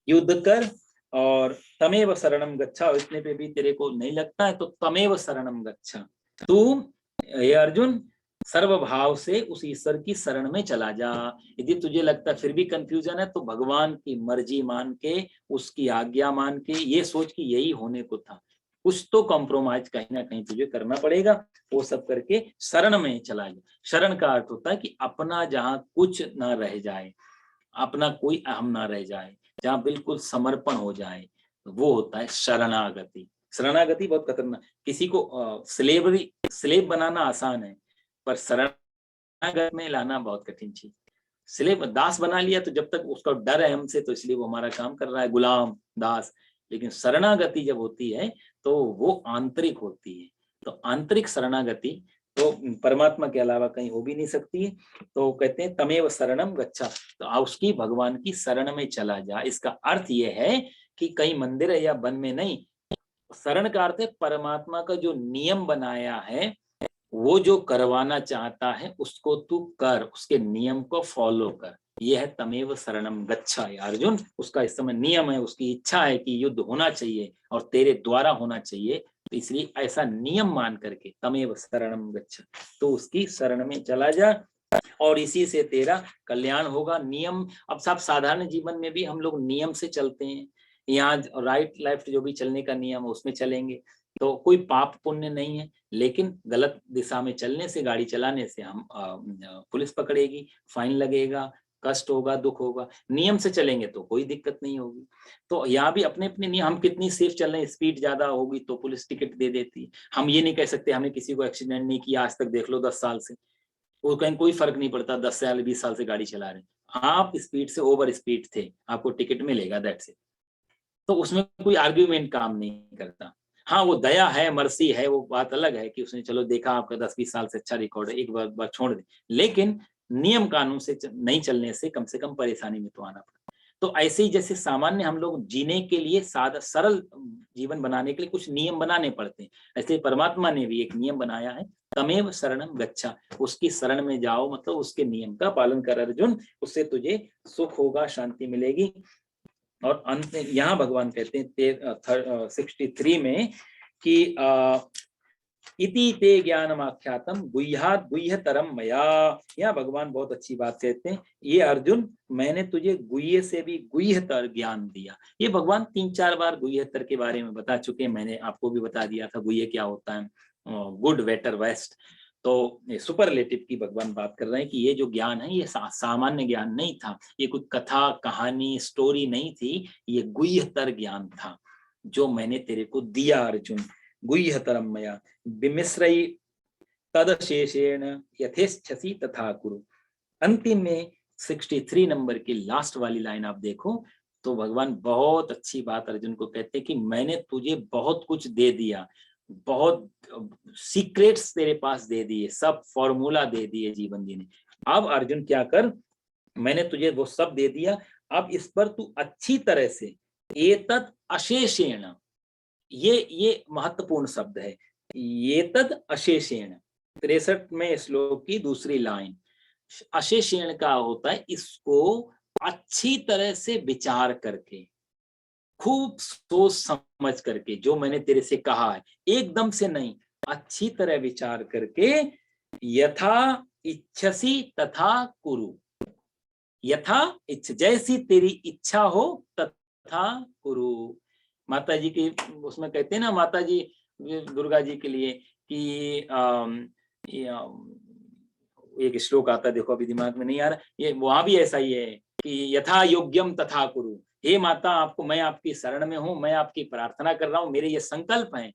युद्ध कर और तमेव शरणम गच्छा। इतने पे भी तेरे को नहीं लगता है तो तमेव शरणम गच्छा, तू हे अर्जुन सर्वभाव से उस ईश्वर की शरण में चला जा। यदि तुझे लगता फिर भी कंफ्यूजन है तो भगवान की मर्जी मान के, उसकी आज्ञा मान के, ये सोच कि यही होने को था, कुछ तो कॉम्प्रोमाइज कहीं ना कहीं तुझे करना पड़ेगा, वो सब करके शरण में चला जा। शरण का अर्थ होता है कि अपना जहां कुछ ना रह जाए, अपना कोई अहम ना रह जाए, जहां बिल्कुल समर्पण हो जाए, वो होता है शरणागति। शरणागति बहुत खतरनाक, किसी को स्लेव बनाना आसान है, पर शरणागत में लाना बहुत कठिन चीज। स्लेव दास बना लिया तो जब तक उसका डर है हमसे तो इसलिए वो हमारा काम कर रहा है, गुलाम दास। लेकिन शरणागति जब होती है तो वो आंतरिक होती है, तो आंतरिक शरणागति तो परमात्मा के अलावा कहीं हो भी नहीं सकती है। तो कहते हैं तमेव शरणम गच्छा, तो उसकी भगवान की शरण में चला जा। इसका अर्थ ये है कि कहीं मंदिर है या वन में नहीं, शरण का अर्थ है परमात्मा का जो नियम बनाया है, वो जो करवाना चाहता है उसको तू कर, उसके नियम को फॉलो कर, यह है तमेव शरणम गच्छा। अर्जुन उसका इस समय नियम है, उसकी इच्छा है कि युद्ध होना चाहिए और तेरे द्वारा होना चाहिए, तो इसलिए ऐसा नियम मान करके तमेव शरणम गच्छा, तो उसकी शरण में चला जा और इसी से तेरा कल्याण होगा। नियम, अब सब साधारण जीवन में भी हम लोग नियम से चलते हैं, यहाँ राइट लेफ्ट जो भी चलने का नियम है उसमें चलेंगे तो कोई पाप पुण्य नहीं है। लेकिन गलत दिशा में चलने से, गाड़ी चलाने से हम पुलिस पकड़ेगी, फाइन लगेगा, कष्ट होगा, दुख होगा। नियम से चलेंगे तो कोई दिक्कत नहीं होगी। तो यहाँ भी अपने अपने नियम, हम कितनी सेफ चल रहे हैं, स्पीड ज्यादा होगी तो पुलिस टिकट दे देती है। हम ये नहीं कह सकते हमने किसी को एक्सीडेंट नहीं किया आज तक, देख लो 10 साल से, वो कहीं कोई फर्क नहीं पड़ता, 10 साल 20 साल से गाड़ी चला रहे हैं, आप स्पीड से ओवर स्पीड थे, आपको टिकट मिलेगा, दैट्स इट। तो उसमें कोई आर्ग्यूमेंट काम नहीं करता। हाँ वो दया है, मर्सी है, वो बात अलग है कि उसने चलो देखा आपका 10-20 साल से अच्छा रिकॉर्ड है, एक बार छोड़ दे। लेकिन नियम कानून से नहीं चलने से कम परेशानी में तो आना पड़ता। तो ऐसे ही जैसे सामान्य हम लोग जीने के लिए सादा सरल जीवन बनाने के लिए कुछ नियम बनाने पड़ते हैं, ऐसे परमात्मा ने भी एक नियम बनाया है, तमेव शरणम गच्छा, उसकी शरण में जाओ, मतलब उसके नियम का पालन कर अर्जुन, उससे तुझे सुख होगा, शांति मिलेगी। और अंत में यहाँ भगवान कहते हैं 63 में कि इति ते ज्ञानमाख्यातम गुह्यात् गुह्यतरम मया। यहाँ भगवान बहुत अच्छी बात कहते हैं, ये अर्जुन मैंने तुझे गुह्य से भी गुह्यतर ज्ञान दिया। ये भगवान 3-4 बार गुह्यतर के बारे में बता चुके हैं, मैंने आपको भी बता दिया था गुह्य क्या होता है, गुड बेटर बेस्ट। तो सुपरलेटिव की भगवान बात कर रहे हैं कि ये जो ज्ञान है ये सामान्य ज्ञान नहीं था, ये कोई कथा कहानी स्टोरी नहीं थी, ये गुह्यतर ज्ञान था जो मैंने तेरे को दिया अर्जुन। गुह्यतरम मया विमिश्रयि तदशेषेण यथेच्छसि तथा कुरु। अंतिम में 63 नंबर की लास्ट वाली लाइन आप देखो तो भगवान बहुत अच्छी बात अर्जुन को कहते हैं कि मैंने तुझे बहुत कुछ दे दिया, बहुत सीक्रेट्स तेरे पास दे दिए, सब फॉर्मूला दे दिए जीवन जीने। अब अर्जुन क्या कर, मैंने तुझे वो सब दे दिया, अब इस पर तू अच्छी तरह से एतत् अशेषेण, ये महत्वपूर्ण शब्द है, एतद् अशेषेण, 63वें श्लोक की दूसरी लाइन। अशेषेण का होता है इसको अच्छी तरह से विचार करके, खूब सोच समझ करके, जो मैंने तेरे से कहा है एकदम से नहीं, अच्छी तरह विचार करके, यथा इच्छसी तथा कुरु, यथा इच्छा, जैसी तेरी इच्छा हो तथा कुरु। माता जी की उसमें कहते हैं ना, माता जी दुर्गा जी के लिए कि एक श्लोक आता है, देखो अभी दिमाग में नहीं आ रहा, ये वहां भी ऐसा ही है कि यथा योग्यम तथा कुरु, हे माता आपको, मैं आपकी शरण में हूं, मैं आपकी प्रार्थना कर रहा हूं, मेरे ये संकल्प हैं,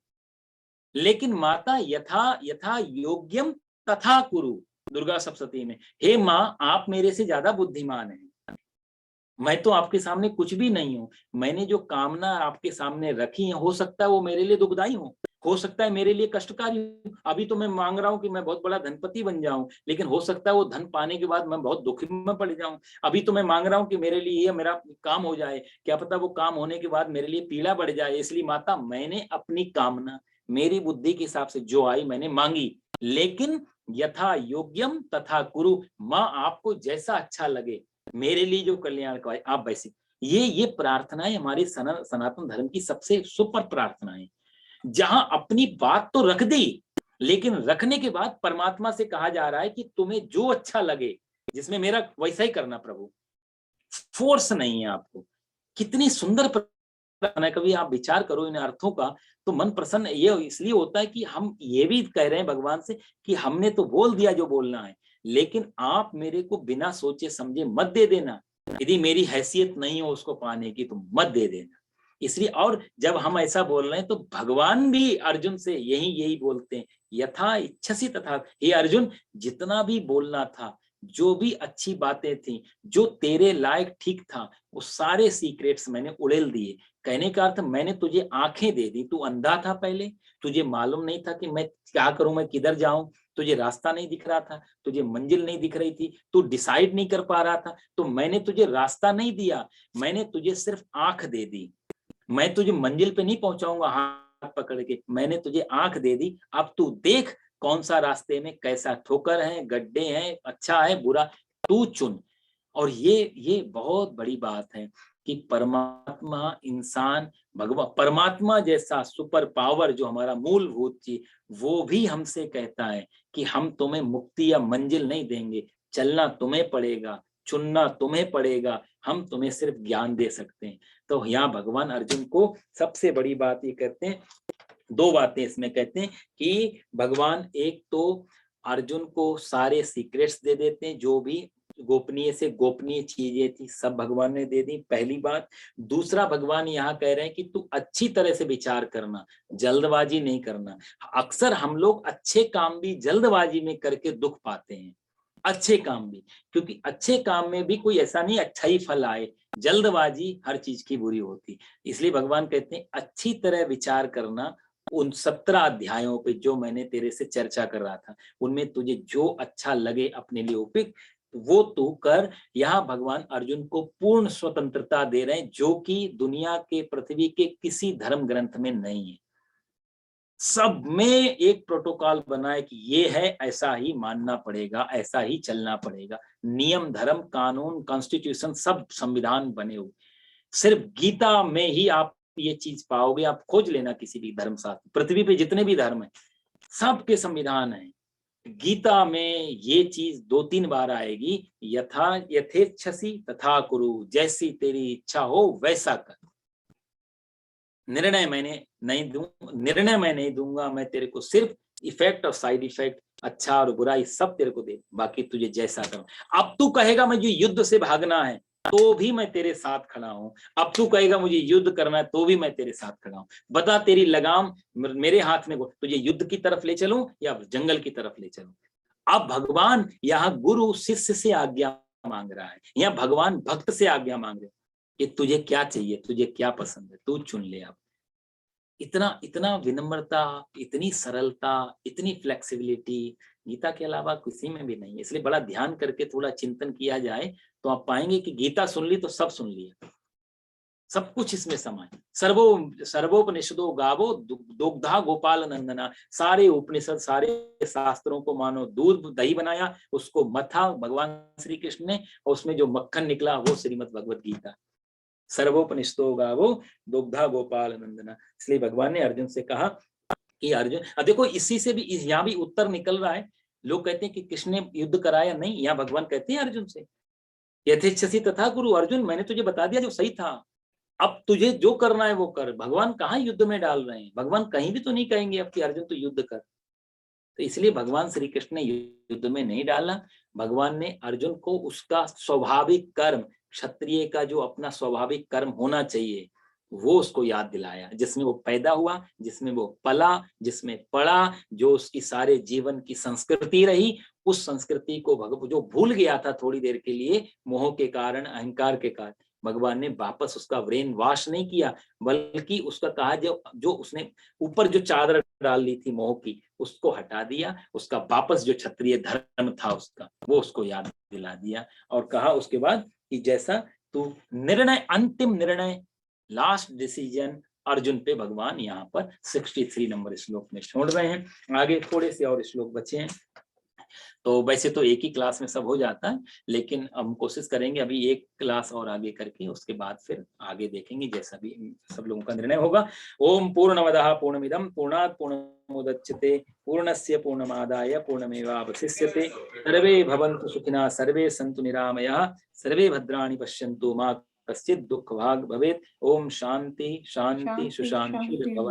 लेकिन माता यथा योग्यम तथा कुरु, दुर्गा सप्तशती में, हे माँ आप मेरे से ज्यादा बुद्धिमान हैं, मैं तो आपके सामने कुछ भी नहीं हूं, मैंने जो कामना आपके सामने रखी है हो सकता है वो मेरे लिए दुखदाई हो सकता है मेरे लिए कष्टकारी हो। अभी तो मैं मांग रहा हूं कि मैं बहुत बड़ा धनपति बन जाऊं, लेकिन हो सकता है वो धन पाने के बाद मैं बहुत दुखी में पड़ जाऊं। अभी तो मैं मांग रहा हूं कि मेरे लिए ये मेरा काम हो जाए, क्या पता वो काम होने के बाद मेरे लिए पीड़ा बढ़ जाए। इसलिए माता मैंने अपनी कामना मेरी बुद्धि के हिसाब से जो आई मैंने मांगी, लेकिन यथा योग्यम तथा कुरु, माँ आपको जैसा अच्छा लगे, मेरे लिए जो कल्याण का है आप वैसे। ये प्रार्थनाएं हमारे सनातन धर्म की सबसे सुपर प्रार्थनाएं, जहां अपनी बात तो रख दी, लेकिन रखने के बाद परमात्मा से कहा जा रहा है कि तुम्हें जो अच्छा लगे, जिसमें मेरा वैसा ही करना प्रभु, फोर्स नहीं है आपको। कितनी सुंदर प्रार्थना है, कभी आप विचार करो इन अर्थों का तो मन प्रसन्न ये इसलिए होता है कि हम ये भी कह रहे हैं भगवान से कि हमने तो बोल दिया जो बोलना है, लेकिन आप मेरे को बिना सोचे समझे मत दे देना, यदि मेरी हैसियत नहीं हो उसको पाने की तो मत दे देना। इसलिए, और जब हम ऐसा बोल रहे हैं तो भगवान भी अर्जुन से यही बोलते हैं, यथा इच्छसी तथा, हे अर्जुन जितना भी बोलना था, जो भी अच्छी बातें थी, जो तेरे लायक ठीक था, वो सारे सीक्रेट्स मैंने उड़ेल दिए। कहने का अर्थ मैंने तुझे आंखें दे दी, तू अंधा था पहले, तुझे मालूम नहीं था कि मैं क्या करूं, मैं किधर जाऊं, तुझे रास्ता नहीं दिख रहा था, तुझे मंजिल नहीं दिख रही थी, तू डिसाइड नहीं कर पा रहा था, तो मैंने तुझे रास्ता नहीं दिया, मैंने तुझे सिर्फ आंख दे दी। मैं तुझे मंजिल पे नहीं पहुंचाऊंगा हाथ पकड़ के, मैंने तुझे आंख दे दी, अब तू देख कौन सा रास्ते में कैसा ठोकर है, गड्ढे हैं, अच्छा है बुरा, तू चुन। और ये बहुत बड़ी बात है कि परमात्मा, इंसान, भगवान, परमात्मा जैसा सुपर पावर जो हमारा मूलभूत चीज, वो भी हमसे कहता है कि हम तुम्हें मुक्ति या मंजिल नहीं देंगे, चलना तुम्हें पड़ेगा, चुनना तुम्हें पड़ेगा, हम तुम्हें सिर्फ ज्ञान दे सकते हैं। तो यहाँ भगवान अर्जुन को सबसे बड़ी बात ये कहते हैं, दो बातें इसमें कहते हैं कि भगवान एक तो अर्जुन को सारे सीक्रेट्स दे देते हैं, जो भी गोपनीय से गोपनीय चीजें थी सब भगवान ने दे दी, पहली बात। दूसरा, भगवान यहाँ कह रहे हैं कि तू अच्छी तरह से विचार करना, जल्दबाजी नहीं करना। अक्सर हम लोग अच्छे काम भी जल्दबाजी में करके दुख पाते हैं, अच्छे काम भी, क्योंकि अच्छे काम में भी कोई ऐसा नहीं अच्छा ही फल आए, जल्दबाजी हर चीज की बुरी होती। इसलिए भगवान कहते हैं अच्छी तरह विचार करना, उन 17 अध्यायों पे जो मैंने तेरे से चर्चा कर रहा था, उनमें तुझे जो अच्छा लगे अपने लिए उपयुक्त वो तू कर। यहाँ भगवान अर्जुन को पूर्ण स्वतंत्रता दे रहे हैं, जो कि दुनिया के पृथ्वी के किसी धर्म ग्रंथ में नहीं है। सब में एक प्रोटोकॉल बना है कि ये है, ऐसा ही मानना पड़ेगा, ऐसा ही चलना पड़ेगा। नियम, धर्म, कानून, कॉन्स्टिट्यूशन, सब संविधान बने हुए। सिर्फ गीता में ही आप ये चीज पाओगे। आप खोज लेना किसी भी धर्म शास्त्र, पृथ्वी पे जितने भी धर्म है सबके संविधान है। गीता में ये चीज 2-3 बार आएगी, यथा यथेच्छसि तथा कुरु, जैसी तेरी इच्छा हो वैसा कर। निर्णय मैं नहीं दूंगा, मैं तेरे को सिर्फ इफेक्ट और साइड इफेक्ट, अच्छा और बुराई सब तेरे को दे, बाकी तुझे जैसा कर। अब तू कहेगा मुझे युद्ध से भागना है तो भी मैं तेरे साथ खड़ा हूं। अब तू कहेगा मुझे युद्ध करना है तो भी मैं तेरे साथ खड़ा हूं। बता तेरी लगाम मेरे हाथ में, तुझे युद्ध की तरफ ले चलूं या जंगल की तरफ ले चलूं। अब भगवान यहाँ गुरु शिष्य से आज्ञा मांग रहा है, यहाँ भगवान भक्त से आज्ञा मांग रहे कि तुझे क्या चाहिए, तुझे क्या पसंद है, तू चुन ले। अब इतना विनम्रता, इतनी सरलता, इतनी फ्लेक्सिबिलिटी गीता के अलावा किसी में भी नहीं है। इसलिए बड़ा ध्यान करके थोड़ा चिंतन किया जाए तो आप पाएंगे कि गीता सुन ली तो सब सुन लिया, सब कुछ इसमें समाये। सर्वोपनिषदो गावो दुग्धा गोपाल नंदना। सारे उपनिषद, सारे शास्त्रों को मानो दूध दही बनाया, उसको मथा भगवान श्री कृष्ण ने, और उसमें जो मक्खन निकला वो श्रीमद् भगवत गीता। सर्वोपनिषदो गावो दुग्धा गोपाल नंदना। इसलिए भगवान ने अर्जुन से कहा कि अर्जुन, देखो इसी से भी यहाँ भी उत्तर निकल रहा है। लोग कहते हैं कि कृष्ण ने युद्ध कराया, नहीं, यहाँ भगवान कहते हैं अर्जुन से यथेच्छसि तथा कुरु। अर्जुन मैंने तुझे बता दिया जो सही था, अब तुझे जो करना है वो कर। भगवान कहाँ युद्ध में डाल रहे हैं, भगवान कहीं भी तो नहीं कहेंगे अब कि अर्जुन तो युद्ध कर। तो इसलिए भगवान श्री कृष्ण ने युद्ध में नहीं डाला। भगवान ने अर्जुन को उसका स्वाभाविक कर्म, क्षत्रिय का जो अपना स्वाभाविक कर्म होना चाहिए वो उसको याद दिलाया, जिसमें वो पैदा हुआ, जिसमें वो पला, जिसमें पढ़ा, जो उसकी सारे जीवन की संस्कृति रही, उस संस्कृति को जो भूल गया था थोड़ी देर के लिए मोह के कारण, अहंकार के कारण, भगवान ने वापस उसका ब्रेन वॉश नहीं किया, बल्कि उसका कहा जो उसने ऊपर जो चादर डाल ली थी मोह की, उसको हटा दिया। उसका वापस जो क्षत्रिय धर्म था उसका, वो उसको याद दिला दिया। और कहा उसके बाद कि जैसा तू निर्णय, अंतिम निर्णय, लास्ट डिसीजन अर्जुन पे भगवान यहाँ पर 63 नंबर श्लोक में छोड़ रहे हैं। आगे थोड़े से और श्लोक बचे हैं। तो वैसे तो एक ही क्लास में सब हो जाता है, लेकिन हम कोशिश करेंगे अभी एक क्लास और आगे करके, उसके बाद फिर आगे देखेंगे जैसा भी सब लोगों का निर्णय होगा। ओम पूर्णमदः पूर्णमिदं पूर्णात् पूर्णमुदच्यते पूर्णस्य पूर्णमादाय पूर्णमेवावशिष्यते। सर्वे भवन्तु सुखिनः, सर्वे सन्तु निरामयाः, सर्वे भद्राणि पश्यन्तु मा कश्चित् दुःखभाग् भवेत्। ओम शांति शांति सुशांति भवन्तु।